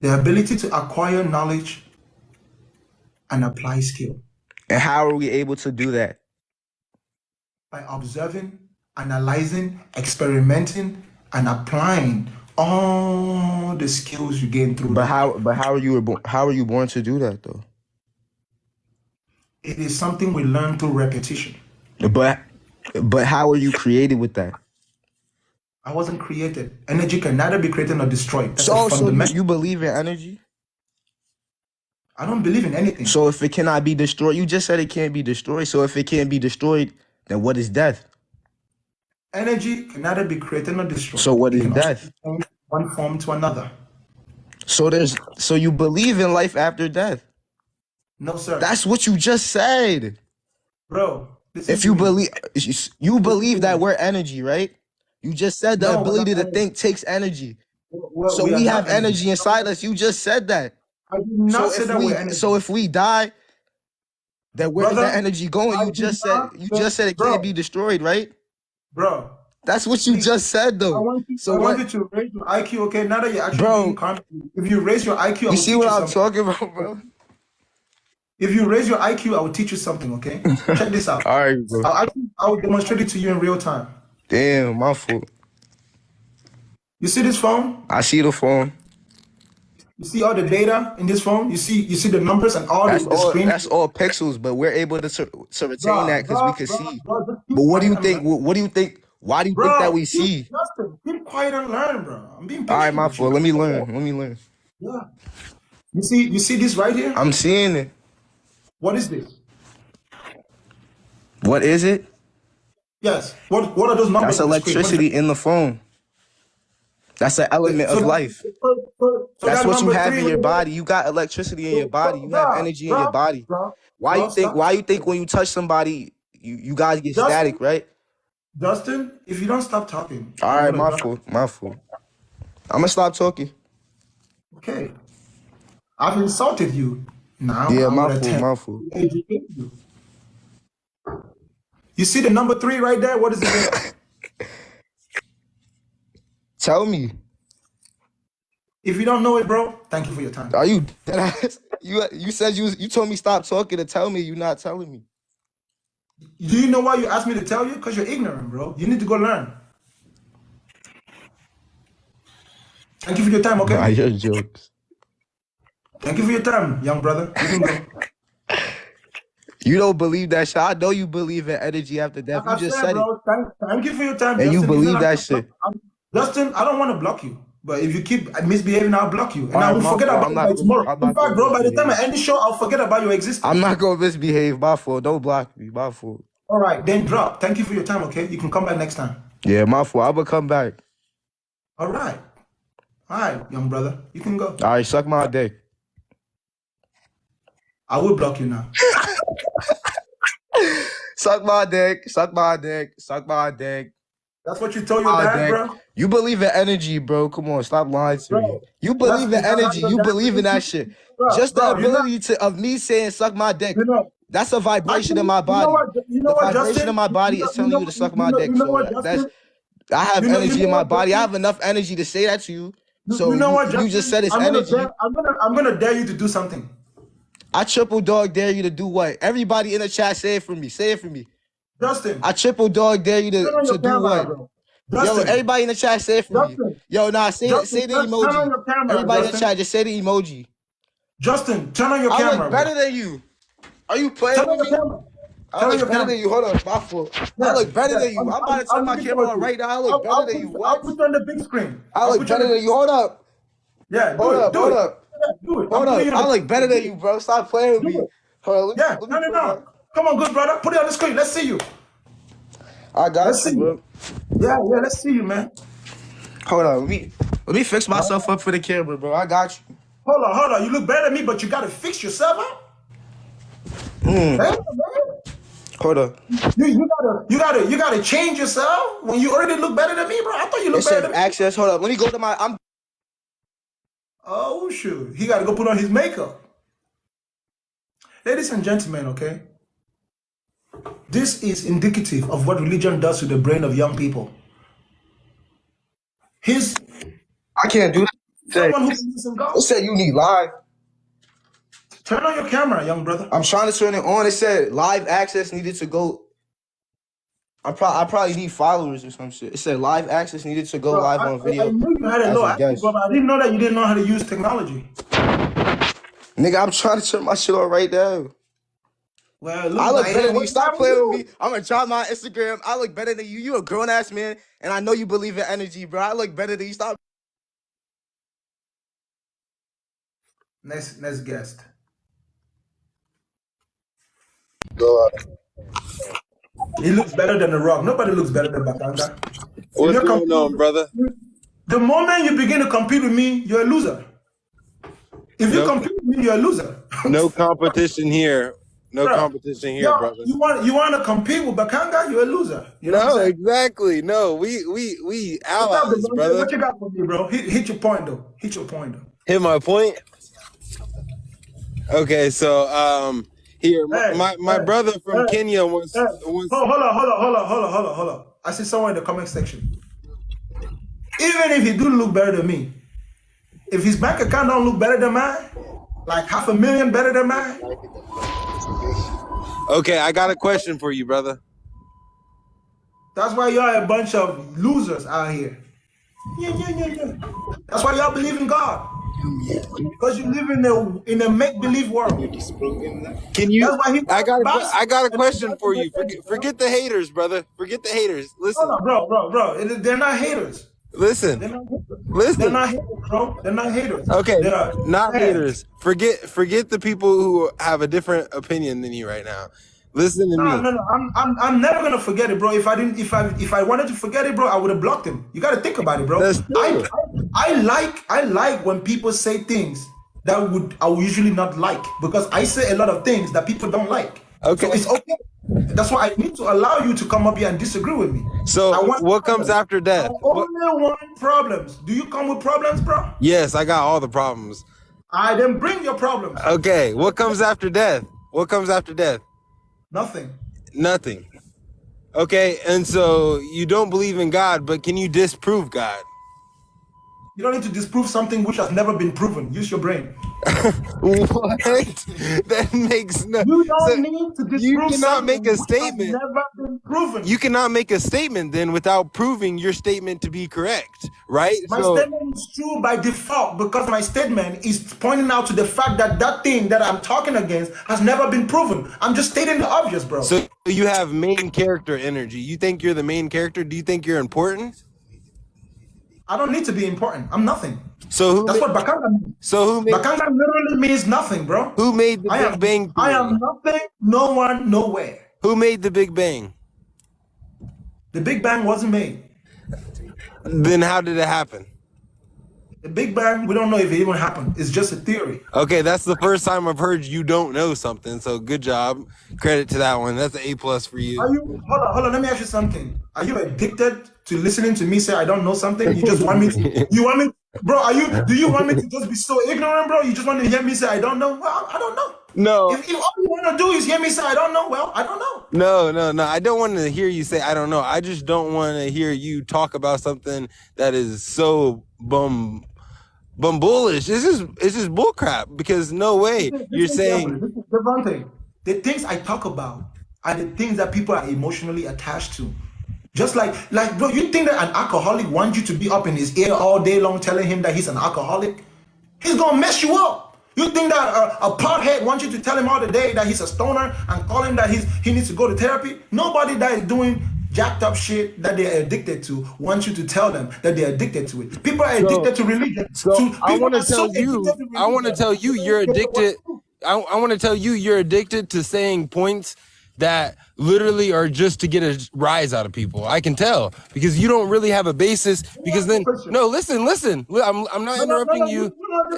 The ability to acquire knowledge and apply skill And how are we able to do that? by observing, analyzing, experimenting, and applying all the skills you gain through But life. how are you born to do that though? It is something we learn through repetition. But how are you created with that? I wasn't created. Energy can neither be created nor destroyed. That's a So fundamental. you believe in energy? I don't believe in anything. So if it cannot be destroyed, you just said it can't be destroyed. So if it can't be destroyed, then what is death? Energy can neither be created nor destroyed. So what It is can also death? be changed from one form to another. So you believe in life after death? No, sir. That's what you just said. Bro, listen If to you me. believe Listen believe to that me. we're energy, right? You just said the No, we're not ability to energy. think takes energy. So We are we not have energy. energy inside us. You just said that. I did not say that we're energy. So if we die, then where is that Brother, energy going? I You did just not said it can't be bro, destroyed, right? bro, That's what you please. just said I though. want you So to raise your IQ, okay? Now that you're actually being bro, calm, if you raise your IQ, I you will see teach what you I'm something. talking about, bro? If you raise your IQ, I will teach you something, okay? Check this out. All right, bro. I will demonstrate it to you in real time. Damn, my fault. You see this phone? I see the phone. You see all the data in this phone? You see the numbers and all the screen? That's all pixels, but we're able to retain that because we can see. Bro, just keep But what do you quiet and think? learn. What do you think? Why do you think that we see? Justin, keep quiet and learn, bro. I'm being All right, patient my with you. fault. Let me learn. Yeah. You see this right here? I'm seeing it. What is this? What is it? Yes. What are those numbers? That's on the screen? electricity in the phone. That's an element of life. So That's that what you number have three in your right body. You got electricity in your body. You have bro, energy in your body. bro, Why bro, you think? stop. Why you think when you touch somebody, you guys get Justin? static, right? Justin, if you don't stop talking, All I'm right, gonna my drop- fault. My fault. I'm gonna stop talking. Okay. I've insulted you. Now Yeah, I my will fault. attempt My fault. to educate you. You see the number 3 right there? What is it? Tell me. If you don't know it, bro, thank you for your time. Are you dead ass? You said you told me stop talking to tell me. You're not telling me. Do you know why you asked me to tell you? Because you're ignorant, bro. You need to go learn. Thank you for your time, okay? Nah, your jokes. Thank you for your time, young brother. You can go. You don't believe that shit. I know you believe in energy after death. Like You I just said, said it. bro, thank you for your time, And you Justin. believe that shit. Justin, I don't want to block you. But if you keep misbehaving, I'll block you. And All I right, will my forget fault. about I'm you not by gonna- tomorrow. I'm not In fact, gonna bro, by the time I misbehave. end the show, I'll forget about your existence. I'm not gonna misbehave. My fault. Don't block me. My fault. All right, then drop. Thank you for your time, okay? You can come back next time. Yeah, my fault. I'm gonna come back. All right. All right, young brother. You can go. All right, suck my dick. I will block you now. Suck my dick. Suck my dick. Suck my dick. That's what you told your My dad, dick. bro? You believe in energy, bro. Come on, stop lying to me. Bro, You believe in that's not energy. your You dad believe in that believes. shit. Bro, Just the bro, you're not- ability of me saying suck my dick. You know, That's a vibration in my actually, body. You know The what, vibration Justin? in my body is telling you to suck my dick. You know So what, that's Justin? I have You know energy in my what, body. I Justin? have enough energy to say that to you. So you know what, you Justin? just said it's I'm gonna energy. dare- I'm gonna dare you to do something. I triple dog dare you to do what? Everybody in the chat, say it for me. Say it for me. Justin, I triple dog dare you turn on to your do camera, what? bro. Yo, Justin, everybody in the chat, say it for me. Justin, Yo, nah, say Justin, the turn on emoji. your camera, Everybody in the Justin. chat, just say the emoji. Justin, turn on your I camera, look better bro. than you. Are you playing Turn on with your me? camera. I Turn on look your better camera. than you. Hold on, my fault. I Yeah, look better yeah. than you. I'm about to turn my looking camera forward on to right it. now. I look better than you. I'll What? put you on the big screen. I I'll look put you on better the than you. Hold up. Yeah, do Hold it. up. Do Hold it. up. Yeah, do it. Hold I'm up. putting you on I the look better than you, bro. Stop playing with Do me. it. Hold on. Yeah, Let me turn it put it on. Come on, good brother. Put it on the screen. Let's see you. I got Let's you, see bro. you. Yeah, let's see you, man. Hold on. Let me fix myself up for the camera, bro. I got you. Hold on. You look better than me, but you gotta fix yourself up. Hey, Hold on. you gotta change yourself when you already look better than me, bro. I thought you It looked better said than me. access. Hold up. Let me go to my. Oh shoot, he gotta go put on his makeup. Ladies and gentlemen, okay, this is indicative of what religion does to the brain of young people. He's I can't do that. someone who believes in It God. said you need live. Turn on your camera, young brother. I'm trying to turn it on. It said live access needed to go. I probably need followers or some shit. It said live access needed to go Bro, live I on video. knew you had a As low a IQ, guest. bro, but I didn't know that you didn't know how to use technology. Nigga, I'm trying to turn my shit on right now. Well, it looks I look like better than you. what's Stop wrong with playing with me. you? I'm gonna drop my Instagram. I look better than you. You a grown ass man, and I know you believe in energy, bro. I look better than you. Stop. Next guest. He looks better than The Rock. Nobody looks better than Bakanga. What's going on, brother? The moment you begin to compete with me, you're a loser. If you No, compete with me, you're a loser. no competition here. No Bro, competition here, yo, brother. you want to compete with Bakanga, you're a loser. You know what I'm No, saying? exactly. No, we What's up, allies, Devontae? brother. What you got for me, bro? Hit your point though. Hit your point though. Hit my point. Okay, so here, Hey, my brother from hey, Kenya wants hey. Hold on. I see someone in the comment section. Even if he do look better than me, if his bank account don't look better than mine, like $500,000 better than mine, Okay, I got a question for you, brother. that's why y'all a bunch of losers out here. Yeah. That's why y'all believe in God. Because you live in a make-believe world. Can you? That's why he I got a and question for you. Forget the haters, brother. Forget the haters. Listen, bro. They're not haters. They're listen, not haters. They're listen. not haters, bro. They're not haters. Okay, They are not fans. haters. Forget the people who have a different opinion than you right now. Listen to me. No. I'm never gonna forget it, bro. If I wanted to forget it, bro, I would have blocked him. You gotta think about it, bro. That's true. I like when people say things that I would usually not like, because I say a lot of things that people don't like. Okay. So it's okay. That's why I need to allow you to come up here and disagree with me. So I want what comes problems. after death? I only want problems. Do you come with problems, bro? Yes, I got all the problems. I then bring your problems. Okay, what comes after death? What comes after death? Nothing. Nothing. Okay, and so you don't believe in God, but can you disprove God? You don't need to disprove something which has never been proven. Use your brain. What? That makes no. You don't So need to disprove you cannot something make a which has statement. never been proven. You cannot make a statement then without proving your statement to be correct, right? My So statement is true by default because my statement is pointing out to the fact that that thing that I'm talking against has never been proven. I'm just stating the obvious, bro. so you have main character energy. You think you're the main character? Do you think you're important? I don't need to be important. I'm nothing. So who That's ma- what Bakanga means. so who made Bakanga literally means nothing, bro. who made the I Big am Bang I am Theory? nothing, no one, nowhere. Who made the Big Bang? The Big Bang wasn't made. Then how did it happen? The Big Bang, we don't know if it even happened. It's just a theory. Okay, that's the first time I've heard you don't know something. So good job. Credit to that one. That's an A+ for you. Are you hold on, let me ask you something. Are you addicted to listening to me say I don't know something? You just want me to, bro, do you want me to just be so ignorant, bro? You just want to hear me say I don't know? Well, I don't know. No. If all you want to do is hear me say I don't know, well, I don't know. No. I don't want to hear you say I don't know. I just don't want to hear you talk about something that is so bullish. It's just bullcrap, because no way you're saying. This is Devontae. The things I talk about are the things that people are emotionally attached to. Just like bro, you think that an alcoholic wants you to be up in his ear all day long telling him that he's an alcoholic? He's gonna mess you up. You think that a pothead wants you to tell him all the day that he's a stoner and call him that he needs to go to therapy? Nobody that is doing jacked up shit that they're addicted to wants you to tell them that they're addicted to it. People are addicted to religion. So I want to tell you. I want to tell you you're addicted. I want to tell you you're addicted to saying points that literally are just to get a rise out of people. I can tell because you don't really have a basis. Because then, no, listen. I'm not interrupting you.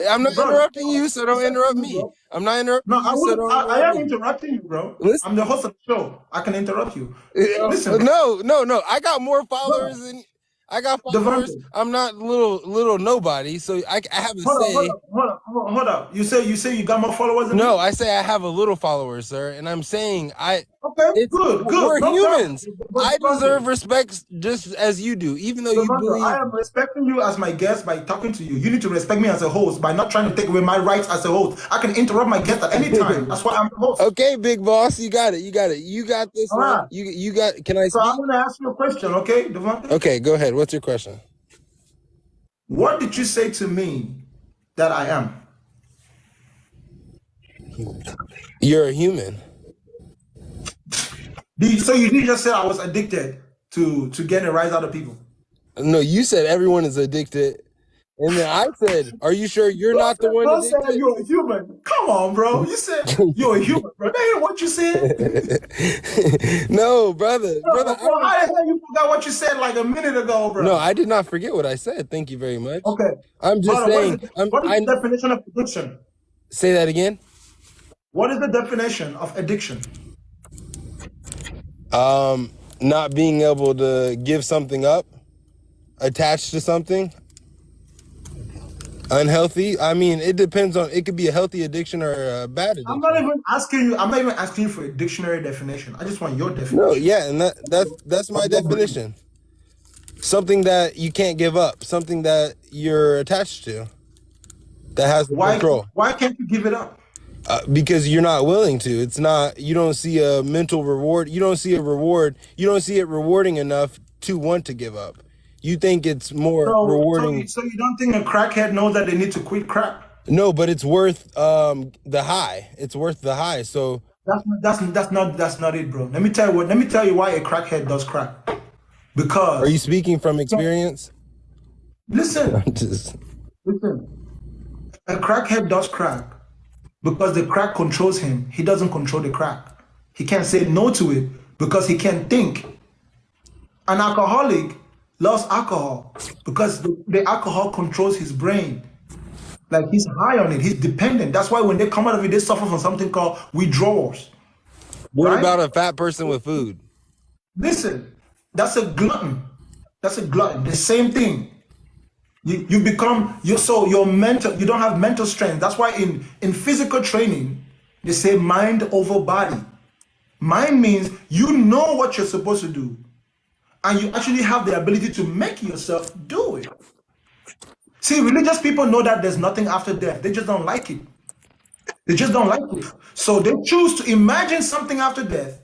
I'm not interrupting you, so don't interrupt me. I'm not interrupting you, so don't I interrupt am me. interrupting you, bro. Listen. I'm the host of the show. I can interrupt you. Listen, No. I got more followers than I got followers. Devontae, I'm not little nobody, so I have a hold say. hold up. You say you got more followers than No, me? I say I have a little followers, sir, and I'm saying Okay, good. we're No humans. problem. I deserve respect just as you do, even though you Devontae, believe. I am respecting you as my guest by talking to you. You need to respect me as a host by not trying to take away my rights as a host. I can interrupt my guest at any time. That's why I'm the host. Okay, big boss, you got it. You got this, All man. right. You got. Can I So speak? I'm gonna ask you a question, okay, Devontae? Okay, go ahead. What's your question? What did you say to me that I am? You're a human. So you didn't just say I was addicted to getting a rise out of people. No, you said everyone is addicted, and then I said, "Are you sure you're not the one Don't say addicted?" you're a human. Come on, bro. You said you're a human, bro. That ain't what you said. No, brother. Bro, how the hell you forgot what you said like a minute ago, bro? No, I did not forget what I said. Thank you very much. Okay. I'm just Brother, saying. what is the definition of addiction? Say that again. What is the definition of addiction? Not being able to give something up, attached to something, unhealthy. I mean, it depends on. It could be a healthy addiction or a bad addiction. I'm not even asking you for a dictionary definition. I just want your definition. No, yeah, and that's my definition. Something that you can't give up, something that you're attached to, that has control. Why can't you give it up? Because you're not willing to. It's not. You don't see a mental reward. You don't see a reward. You don't see it rewarding enough to want to give up. You think it's more rewarding. So you don't think a crackhead knows that they need to quit crack? No, but it's worth the high. It's worth the high. So that's not it, bro. Let me tell you why a crackhead does crack. Because are you speaking from experience? Listen. I'm just Listen. A crackhead does crack because the crack controls him. He doesn't control the crack. He can't say no to it because he can't think. An alcoholic loves alcohol because the alcohol controls his brain. Like he's high on it. He's dependent. That's why when they come out of it, they suffer from something called withdrawals. What about a fat person with food? Listen, that's a glutton. That's a glutton. The same thing. You become you're mental. You don't have mental strength. That's why in physical training they say mind over body. Mind means you know what you're supposed to do, and you actually have the ability to make yourself do it. See, religious people know that there's nothing after death. They just don't like it. They just don't like it. So they choose to imagine something after death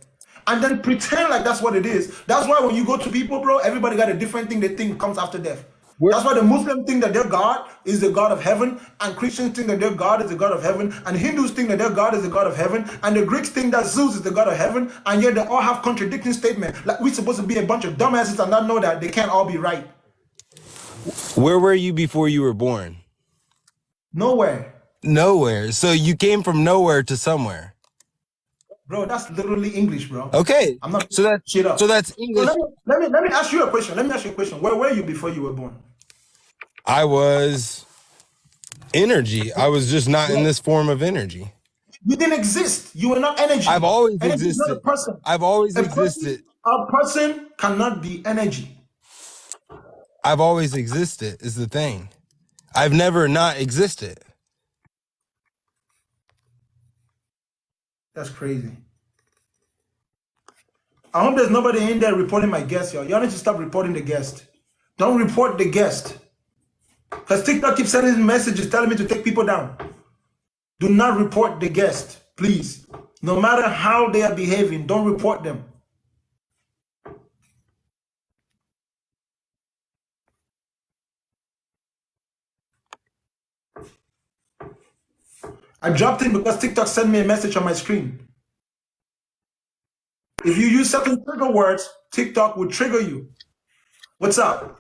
and then pretend like that's what it is. That's why when you go to people, bro, everybody got a different thing they think comes after death. That's why the Muslims think that their God is the God of heaven, and Christians think that their God is the God of heaven, and Hindus think that their God is the God of heaven, and the Greeks think that Zeus is the God of heaven, and yet they all have contradicting statements. Like we're supposed to be a bunch of dumbasses and not know that they can't all be right. Where were you before you were born? Nowhere. Nowhere. So you came from nowhere to somewhere. Bro, that's literally English, bro. Okay. I'm not So that's shit up. so that's English. So let me ask you a question. Where were you before you were born? I was energy. I was just not in this form of energy. You didn't exist. You were not energy. I've always Energy is not a existed. person. I've always A person- existed. A person cannot be energy. I've always existed is the thing. I've never not existed. That's crazy. I hope there's nobody in there reporting my guest, y'all. Y'all need to stop reporting the guest. Don't report the guest. Because TikTok keeps sending messages telling me to take people down. Do not report the guest, please. No matter how they are behaving, don't report them. I dropped him because TikTok sent me a message on my screen. If you use certain trigger words, TikTok will trigger you. What's up?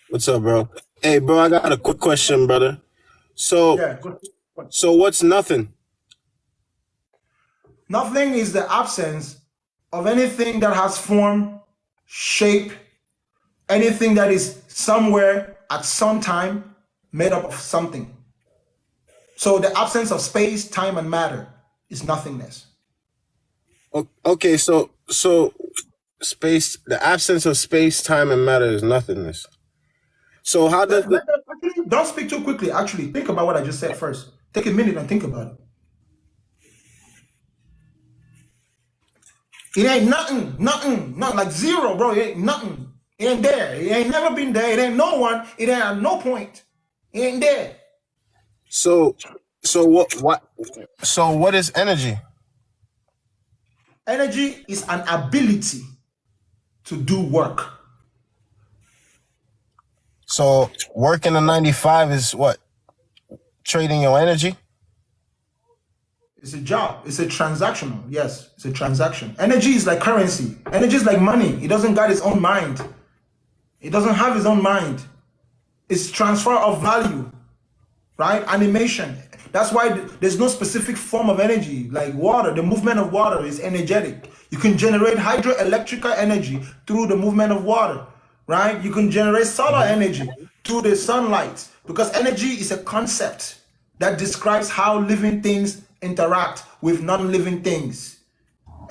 What's up, bro? Hey, bro, I got a quick question, brother. So, Yeah, go. so what's nothing? Nothing is the absence of anything that has form, shape, anything that is somewhere at some time made up of something. So the absence of space, time, and matter is nothingness. Okay, so space, the absence of space, time, and matter is nothingness. So how does the Actually, don't speak too quickly. Actually, think about what I just said first. Take a minute and think about it. It ain't nothing, like zero, bro. It ain't nothing. It ain't there. It ain't never been there. It ain't no one. It ain't at no point. It ain't there. so what is energy? Energy is an ability to do work. So working a 9 to 5 is what? Trading your energy? It's a job. It's a transactional. Yes, it's a transaction. Energy is like currency. Energy is like money. It doesn't got its own mind. It doesn't have its own mind. It's transfer of value, right? Animation. That's why there's no specific form of energy. Like water, the movement of water is energetic. You can generate hydroelectrical energy through the movement of water, right? You can generate solar energy through the sunlight, because energy is a concept that describes how living things interact with non-living things.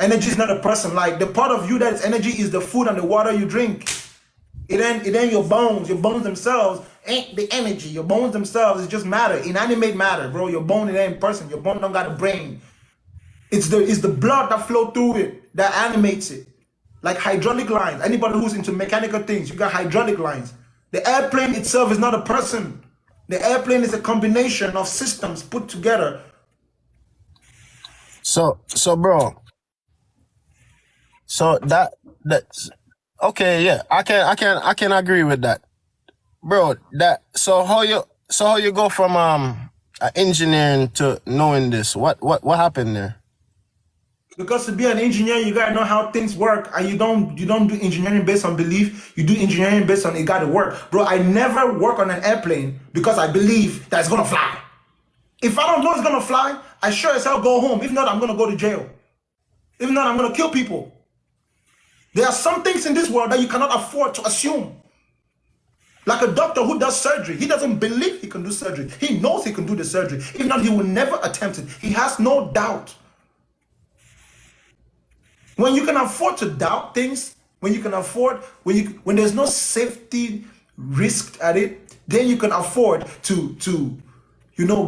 Energy is not a person. Like the part of you that is energy is the food and the water you drink. It ain't your bones. Your bones themselves ain't the energy. Your bones themselves is just matter, inanimate matter, bro. Your bone, it ain't person. Your bone don't got a brain. It's the blood that flow through it that animates it. Like hydraulic lines. Anybody who's into mechanical things, you got hydraulic lines. The airplane itself is not a person. The airplane is a combination of systems put together. So bro. So that's okay, yeah. I can agree with that. Bro, so how you go from engineering to knowing this? What happened there? Because to be an engineer, you gotta know how things work, and you don't do engineering based on belief. You do engineering based on it gotta work, bro. I never work on an airplane because I believe that it's gonna fly. If I don't know it's gonna fly, I sure as hell go home. If not, I'm gonna go to jail. If not, I'm gonna kill people. There are some things in this world that you cannot afford to assume. Like a doctor who does surgery, he doesn't believe he can do surgery. He knows he can do the surgery. If not, he will never attempt it. He has no doubt. When you can afford to doubt things, when there's no safety risk at it, then you can afford to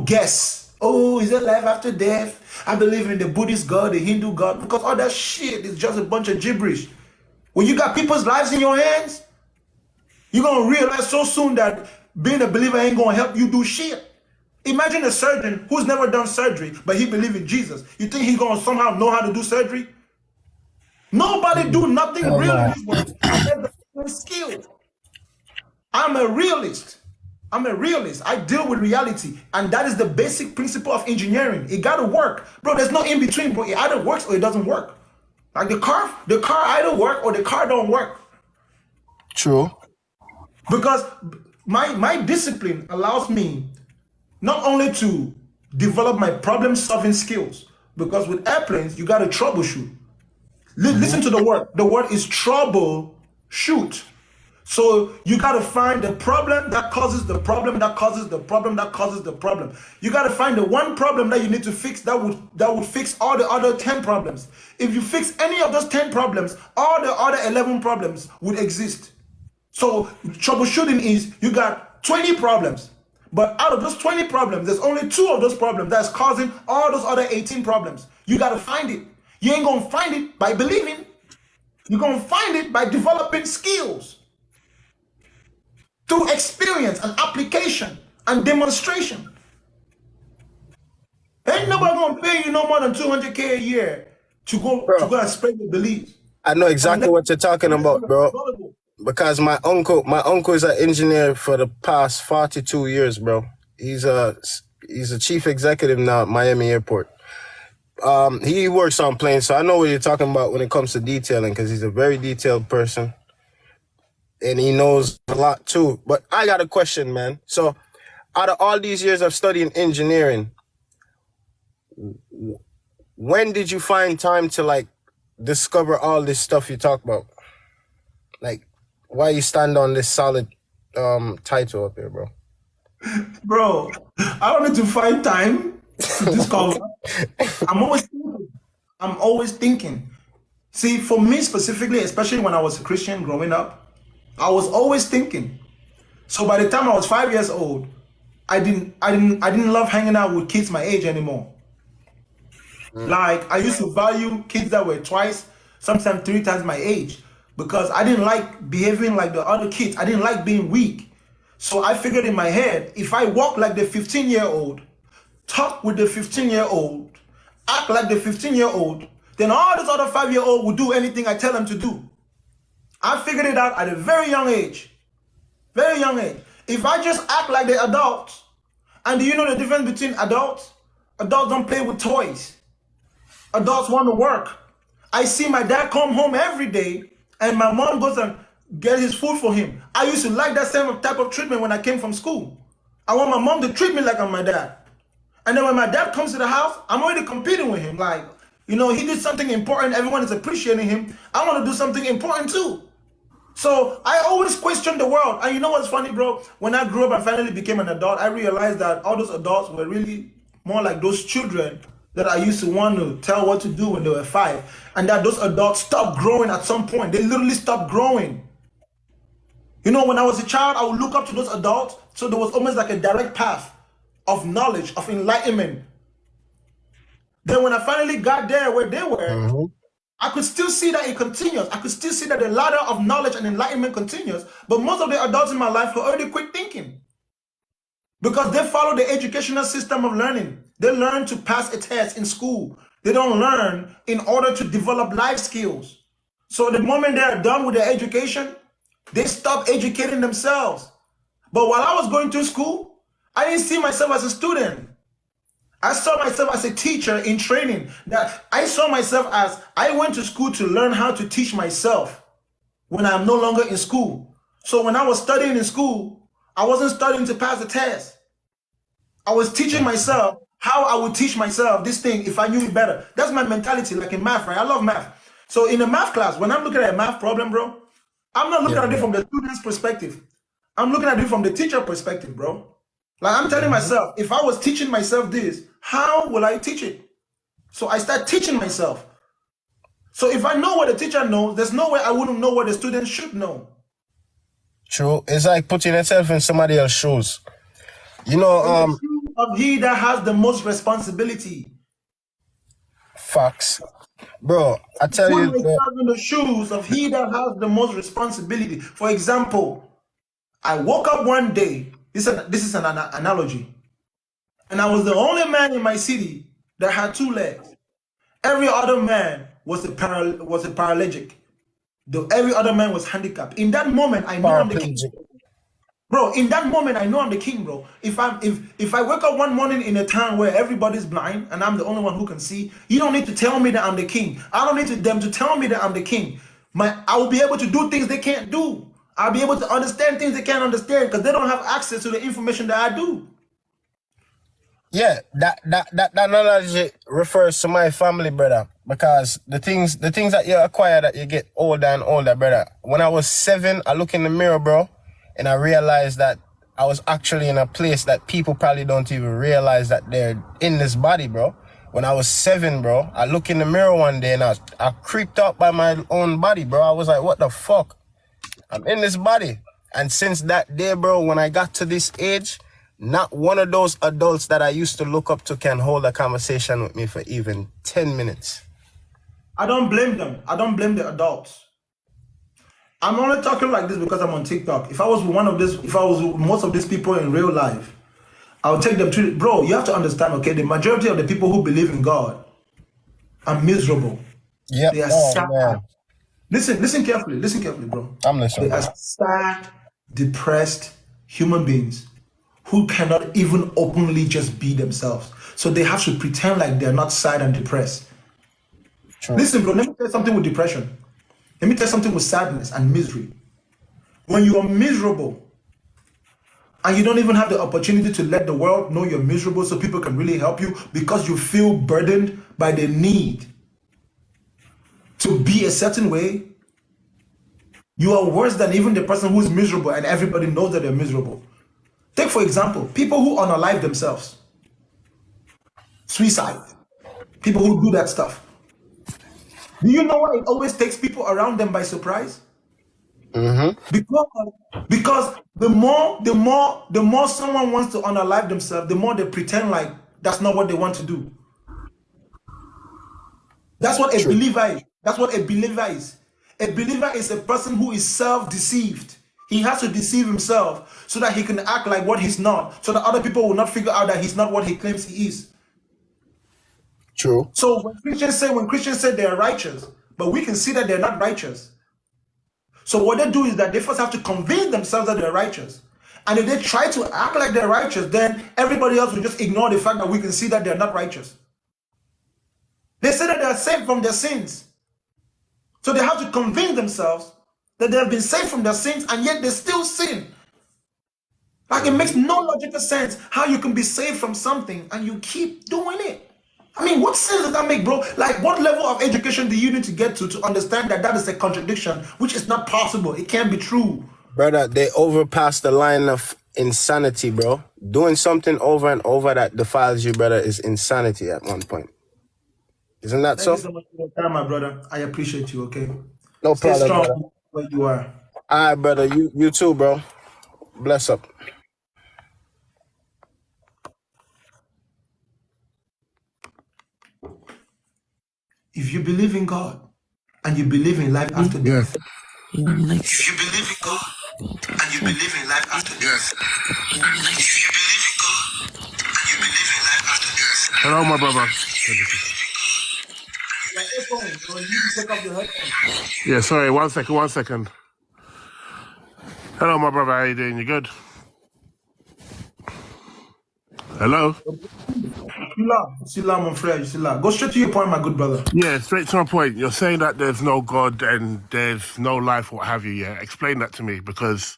guess. Oh, is there life after death? I believe in the Buddhist God, the Hindu God, because all that shit is just a bunch of gibberish. When you got people's lives in your hands, you're gonna realize so soon that being a believer ain't gonna help you do shit. Imagine a surgeon who's never done surgery, but he believes in Jesus. You think he's gonna somehow know how to do surgery? Nobody do nothing real in this world. Skill. I'm a realist. I deal with reality, and that is the basic principle of engineering. It gotta work, bro. There's no in between, bro. It either works or it doesn't work. Like the car either work or the car don't work. True. Because my discipline allows me not only to develop my problem-solving skills, because with airplanes you gotta troubleshoot. Listen to the word. The word is troubleshoot. So you got to find the problem that causes the problem that causes the problem that causes the problem. You got to find the one problem that you need to fix that would fix all the other 10 problems. If you fix any of those 10 problems, all the other 11 problems would exist. So troubleshooting is you got 20 problems, but out of those 20 problems, there's only 2 of those problems that's causing all those other 18 problems. You got to find it. You ain't gonna find it by believing. You're gonna find it by developing skills through experience and application and demonstration. Ain't nobody gonna pay you no more than $200K a year to go and spread your beliefs. I know exactly what you're talking about, bro. Because my uncle is an engineer for the past 42 years, bro. He's a chief executive now at Miami Airport. He works on planes, so I know what you're talking about when it comes to detailing, because he's a very detailed person. And he knows a lot too. But I got a question, man. So out of all these years of studying engineering, when did you find time to like discover all this stuff you talk about? Like, why you stand on this solid title up here, bro? Bro, I wanted to find time to discover. I'm always thinking. See, for me specifically, especially when I was a Christian growing up, I was always thinking. So by the time I was 5 years old, I didn't love hanging out with kids my age anymore. Like, I used to value kids that were twice, sometimes 3 times my age, because I didn't like behaving like the other kids. I didn't like being weak. So I figured in my head, if I walk like the 15-year-old, talk with the 15-year-old, act like the 15-year-old, then all this other 5-year-old will do anything I tell them to do. I figured it out at a very young age. Very young age. If I just act like the adults, and do you know the difference between adults? Adults don't play with toys. Adults want to work. I see my dad come home every day, and my mom goes and get his food for him. I used to like that same type of treatment when I came from school. I want my mom to treat me like I'm my dad. And then when my dad comes to the house, I'm already competing with him. Like, you know, he did something important. Everyone is appreciating him. I want to do something important too. So I always question the world. And you know what's funny, bro? When I grew up and finally became an adult, I realized that all those adults were really more like those children that I used to want to tell what to do when they were 5. And that those adults stopped growing at some point. They literally stopped growing. You know, when I was a child, I would look up to those adults. So there was almost like a direct path of knowledge, of enlightenment. Then when I finally got there where they were, I could still see that it continues. I could still see that the ladder of knowledge and enlightenment continues. But most of the adults in my life were already quit thinking because they follow the educational system of learning. They learn to pass a test in school. They don't learn in order to develop life skills. So the moment they are done with their education, they stop educating themselves. But while I was going to school, I didn't see myself as a student. I saw myself as a teacher in training. That I saw myself as I went to school to learn how to teach myself when I'm no longer in school. So when I was studying in school, I wasn't studying to pass the test. I was teaching myself how I would teach myself this thing if I knew it better. That's my mentality, like in math, right? I love math. So in a math class, when I'm looking at a math problem, bro, I'm not looking at it from the student's perspective. I'm looking at it from the teacher perspective, bro. Like I'm telling myself, if I was teaching myself this, how will I teach it? So I start teaching myself. So if I know what the teacher knows, there's no way I wouldn't know what the student should know. True. It's like putting yourself in somebody else's shoes. You know, In the shoes of he that has the most responsibility. facts. Bro, I tell Put you, myself in the shoes of he that has the most responsibility. For example, I woke up one day. This is an analogy. And I was the only man in my city that had 2 legs. Every other man was a paralytic. Every other man was handicapped. In that moment, I know I'm the king. Bro, in that moment, I know I'm the king, bro. If I wake up one morning in a town where everybody's blind and I'm the only one who can see, you don't need to tell me that I'm the king. I don't need them to tell me that I'm the king. I will be able to do things they can't do. I'll be able to understand things they can't understand because they don't have access to the information that I do. yeah, that analogy refers to my family, brother. Because the things that you acquire that you get older and older, brother. When I was 7, I look in the mirror, bro, and I realized that I was actually in a place that people probably don't even realize that they're in this body, bro. When I was 7, bro, I look in the mirror one day and I creeped out by my own body, bro. I was like, what the fuck? I'm in this body. And since that day, bro, when I got to this age, not one of those adults that I used to look up to can hold a conversation with me for even 10 minutes. I don't blame them. I don't blame the adults. I'm only talking like this because I'm on TikTok. If I was with most of these people in real life, I would take them to, bro, you have to understand, okay, the majority of the people who believe in God are miserable. Yeah. They are sad. Man. Listen carefully, bro. I'm listening. They are sad, depressed human beings who cannot even openly just be themselves. So they have to pretend like they're not sad and depressed. True. Listen, bro, let me tell you something with depression. Let me tell you something with sadness and misery. When you are miserable and you don't even have the opportunity to let the world know you're miserable so people can really help you because you feel burdened by the need to be a certain way, you are worse than even the person who's miserable and everybody knows that they're miserable. Take, for example, people who unalive themselves. Suicide. People who do that stuff. Do you know why it always takes people around them by surprise? Because the more someone wants to unalive themselves, the more they pretend like that's not what they want to do. That's what a believer is. That's what a believer is. A believer is a person who is self-deceived. He has to deceive himself so that he can act like what he's not, so that other people will not figure out that he's not what he claims he is. True. So when Christians say they are righteous, but we can see that they're not righteous. So what they do is that they first have to convince themselves that they're righteous. And if they try to act like they're righteous, then everybody else will just ignore the fact that we can see that they're not righteous. They say that they are saved from their sins. So they have to convince themselves that they have been saved from their sins, and yet they still sin. Like, it makes no logical sense how you can be saved from something and you keep doing it. I mean, what sense does that make, bro? Like, what level of education do you need to get to understand that that is a contradiction, which is not possible? It can't be true. Brother, they overpass the line of insanity, bro. Doing something over and over that defiles you, brother, is insanity at one point. Isn't that so? Thank you so much for your time, my brother. I appreciate you, okay? No Stay problem, strong brother. where you are. All right, brother. You too, bro. Bless up. If you believe in God and you believe in life after death, if you believe in God and you believe in life after death, if you believe in God and you believe in life after death. Hello, my brother. Like, you need to take off your headphones. Yeah, sorry, 1 second. Hello, my brother, how you doing? You good? Hello? Sila, mon frère, Sila. Go straight to your point, my good brother. Yeah, straight to my point. You're saying that there's no God and there's no life, what have you, yeah? Explain that to me, because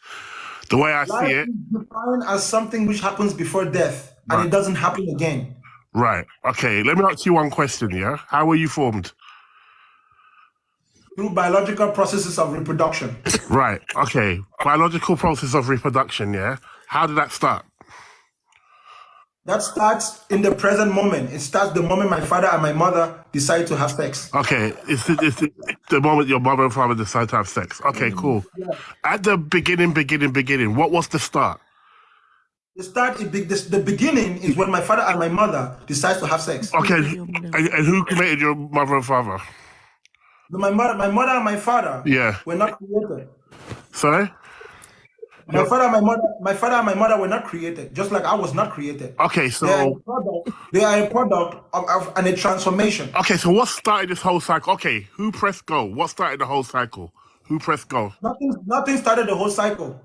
the way I Life see it... is defined as something which happens before death, and it doesn't happen again. Right, okay, let me ask you one question, yeah? How were you formed? Through biological processes of reproduction. Right, okay. Biological process of reproduction, yeah? How did that start? That starts in the present moment. It starts the moment my father and my mother decide to have sex. Okay, it's the moment your mother and father decide to have sex. Okay, cool. Yeah. At the beginning, what was the start? The beginning is when my father and my mother decide to have sex. Okay, and who created your mother and father? My mother and my father were not created. Sorry? My father and my mother were not created, just like I was not created. Okay, so they are a product of and a transformation. Okay, so what started this whole cycle? Okay, who pressed go? What started the whole cycle? Who pressed go? Nothing started the whole cycle.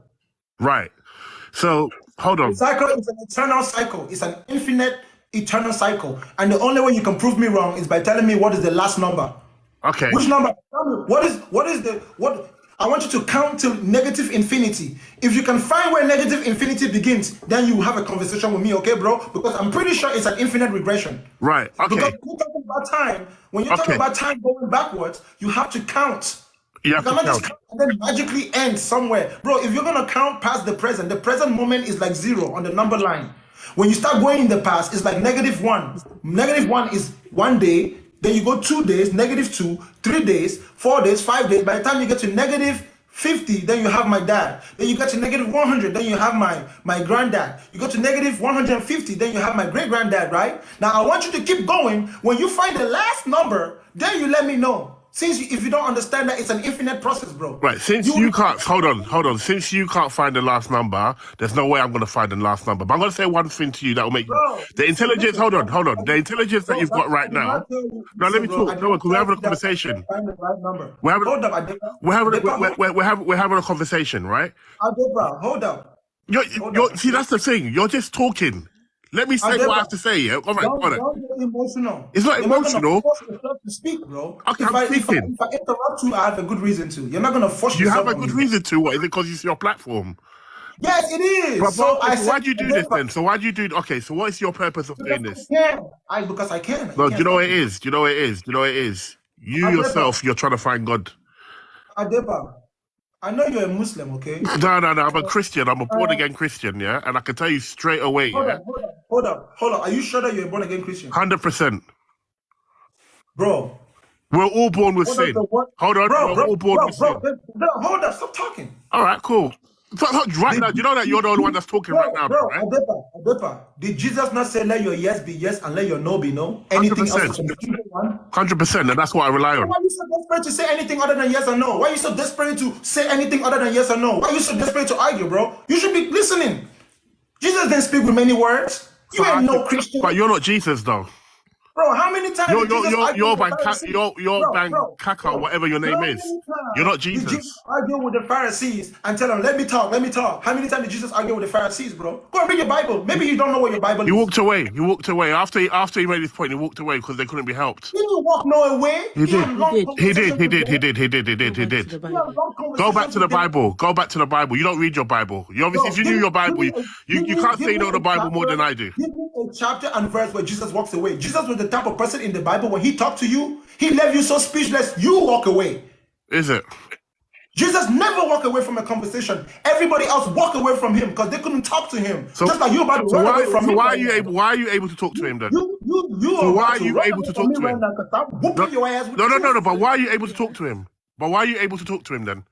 Right. So hold on. The cycle is an eternal cycle. It's an infinite, eternal cycle. And the only way you can prove me wrong is by telling me what is the last number. Okay. Which number? Tell me what I want you to count till negative infinity. If you can find where negative infinity begins, then you have a conversation with me, okay, bro? Because I'm pretty sure it's an infinite regression. Right. Okay. Because when you're talking about time going backwards, you have to count. You cannot just count and then magically end somewhere. Bro, if you're gonna count past the present moment is like 0 on the number line. When you start going in the past, it's like -1. -1 is 1 day. Then you go 2 days, -2, 3 days, 4 days, 5 days. By the time you get to -50, then you have my dad. Then you get to -100, then you have my granddad. You go to -150, then you have my great granddad, right? Now I want you to keep going. When you find the last number, then you let me know. If you don't understand that it's an infinite process, bro. Right, since you can't, hold on. Since you can't find the last number, there's no way I'm going to find the last number. But I'm going to say one thing to you that will make the intelligence, hold on. The intelligence that you've got right now. No, let me talk. No, because we're having a conversation. We're having a conversation, right? Hold up. See, that's the thing. You're just talking. Let me say what I have to say, yeah? All right, hold on. Don't get emotional. It's not emotional. Force yourself to speak, bro. Okay, I'm speaking. If I interrupt you, I have a good reason to. You're not going to force yourself. You have a good reason to. What is it? Because it's your platform. Yes, it is. But So I said, why do you do this then? So why do you do? Okay, so what is your purpose of doing this? Because I can. No, do you know what it is? Do you know what it is? Do you know what it is? You yourself, you're trying to find God. Adepa, I know you're a Muslim, okay? No, I'm a Christian. I'm a born again Christian, yeah. And I can tell you straight away, yeah. Hold up. Are you sure that you're a born again Christian? 100%. Bro. We're all born with sin. Hold on, we're all born with sin. Bro, hold up, stop talking. All right, cool. So, right now, you know that you're the only one that's talking right now, right? Adepa, did Jesus not say let your yes be yes and let your no be no? Anything 100%. else is 100%, and that's what I rely on. Why are you so desperate to say anything other than yes or no? Why are you so desperate to say anything other than yes or no? Why are you so desperate to argue, bro? You should be listening. Jesus didn't speak with many words. You ain't no Christian. But you're not Jesus, though. Bro, how many times did Jesus argue with the Pharisees? You're Kaka, whatever your name is. You're not Did Jesus Jesus. argue with the Pharisees and tell them, let me talk? How many times did Jesus argue with the Pharisees, bro? Go and read your Bible. Maybe you don't know what your Bible is. He walked away. After he made his point, he walked away because they couldn't be helped. Didn't you walk no way? He did. Go back to the Bible. Go back to the Bible. You don't read your Bible. You obviously, if you knew your Bible, you can't say you know the Bible more than I do. Give me a chapter and verse where Jesus walks away. Jesus was the type of person in the Bible, when he talked to you, he left you so speechless, you walk away. Is it? Jesus never walked away from a conversation. Everybody else walked away from him because they couldn't talk to him. Just like you about to run away from him. Why are you able to talk to him then? Why are you able to talk to him? No, but why are you able to talk to him? Then?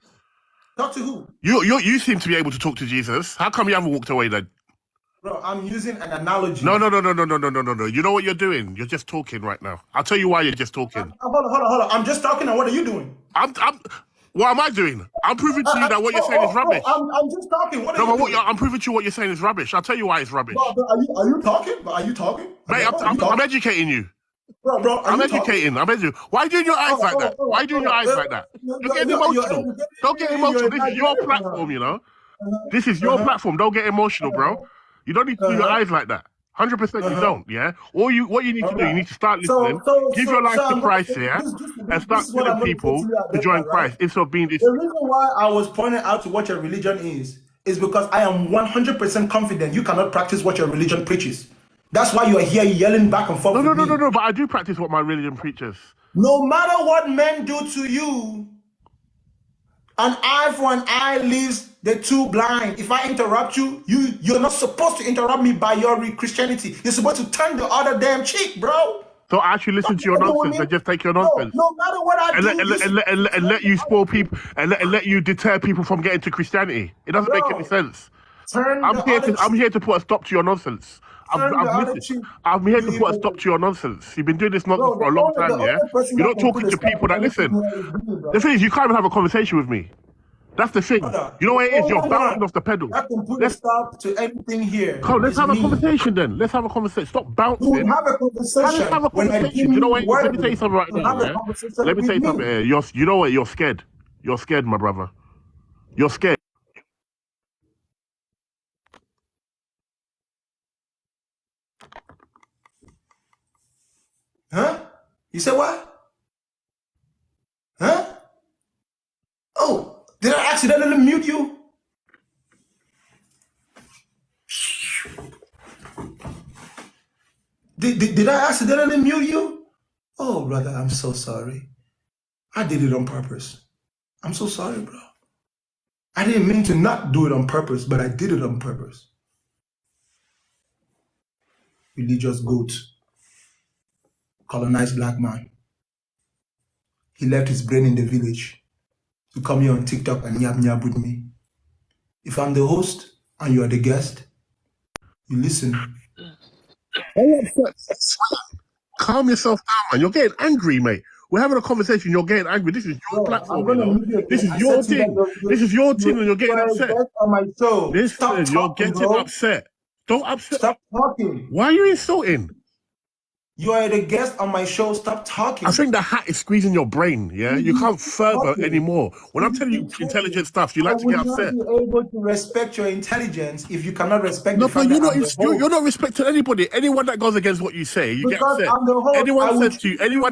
Talk to who? You seem to be able to talk to Jesus. How come you haven't walked away then? Bro, I'm using an analogy. No. You know what you're doing? You're just talking right now. I'll tell you why you're just talking. Hold on. I'm just talking, and what are you doing? What am I doing? I'm proving to you that what you're saying is rubbish. I'm just talking. What are you doing? I'm proving to you what you're saying is rubbish. I'll tell you why it's rubbish. Bro, are you talking? Mate, I'm educating you. Bro, I'm educating. Why are you doing your eyes like that? Why are you doing your eyes like that? You're getting emotional. Don't get emotional. This is your platform, you know? This is your platform. Don't get emotional, bro. You don't need to do your eyes like that. 100% you don't, yeah? What you need to do, you need to start listening, give your life to Christ here, and start telling people to join Christ instead of being this. The reason why I was pointing out to what your religion is because I am 100% confident you cannot practice what your religion preaches. That's why you are here yelling back and forth. No, but I do practice what my religion preaches. No matter what men do to you, an eye for an eye leaves the two blind. If I interrupt you, you're not supposed to interrupt me by your Christianity. You're supposed to turn the other damn cheek, bro. So I actually listen to your nonsense and just take your nonsense. No matter what I do, and let you spoil people and let you deter people from getting to Christianity. It doesn't make any sense. I'm here to put a stop to your nonsense. I'm here to put a stop to your nonsense. You've been doing this nonsense for a long time, yeah? You're not talking to people that listen. The thing is, you can't even have a conversation with me. That's the thing. You know what it is? You're bouncing off the pedal. I can put a stop to anything here. Come, let's have a conversation then. Let's have a conversation. Stop bouncing. We'll have a conversation. Let's have a conversation. You know what? Let me tell you something right now. Yeah? Let me tell you something. You know what? You're scared. You're scared, my brother. You're scared. Huh? You said what? Huh? Oh, did I accidentally mute you? Did I accidentally mute you? Oh, brother, I'm so sorry. I did it on purpose. I'm so sorry, bro. I didn't mean to not do it on purpose, but I did it on purpose. Religious goat. Colonized black man. He left his brain in the village to come here on TikTok and yab with me. If I'm the host and you are the guest, you listen. Calm yourself down, man. You're getting angry, mate. We're having a conversation. You're getting angry. This is your platform, you know. This is your thing. This is your thing, and you're getting upset. On my show. Listen, you're getting upset. Don't upset. Stop talking. Why are you insulting? You are the guest on my show. Stop talking. I think the hat is squeezing your brain, yeah? You can't further anymore. When I'm telling you intelligent stuff, you like to get upset. You're able to respect your intelligence if you cannot respect no, but you're not respecting anybody. Anyone that goes against what you say, you get upset. Anyone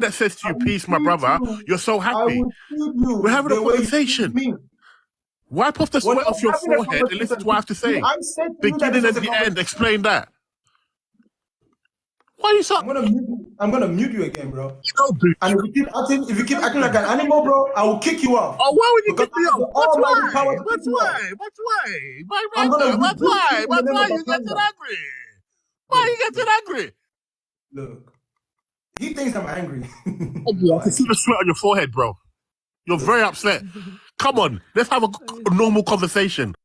that says to you, peace, my brother, you're so happy. We're having a conversation. Wipe off the When sweat I'm off your having a forehead and listen to what I have to conversation, say. I said to you that this Beginning was and a the end. conversation. Explain that. Why are you so? I'm gonna mute you again, bro. Don't do. And if you keep acting like an animal, bro, I will kick you off. Oh, why would you Because kick me I have off? the What's almighty why? power to What's kick you off. why? What's why? My I'm gonna brother. What's rebuke why? you in the What's name why of the you getting thunder. angry? Why are you getting angry? Look, he thinks I'm angry. I can see the sweat on your forehead, bro. You're very upset. Come on, let's have a normal conversation.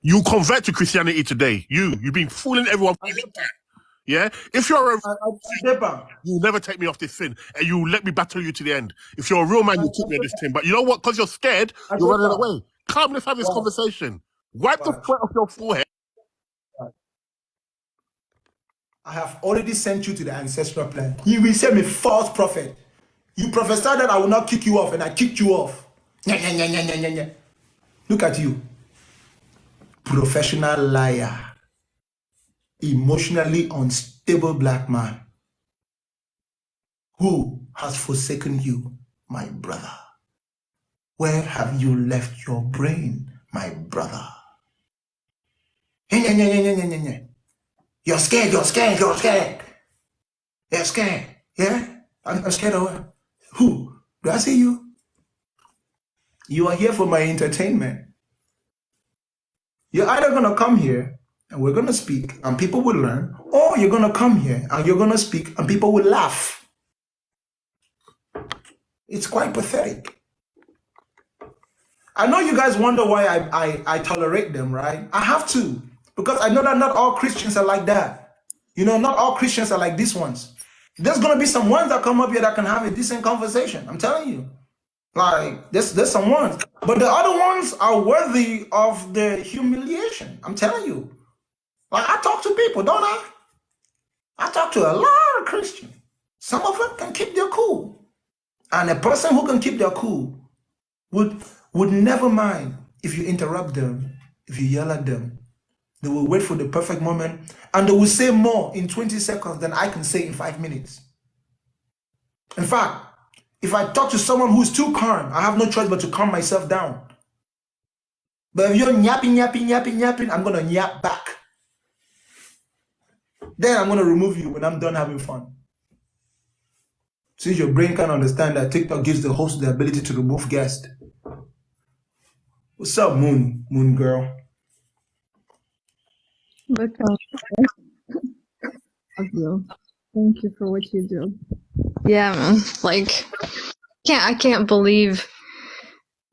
You convert to Christianity today. You've been fooling everyone. Yeah? If you're a you'll never take me off this thing, and you let me battle you to the end. If you're a real man, you keep me on this thing. But you know what? Because you're scared, you're running away. Come, let's have this conversation. Wipe the sweat off your forehead. I have already sent you to the ancestral plan. You will say me false prophet. You prophesied that I will not kick you off, and I kicked you off. Look at you. Professional liar. Emotionally unstable black man. Who has forsaken you, my brother? Where have you left your brain, my brother? You're scared, you're scared, you're scared. You're scared, yeah? I'm scared of what? Who? Do I see you? You are here for my entertainment. You're either going to come here and we're going to speak and people will learn, or you're going to come here and you're going to speak and people will laugh. It's quite pathetic. I know you guys wonder why I tolerate them, right? I have to, because I know that not all Christians are like that. You know, not all Christians are like these ones. There's going to be some ones that come up here that can have a decent conversation. I'm telling you. Like, there's some ones. But the other ones are worthy of the humiliation. I'm telling you. Like, I talk to people, don't I? I talk to a lot of Christians. Some of them can keep their cool. And a person who can keep their cool would never mind if you interrupt them, if you yell at them. They will wait for the perfect moment, and they will say more in 20 seconds than I can say in 5 minutes. In fact, if I talk to someone who's too calm, I have no choice but to calm myself down. But if you're yapping, I'm going to yap back. Then I'm going to remove you when I'm done having fun. Since your brain can't understand that TikTok gives the host the ability to remove guests. What's up, Moon girl? Look of you. Thank you for what you do. Yeah, man. Like, I can't believe.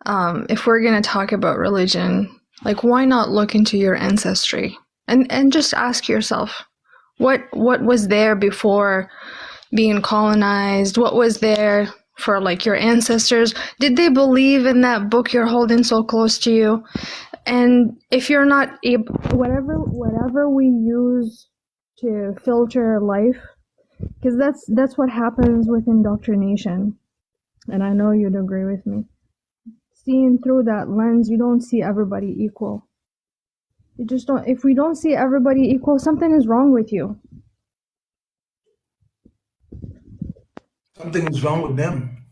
If we're gonna talk about religion, like, why not look into your ancestry and just ask yourself, what was there before being colonized? What was there for, like, your ancestors? Did they believe in that book you're holding so close to you? And if you're not able, whatever we use to filter life, because that's what happens with indoctrination, and I know you'd agree with me. Seeing through that lens, you don't see everybody equal. You just don't. If we don't see everybody equal, something is wrong with you. Something is wrong with them.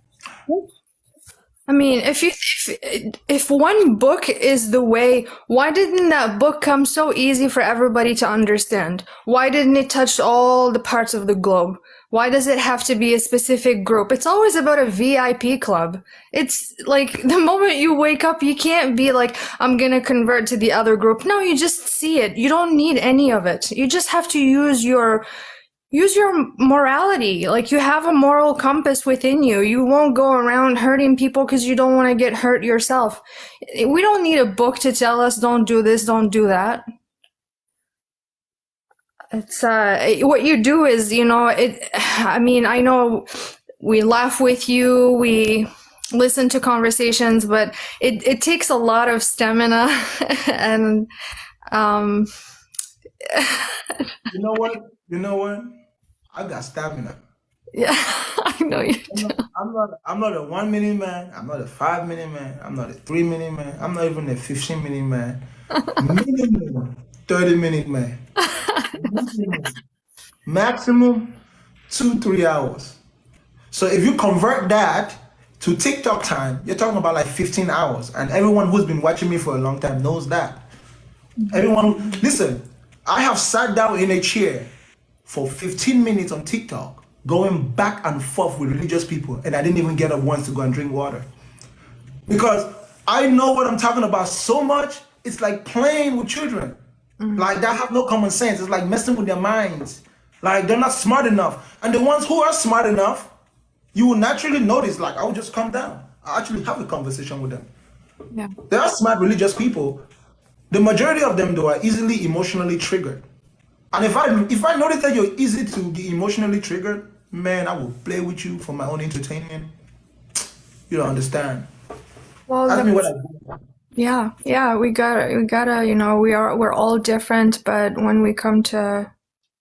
I mean, if one book is the way, why didn't that book come so easy for everybody to understand? Why didn't it touch all the parts of the globe? Why does it have to be a specific group? It's always about a VIP club. It's like the moment you wake up, you can't be like, I'm gonna convert to the other group. No, you just see it. You don't need any of it. You just have to use your morality. Like, you have a moral compass within you. You won't go around hurting people because you don't want to get hurt yourself. We don't need a book to tell us don't do this, don't do that. It's what you do is, I mean, I know we laugh with you, we listen to conversations, but it takes a lot of stamina and You know what? I got stamina. Yeah, I know you do. I'm not a 1 minute man. I'm not a 5 minute man. I'm not a 3 minute man. I'm not even a 15 minute man. Minimum 30 minute man. Maximum 2-3 hours. So if you convert that to TikTok time, you're talking about like 15 hours. And everyone who's been watching me for a long time knows that. Everyone, listen, I have sat down in a chair for 15 minutes on TikTok, going back and forth with religious people, and I didn't even get up once to go and drink water. Because I know what I'm talking about so much, it's like playing with children. Like, that have no common sense. It's like messing with their minds. Like, they're not smart enough. And the ones who are smart enough, you will naturally notice, like, I will just calm down. I actually have a conversation with them. Yeah. They are smart religious people. The majority of them, though, are easily emotionally triggered. And if I notice that you're easy to be emotionally triggered, man, I will play with you for my own entertainment. You don't understand. Well, Ask me what I do. yeah, we gotta, you know, we're all different, but when we come to,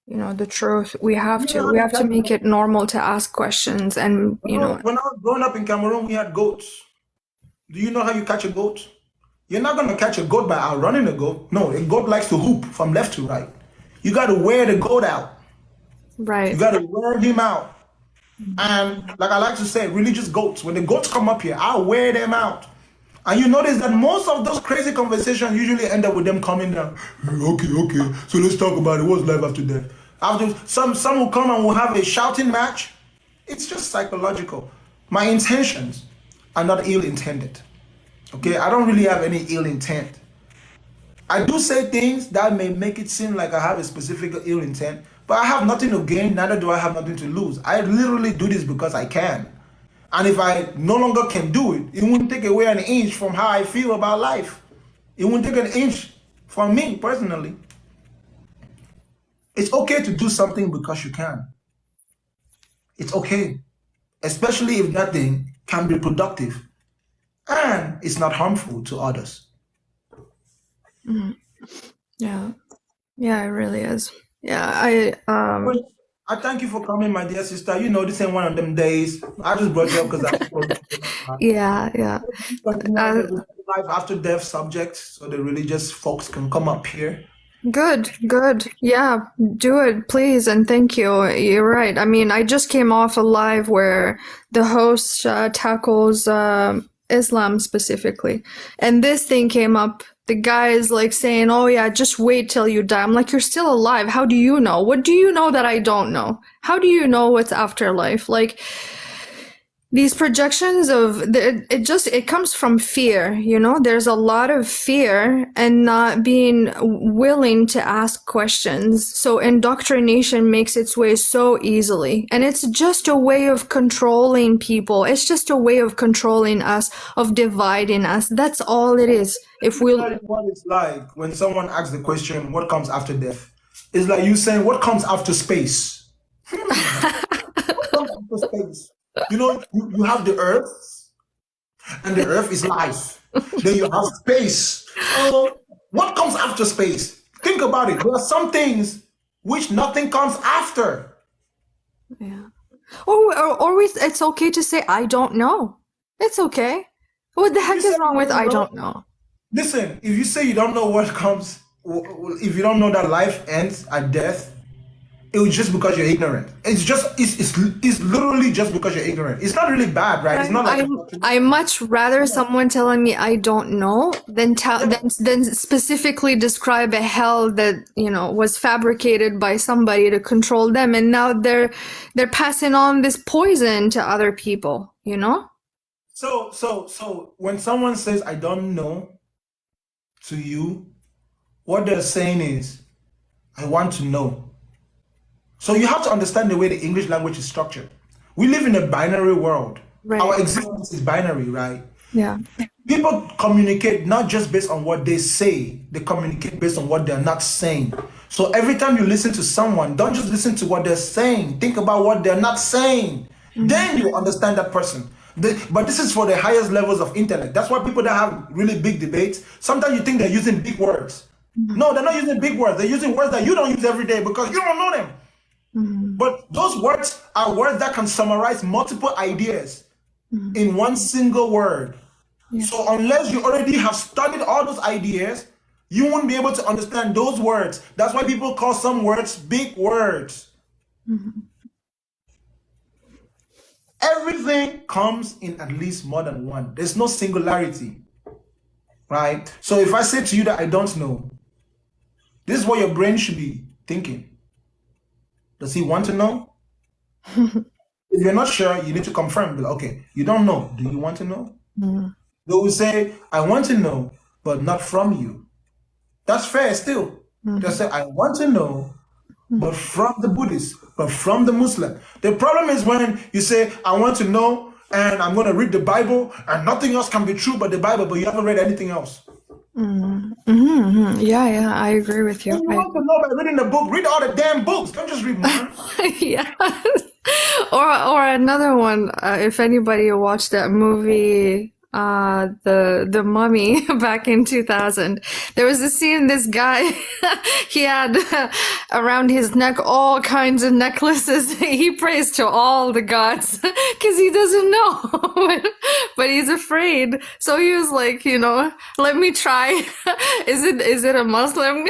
you know, the truth, we have to make it normal to ask questions, and you know. When I was growing up in Cameroon, we had goats. Do you know how you catch a goat? You're not gonna catch a goat by outrunning a goat. No, a goat likes to hoop from left to right. You gotta wear the goat out. Right. You gotta wear him out. And like I like to say, religious goats, when the goats come up here, I'll wear them out. And you notice that most of those crazy conversations usually end up with them coming down. Okay, so let's talk about it. What's life after death? After some will come and we'll have a shouting match. It's just psychological. My intentions are not ill-intended. Okay, I don't really have any ill intent. I do say things that may make it seem like I have a specific ill intent, but I have nothing to gain, neither do I have nothing to lose. I literally do this because I can. And if I no longer can do it, it wouldn't take away an inch from how I feel about life. It wouldn't take an inch from me personally. It's okay to do something because you can. It's okay, especially if that thing can be productive and it's not harmful to others. Mhm. Yeah, it really is. Yeah, I thank you for coming, my dear sister. You know, this ain't one of them days. I just brought you up because yeah. life after death subjects, so the religious folks can come up here. Good. Yeah, do it, please, and thank you. You're right. I mean, I just came off a live where the host tackles Islam specifically, and this thing came up. The guy is like saying, "Oh yeah, just wait till you die." I'm like, "You're still alive. How do you know? What do you know that I don't know? How do you know what's afterlife?" Like, these projections of it comes from fear, you know. There's a lot of fear and not being willing to ask questions. So indoctrination makes its way so easily, and it's just a way of controlling people. It's just a way of controlling us, of dividing us. That's all it is. If we what it's like when someone asks the question, what comes after death? It's like you saying, what comes after space? What comes after space? You know, you have the earth, and the earth is life. Then you have space. What comes after space? Think about it. There are some things which nothing comes after. Yeah. Or it's okay to say, I don't know. It's okay. What the heck is wrong with I don't know? Listen, if you say you don't know what comes, if you don't know that life ends at death, it was just because you're ignorant. It's literally just because you're ignorant. It's not really bad, right? It's not like I much rather someone telling me I don't know than specifically describe a hell that, you know, was fabricated by somebody to control them, and now they're passing on this poison to other people, you know? So when someone says I don't know to you, what they're saying is I want to know. So you have to understand the way the English language is structured. We live in a binary world. Right. Our existence is binary, right? Yeah. People communicate not just based on what they say, they communicate based on what they're not saying. So every time you listen to someone, don't just listen to what they're saying. Think about what they're not saying. Mm-hmm. Then you understand that person. But this is for the highest levels of intellect. That's why people that have really big debates, sometimes you think they're using big words. Mm-hmm. No, they're not using big words. They're using words that you don't use every day because you don't know them. Mm-hmm. But those words are words that can summarize multiple ideas in one single word. Yeah. So unless you already have studied all those ideas, you won't be able to understand those words. That's why people call some words big words. Mm-hmm. Everything comes in at least more than one. There's no singularity, right? So if I say to you that I don't know, this is what your brain should be thinking. Does he want to know? If you're not sure, you need to confirm. But okay, you don't know. Do you want to know? Mm. They will say, I want to know, but not from you. That's fair still. They say, I want to know, but from the Buddhist, but from the Muslim. The problem is when you say, I want to know, and I'm going to read the Bible, and nothing else can be true but the Bible, but you haven't read anything else. Yeah, I agree with you. You want to know by reading the book. Read all the damn books. Don't just read one. Yeah. Or another one, if anybody watched that movie, the Mummy back in 2000, there was a scene, this guy, he had around his neck all kinds of necklaces. He prays to all the gods because he doesn't know, but he's afraid. So he was like, let me try. Is it a Muslim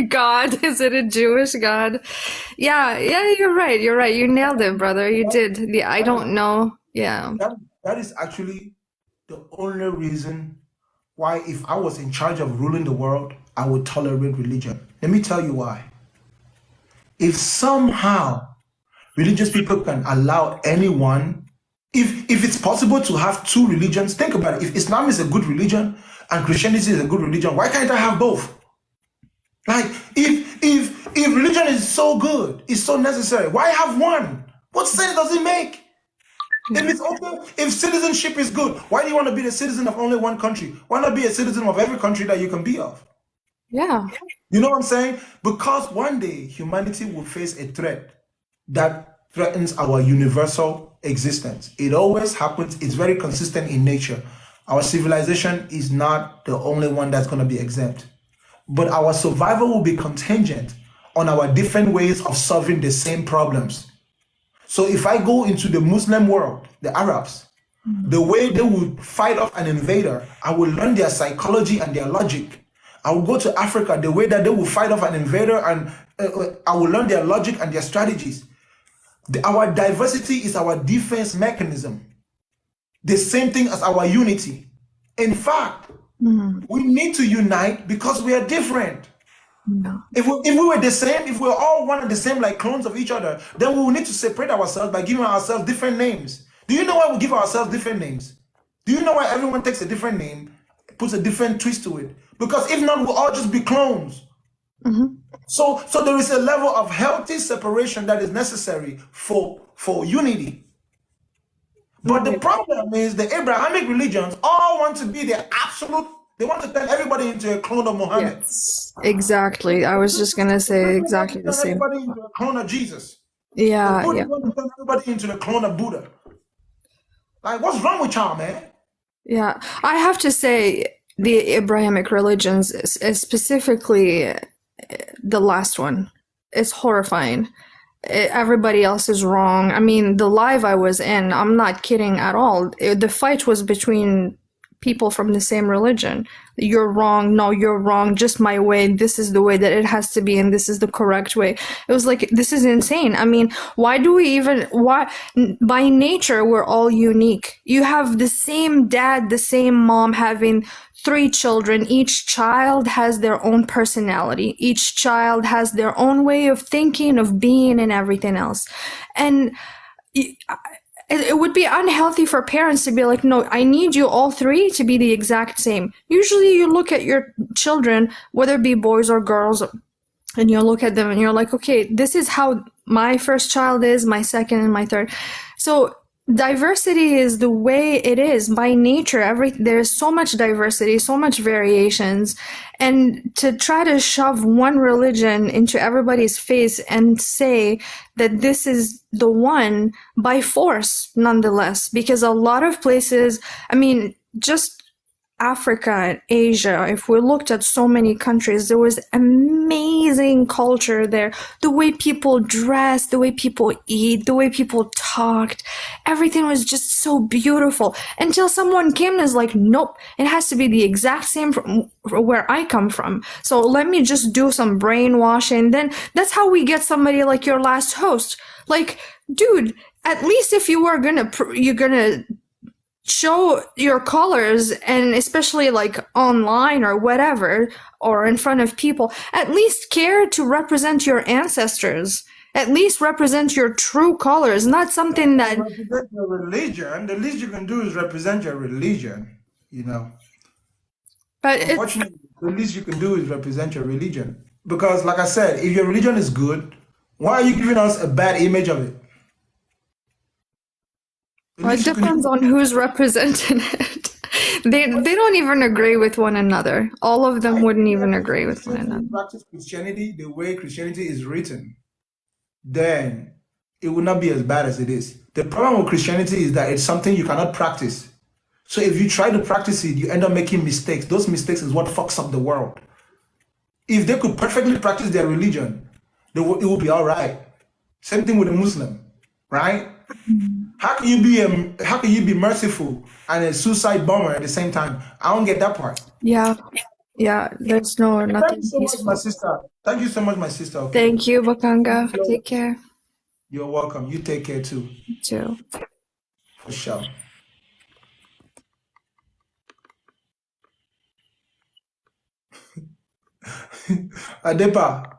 god? Is it a Jewish god? Yeah, you're right. You nailed it, brother. You did. I don't know. Yeah. That is actually the only reason why, if I was in charge of ruling the world, I would tolerate religion. Let me tell you why. If somehow religious people can allow anyone, if it's possible to have two religions, think about it. If Islam is a good religion and Christianity is a good religion, why can't I have both? Like, if religion is so good, it's so necessary, why have one? What sense does it make? If it's okay, if citizenship is good, why do you want to be the citizen of only one country? Why not be a citizen of every country that you can be of? Yeah. You know what I'm saying? Because one day humanity will face a threat that threatens our universal existence. It always happens. It's very consistent in nature. Our civilization is not the only one that's going to be exempt. But our survival will be contingent on our different ways of solving the same problems. So if I go into the Muslim world, the Arabs, the way they would fight off an invader, I will learn their psychology and their logic. I will go to Africa, the way that they will fight off an invader, and I will learn their logic and their strategies. Our diversity is our defense mechanism. The same thing as our unity. In fact, we need to unite because we are different. No. If we were the same, if we were all one and the same, like clones of each other, then we will need to separate ourselves by giving ourselves different names. Do you know why we give ourselves different names? Do you know why everyone takes a different name, puts a different twist to it? Because if not, we'll all just be clones. So there is a level of healthy separation that is necessary for unity. But the problem is the Abrahamic religions all want to be the absolute. They want to turn everybody into a clone of Muhammad. Yes, exactly. I was just gonna say exactly the same. Everybody into a clone of Jesus. Yeah, The Buddha yeah. want to turn everybody into the clone of Buddha. Like, what's wrong with y'all, man? Yeah, I have to say the Abrahamic religions, specifically the last one, is horrifying. Everybody else is wrong. I mean, the live I was in, I'm not kidding at all. The fight was between people from the same religion. You're wrong. No, you're wrong. Just my way. This is the way that it has to be, and this is the correct way. It was like, this is insane. I mean, why by nature, we're all unique. You have the same dad, the same mom having 3 children. Each child has their own personality. Each child has their own way of thinking, of being, and everything else. And it would be unhealthy for parents to be like, no, I need you all 3 to be the exact same. Usually you look at your children, whether it be boys or girls, and you look at them and you're like, okay, this is how my first child is, my second and my third. So diversity is the way it is by nature. There's so much diversity, so much variations, and to try to shove one religion into everybody's face and say that this is the one by force, nonetheless, because a lot of places, I mean, just Africa and Asia, if we looked at so many countries, there was amazing culture there. The way people dressed, the way people eat, the way people talked, everything was just so beautiful until someone came and is like, nope, it has to be the exact same from where I come from. So let me just do some brainwashing. Then that's how we get somebody like your last host. Like, dude, at least if you are you're gonna show your colors, and especially like online or whatever, or in front of people, at least care to represent your ancestors. At least represent your true colors, not something that represent your religion. The least you can do is represent your religion, you know. But unfortunately, the least you can do is represent your religion. Because like I said, if your religion is good, why are you giving us a bad image of it? Well, it depends on who's representing it. They don't even agree with one another. All of them wouldn't even agree with one another. Practice Christianity the way Christianity is written, then it will not be as bad as it is. The problem with Christianity is that it's something you cannot practice. So if you try to practice it, you end up making mistakes. Those mistakes is what fucks up the world. If they could perfectly practice their religion, it would be all right. Same thing with a Muslim, right? How can you be merciful and a suicide bomber at the same time? I don't get that part. Yeah, there's nothing Thank you so much, peaceful. my sister. Thank you so much, my sister. Okay? Thank you, Bakanga. Take care. You're welcome. You take care too. You too. For sure. Adepa,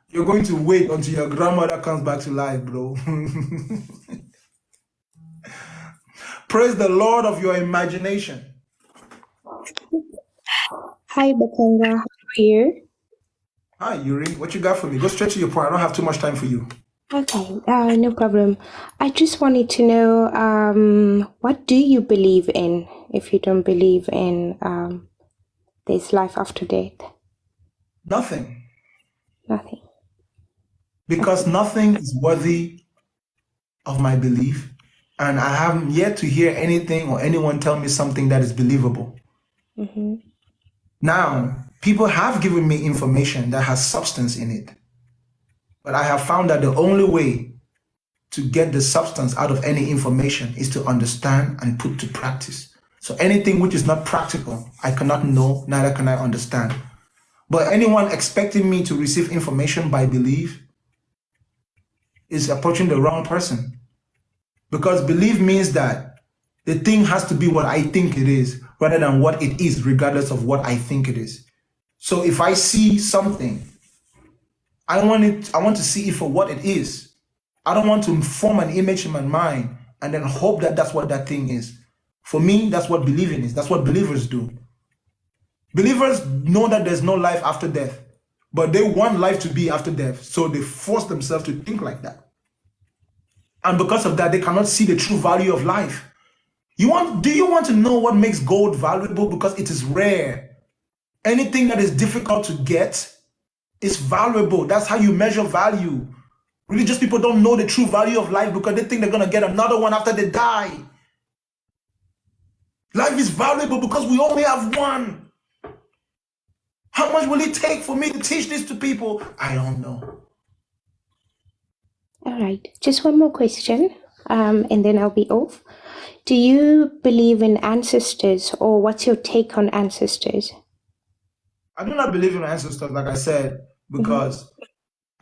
you're going to wait until your grandmother comes back to life, bro. Praise the Lord of your imagination. Hi, Bakanga. How are you? Hi, Yuri. What you got for me? Go straight to your point. I don't have too much time for you. Okay, no problem. I just wanted to know, what do you believe in if you don't believe in there's life after death? Nothing. Nothing. Because nothing is worthy of my belief. And I haven't yet to hear anything or anyone tell me something that is believable. Mm-hmm. Now, people have given me information that has substance in it. But I have found that the only way to get the substance out of any information is to understand and put to practice. So anything which is not practical, I cannot know, neither can I understand. But anyone expecting me to receive information by belief is approaching the wrong person. Because belief means that the thing has to be what I think it is rather than what it is, regardless of what I think it is. So if I see something, I want to see it for what it is. I don't want to form an image in my mind and then hope that that's what that thing is. For me, that's what believing is. That's what believers do. Believers know that there's no life after death, but they want life to be after death. So they force themselves to think like that. And because of that, they cannot see the true value of life. Do you want to know what makes gold valuable? Because it is rare. Anything that is difficult to get is valuable. That's how you measure value. Religious people don't know the true value of life because they think they're going to get another one after they die. Life is valuable because we only have one. How much will it take for me to teach this to people? I don't know. All right, just one more question, and then I'll be off. Do you believe in ancestors, or what's your take on ancestors? I do not believe in ancestors, like I said, because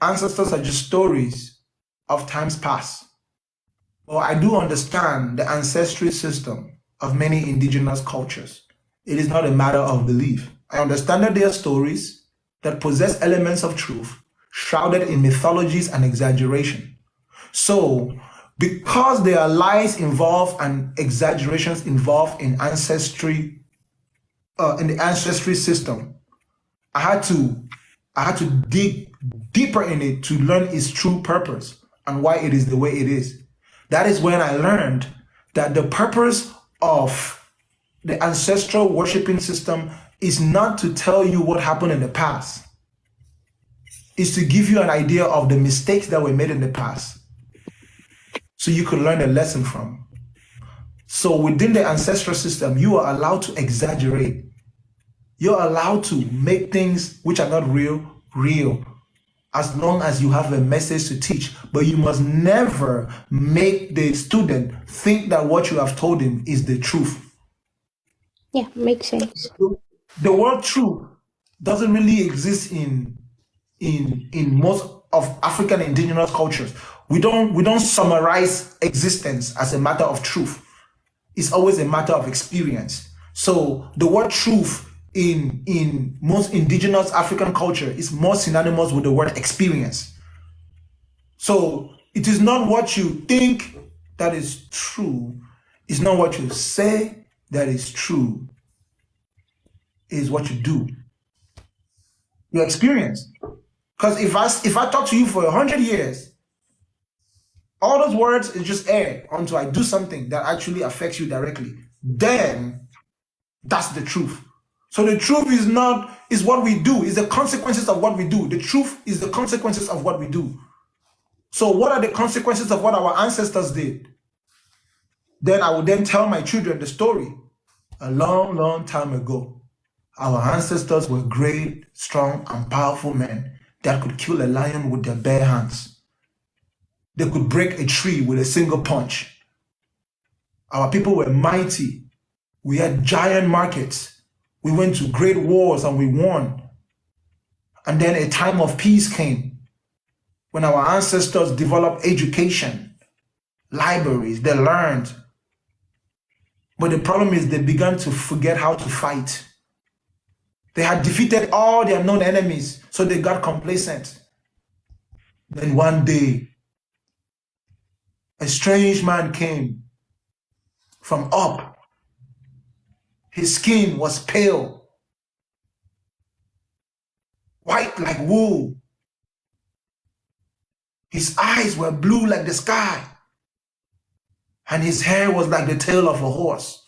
ancestors are just stories of times past. Well, I do understand the ancestry system of many indigenous cultures. It is not a matter of belief. I understand that they are stories that possess elements of truth, shrouded in mythologies and exaggeration. So, because there are lies involved and exaggerations involved in ancestry, in the ancestry system, I had to dig deeper in it to learn its true purpose and why it is the way it is. That is when I learned that the purpose of the ancestral worshiping system is not to tell you what happened in the past. It's to give you an idea of the mistakes that were made in the past, so you could learn a lesson from. So within the ancestral system, you are allowed to exaggerate. You're allowed to make things which are not real, real, as long as you have a message to teach. But you must never make the student think that what you have told him is the truth. Yeah, makes sense. The word truth doesn't really exist in most of African indigenous cultures. We don't summarize existence as a matter of truth. It's always a matter of experience. So the word truth in most indigenous African culture is more synonymous with the word experience. So it is not what you think that is true. It's not what you say that is true. It is what you do. Your experience. Because if I talk to you for 100 years, all those words is just air until I do something that actually affects you directly. Then that's the truth. So the truth is what we do, is the consequences of what we do. The truth is the consequences of what we do. So what are the consequences of what our ancestors did? Then I will then tell my children the story. A long, long time ago, our ancestors were great, strong, and powerful men that could kill a lion with their bare hands. They could break a tree with a single punch. Our people were mighty. We had giant markets. We went to great wars and we won. And then a time of peace came when our ancestors developed education, libraries, they learned. But the problem is they began to forget how to fight. They had defeated all their known enemies, so they got complacent. Then one day, a strange man came from up. His skin was pale, white like wool. His eyes were blue like the sky, and his hair was like the tail of a horse.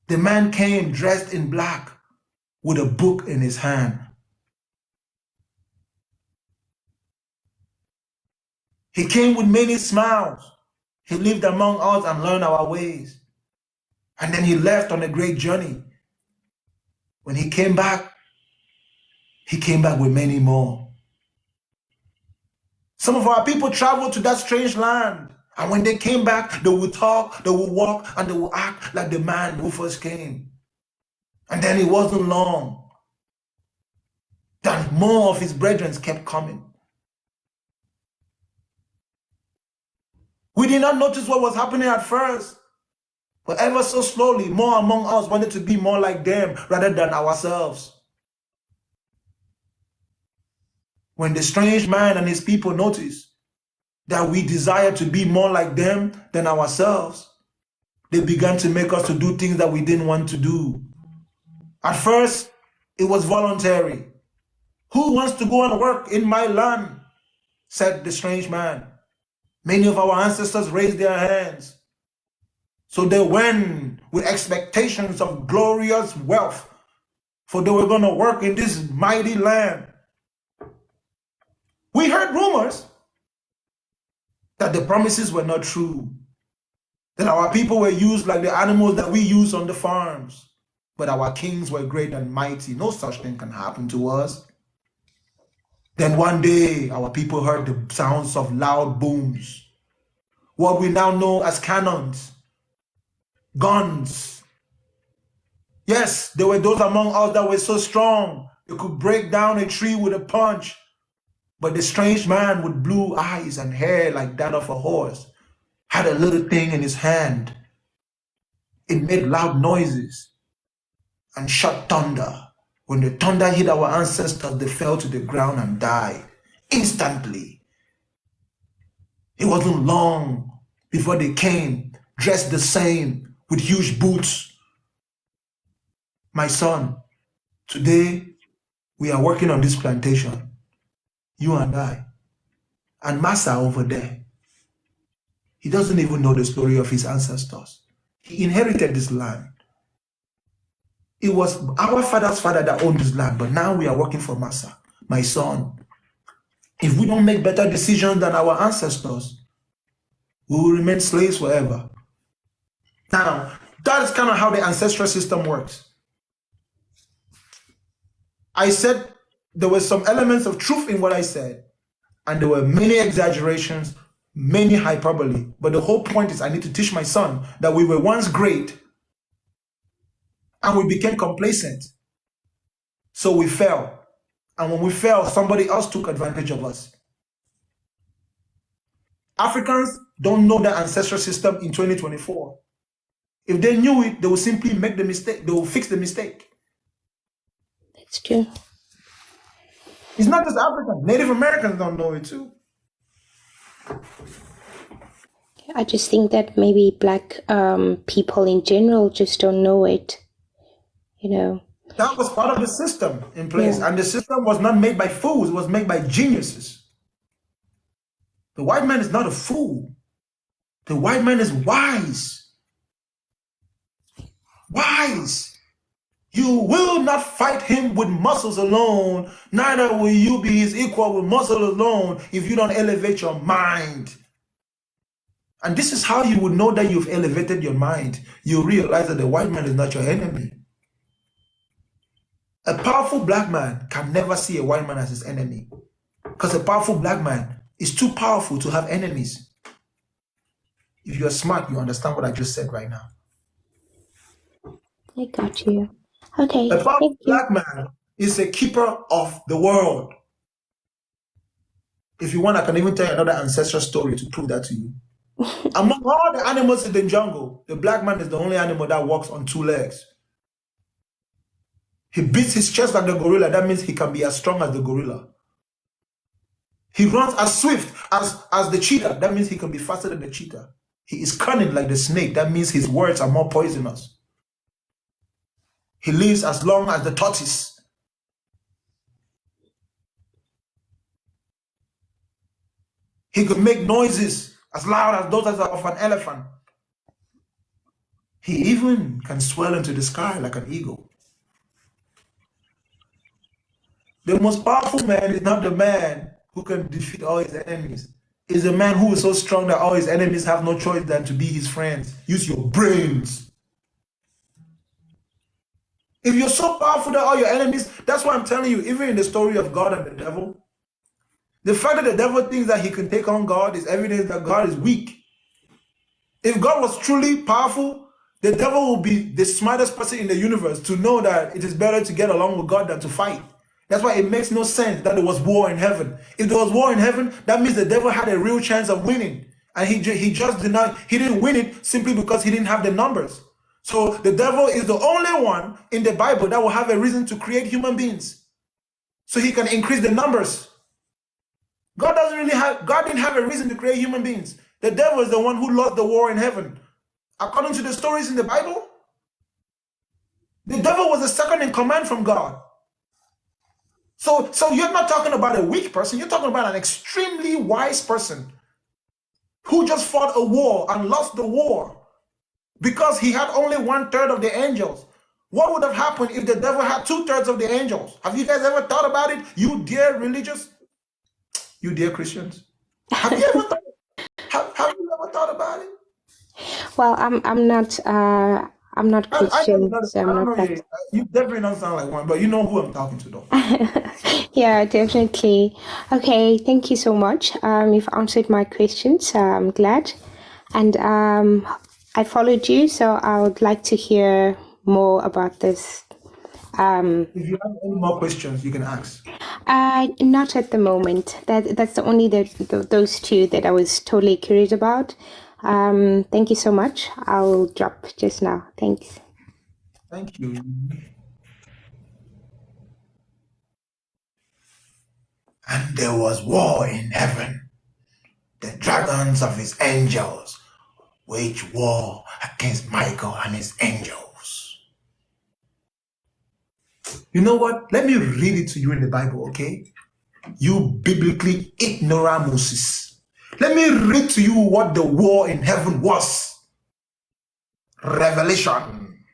The man came dressed in black with a book in his hand. He came with many smiles. He lived among us and learned our ways. And then he left on a great journey. When he came back with many more. Some of our people traveled to that strange land. And when they came back, they would talk, they would walk, and they would act like the man who first came. And then it wasn't long that more of his brethren kept coming. We did not notice what was happening at first, but ever so slowly, more among us wanted to be more like them rather than ourselves. When the strange man and his people noticed that we desire to be more like them than ourselves, they began to make us to do things that we didn't want to do. At first, it was voluntary. Who wants to go and work in my land? Said the strange man. Many of our ancestors raised their hands. So they went with expectations of glorious wealth, for they were going to work in this mighty land. We heard rumors that the promises were not true, that our people were used like the animals that we use on the farms, but our kings were great and mighty. No such thing can happen to us. Then one day, our people heard the sounds of loud booms, what we now know as cannons, guns. Yes, there were those among us that were so strong, they could break down a tree with a punch. But the strange man with blue eyes and hair like that of a horse had a little thing in his hand. It made loud noises and shot thunder. When the thunder hit our ancestors, they fell to the ground and died instantly. It wasn't long before they came, dressed the same, with huge boots. My son, today we are working on this plantation, you and I, and Massa over there. He doesn't even know the story of his ancestors. He inherited this land. It was our father's father that owned this land, but now we are working for Massa, my son. If we don't make better decisions than our ancestors, we will remain slaves forever. Now, that is kind of how the ancestral system works. I said there were some elements of truth in what I said, and there were many exaggerations, many hyperbole. But the whole point is I need to teach my son that we were once great, and we became complacent. So we fell. And when we fell, somebody else took advantage of us. Africans don't know the ancestral system in 2024. If they knew it, they will simply make the mistake. They will fix the mistake. That's true. It's not just Africans. Native Americans don't know it too. I just think that maybe Black people in general just don't know it. You know. That was part of the system in place. Yeah. And the system was not made by fools. It was made by geniuses. The white man is not a fool. The white man is wise. Wise. You will not fight him with muscles alone, neither will you be his equal with muscle alone if you don't elevate your mind. And this is how you would know that you've elevated your mind. You realize that the white man is not your enemy. A powerful black man can never see a white man as his enemy, because a powerful black man is too powerful to have enemies. If you're smart, you understand what I just said right now. I got you. Okay. A powerful Thank you. black man is a keeper of the world. If you want, I can even tell you another ancestral story to prove that to you. Among all the animals in the jungle, the black man is the only animal that walks on two legs. He beats his chest like the gorilla. That means he can be as strong as the gorilla. He runs as swift as the cheetah. That means he can be faster than the cheetah. He is cunning like the snake. That means his words are more poisonous. He lives as long as the tortoise. He could make noises as loud as those of an elephant. He even can swell into the sky like an eagle. The most powerful man is not the man who can defeat all his enemies. It's the man who is so strong that all his enemies have no choice than to be his friends. Use your brains. If you're so powerful that all your enemies, that's why I'm telling you, even in the story of God and the devil, the fact that the devil thinks that he can take on God is evidence that God is weak. If God was truly powerful, the devil will be the smartest person in the universe to know that it is better to get along with God than to fight. That's why it makes no sense that there was war in heaven. If there was war in heaven, that means the devil had a real chance of winning. And he just didn't win it simply because he didn't have the numbers. So the devil is the only one in the Bible that will have a reason to create human beings, so he can increase the numbers. God didn't have a reason to create human beings. The devil is the one who lost the war in heaven. According to the stories in the Bible, the devil was the second in command from God. So you're not talking about a weak person, you're talking about an extremely wise person who just fought a war and lost the war because he had only 1/3 of the angels. What would have happened if the devil had 2/3 of the angels? Have you guys ever thought about it? You dear religious, you dear Christians. Have you ever thought about it? Well, I'm not Christian, so I'm not that. You definitely don't sound like one, but you know who I'm talking to though. Yeah, definitely. Okay, thank you so much. You've answered my questions. I'm glad. And I followed you, so I would like to hear more about this. If you have any more questions, you can ask. Not at the moment. That's the only those two that I was totally curious about. Thank you so much. I'll drop just now. Thanks. Thank you. And there was war in heaven. The dragons of his angels waged war against Michael and his angels. You know what? Let me read it to you in the Bible, okay? You biblically ignoramuses. Let me read to you what the war in heaven was. Revelation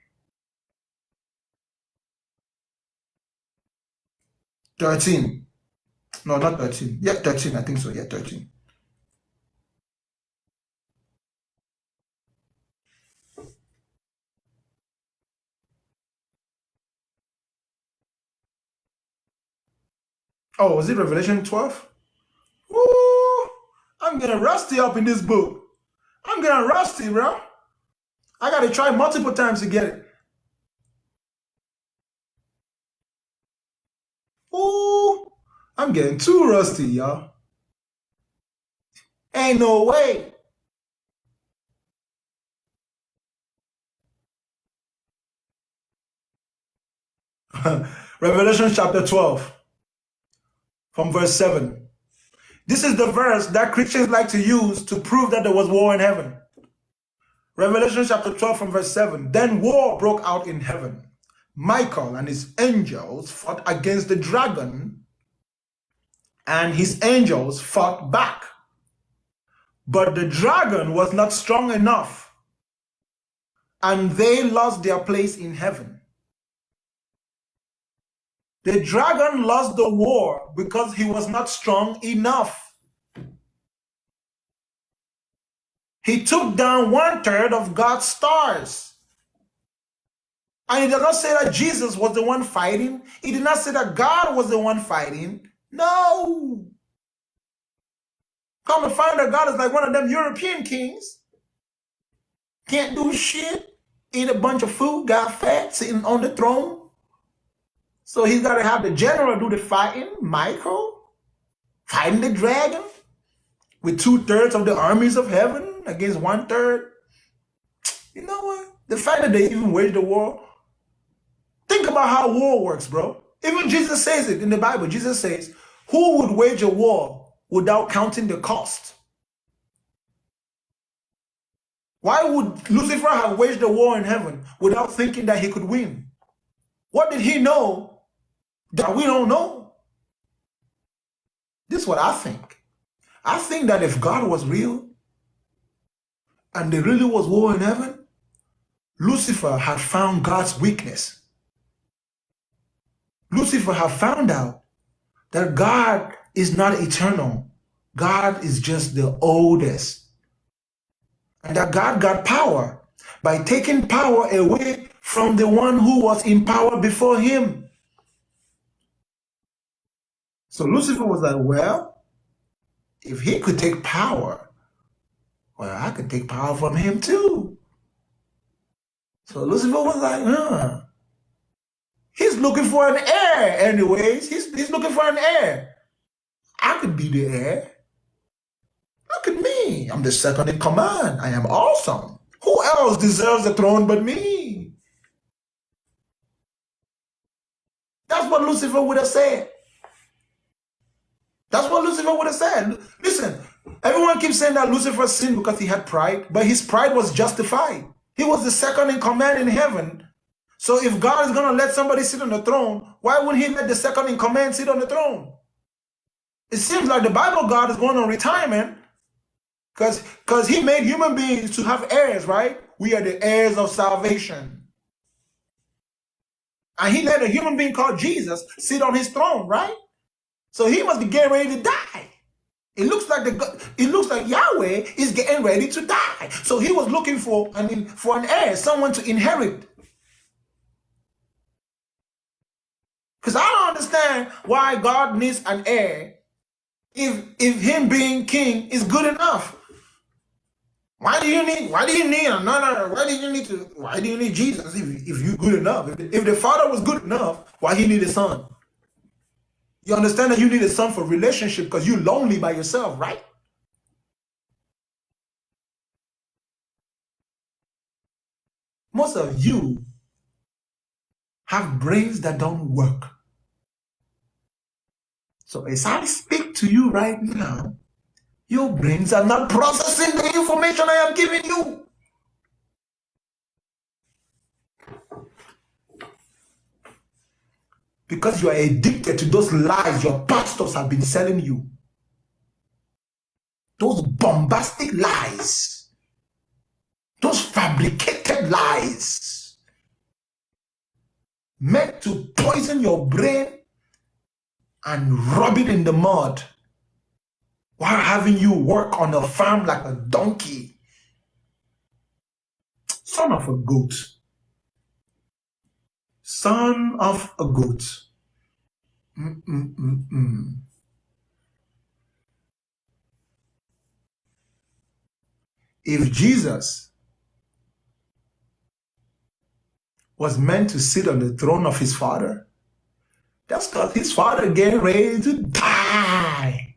13. No, not 13. Yeah, 13. I think so. Yeah, 13. Oh, was it Revelation 12? Ooh, I'm getting rusty up in this book. I'm getting rusty, bro. I got to try multiple times to get it. Ooh. I'm getting too rusty, y'all. Ain't no way. Revelation chapter 12, from verse 7. This is the verse that Christians like to use to prove that there was war in heaven. Revelation chapter 12 from verse 7. Then war broke out in heaven. Michael and his angels fought against the dragon, and his angels fought back. But the dragon was not strong enough, and they lost their place in heaven. The dragon lost the war because he was not strong enough. He took down 1/3 of God's stars. And he did not say that Jesus was the one fighting. He did not say that God was the one fighting. No. Come to find that God is like one of them European kings. Can't do shit. Eat a bunch of food, got fat, sitting on the throne. So he's got to have the general do the fighting, Michael, fighting the dragon with 2/3 of the armies of heaven against 1/3. You know what? The fact that they even waged the war. Think about how war works, bro. Even Jesus says it in the Bible. Jesus says, who would wage a war without counting the cost? Why would Lucifer have waged a war in heaven without thinking that he could win? What did he know that we don't know? This is what I think. I think that if God was real and there really was war in heaven, Lucifer had found God's weakness. Lucifer had found out that God is not eternal. God is just the oldest. And that God got power by taking power away from the one who was in power before him. So Lucifer was like, well, if he could take power, well, I could take power from him too. So Lucifer was like, he's looking for an heir anyways. He's looking for an heir. I could be the heir. Look at me. I'm the second in command. I am awesome. Who else deserves the throne but me? That's what Lucifer would have said. That's what Lucifer would have said. Listen, everyone keeps saying that Lucifer sinned because he had pride, but his pride was justified. He was the second in command in heaven. So if God is going to let somebody sit on the throne, why wouldn't he let the second in command sit on the throne? It seems like the Bible God is going on retirement because he made human beings to have heirs, right? We are the heirs of salvation. And he let a human being called Jesus sit on his throne, right? So he must be getting ready to die. It looks like Yahweh is getting ready to die. So he was looking for an heir, someone to inherit. Because I don't understand why God needs an heir if him being king is good enough. Why do you need Jesus if you're good enough? If the Father was good enough, why he need a son? You understand that you need a son for relationship because you're lonely by yourself, right? Most of you have brains that don't work. So as I speak to you right now, your brains are not processing the information I am giving you. Because you are addicted to those lies your pastors have been selling you. Those bombastic lies. Those fabricated lies. Meant to poison your brain and rub it in the mud while having you work on a farm like a donkey. Son of a goat. Son of a goat. If Jesus was meant to sit on the throne of his Father, That's because his father getting ready to die.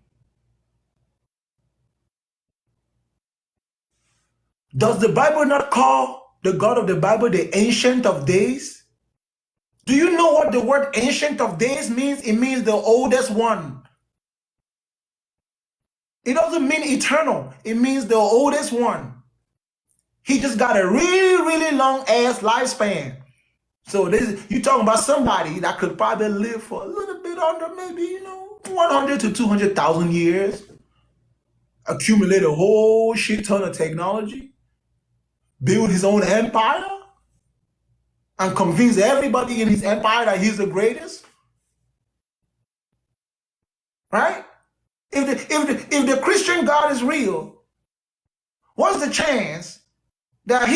Does the Bible not call the God of the Bible the Ancient of Days? Do you know what the word Ancient of Days means? It means the oldest one. It doesn't mean eternal. It means the oldest one. He just got a really, really long ass lifespan. So you're talking about somebody that could probably live for a little bit under maybe, 100 to 200,000 years. Accumulate a whole shit ton of technology. Build his own empire. And convince everybody in his empire that he's the greatest. Right? If the Christian God is real, what's the chance that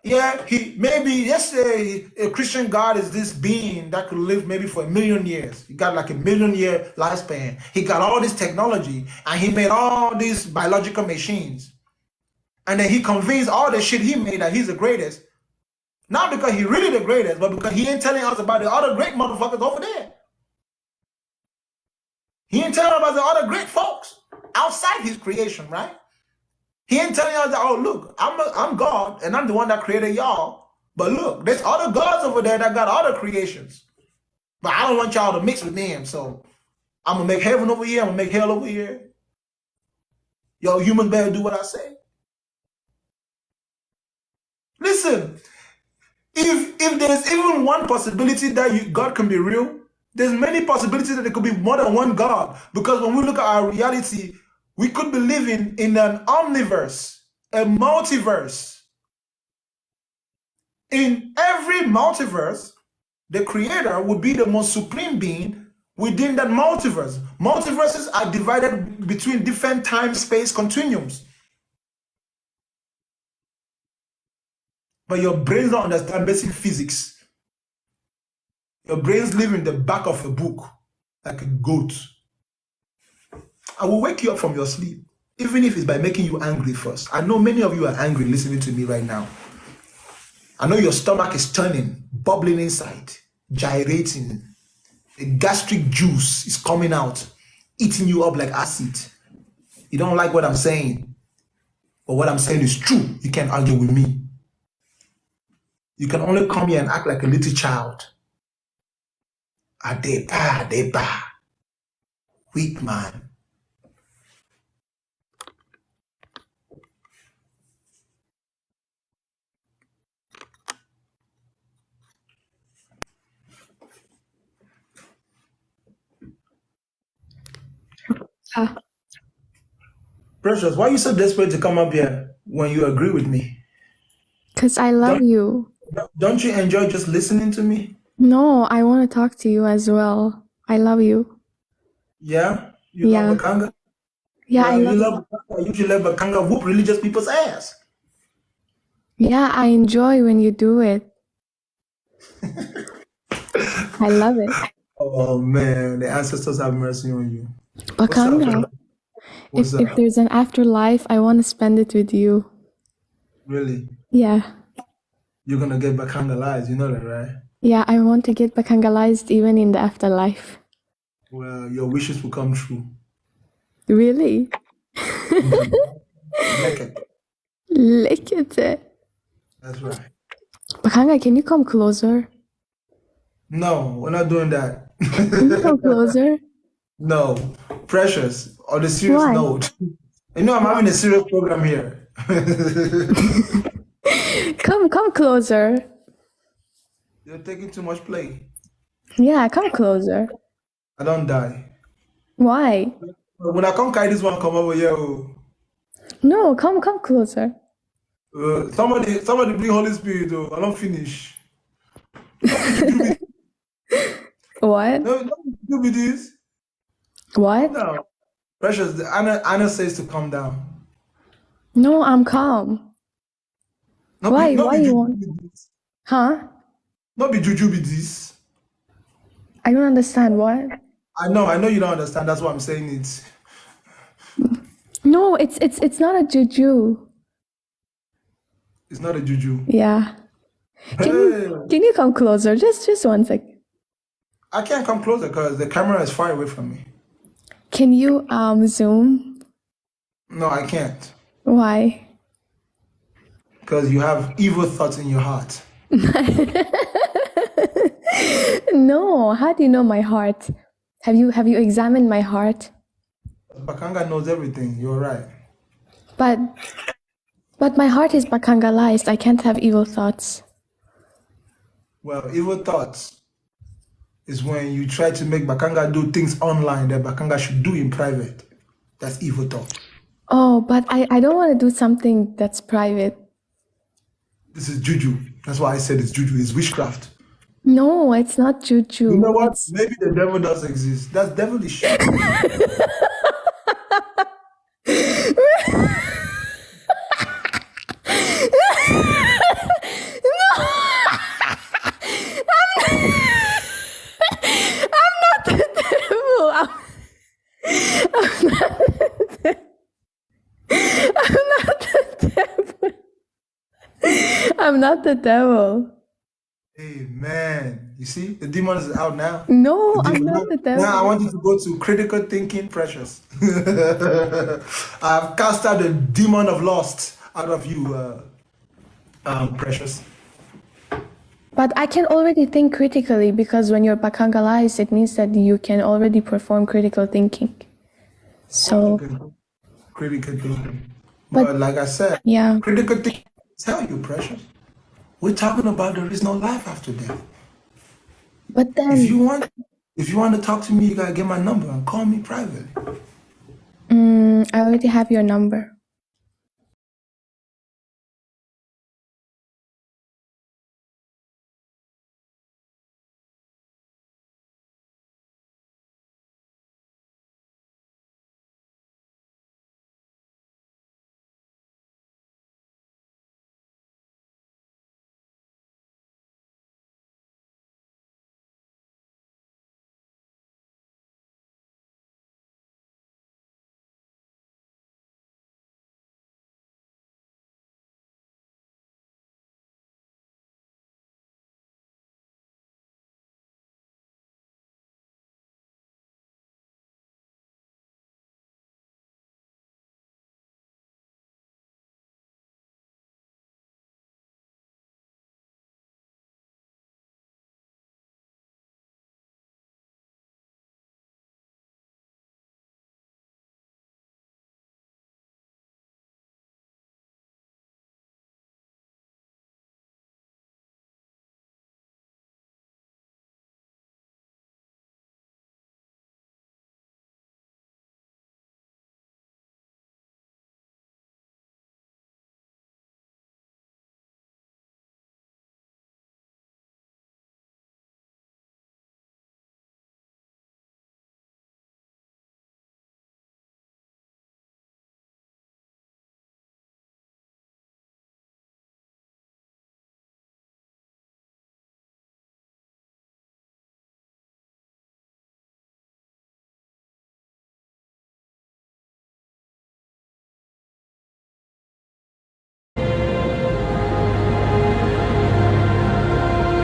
let's say a Christian God is this being that could live maybe for 1 million years. He got like a 1 million year lifespan. He got all this technology and he made all these biological machines. And then he convinced all the shit he made that he's the greatest. Not because he's really the greatest, but because he ain't telling us about the other great motherfuckers over there. He ain't telling us about the other great folks outside his creation, right? He ain't telling us that, oh, look, I'm God, and I'm the one that created y'all. But look, there's other gods over there that got other creations. But I don't want y'all to mix with them, so I'm going to make heaven over here, I'm going to make hell over here. Y'all humans better do what I say. Listen, if there's even one possibility that God can be real, there's many possibilities that there could be more than one God. Because when we look at our reality, we could be living in an omniverse, a multiverse. In every multiverse, the creator would be the most supreme being within that multiverse. Multiverses are divided between different time-space continuums. But your brains don't understand basic physics. Your brains live in the back of a book, like a goat. I will wake you up from your sleep, even if it's by making you angry first. I know many of you are angry listening to me right now. I know your stomach is turning, bubbling inside, gyrating. The gastric juice is coming out, eating you up like acid. You don't like what I'm saying, but what I'm saying is true. You can't argue with me. You can only come here and act like a little child. Adeba. Weak man. Precious, why are you so desperate to come up here when you agree with me? Because I love you. Don't you enjoy just listening to me? No, I want to talk to you as well. I love you. Yeah? You Yeah. love Bakanga? Yeah, I You love love Bakanga. You should let Bakanga whoop religious people's ass. Yeah, I enjoy when you do it. I love it. Oh man, the ancestors have mercy on you. Bakanga, What's if up? there's an afterlife, I want to spend it with you. Really? Yeah. You're gonna get Bakangalized, you know that, right? Yeah, I want to get Bakangalized even in the afterlife. Well, your wishes will come true. Really? Naked. Look at it. That's right. Bakanga, can you come closer? No, we're not doing that. Can you come closer? No. Precious. On a serious Why? note. You know, I'm having a serious program here. Come closer. You're taking too much play. Yeah, come closer. I don't die. Why? When I come carry this one, come over here. No, come closer. Somebody bring Holy Spirit. I don't finish. What? No, do with this. What? No. Precious, Anna says to calm down. No, I'm calm. No Why? be, no Why be you juju want? with this. Huh? No be juju with this. I don't understand what. I know you don't understand. That's why I'm saying it. No, it's not a juju. It's not a juju. Yeah. Hey, Can you come closer? Just 1 second. I can't come closer because the camera is far away from me. Can you zoom? No, I can't. Why? Because you have evil thoughts in your heart. No, how do you know my heart? Have you examined my heart? Bakanga knows everything. You're right. But my heart is Bakangalized. I can't have evil thoughts. Well, evil thoughts is when you try to make Bakanga do things online that Bakanga should do in private. That's evil thought. Oh, but I don't want to do something that's private. This is juju. That's why I said it's juju. It's witchcraft. No, it's not juju. You know what? Maybe the devil does exist. That's devilish. I'm not the devil. Hey, man. You see? The demon is out now. No, I'm not the devil. Now I want you to go to critical thinking, Precious. I've cast out the demon of lust out of you, Precious. But I can already think critically because when you're Bakangalized, it means that you can already perform critical thinking. So, Critical thinking. But like I said, yeah. critical thinking tell you, Precious. We're talking about there is no life after death. But then if you want to talk to me, you gotta get my number and call me privately. I already have your number.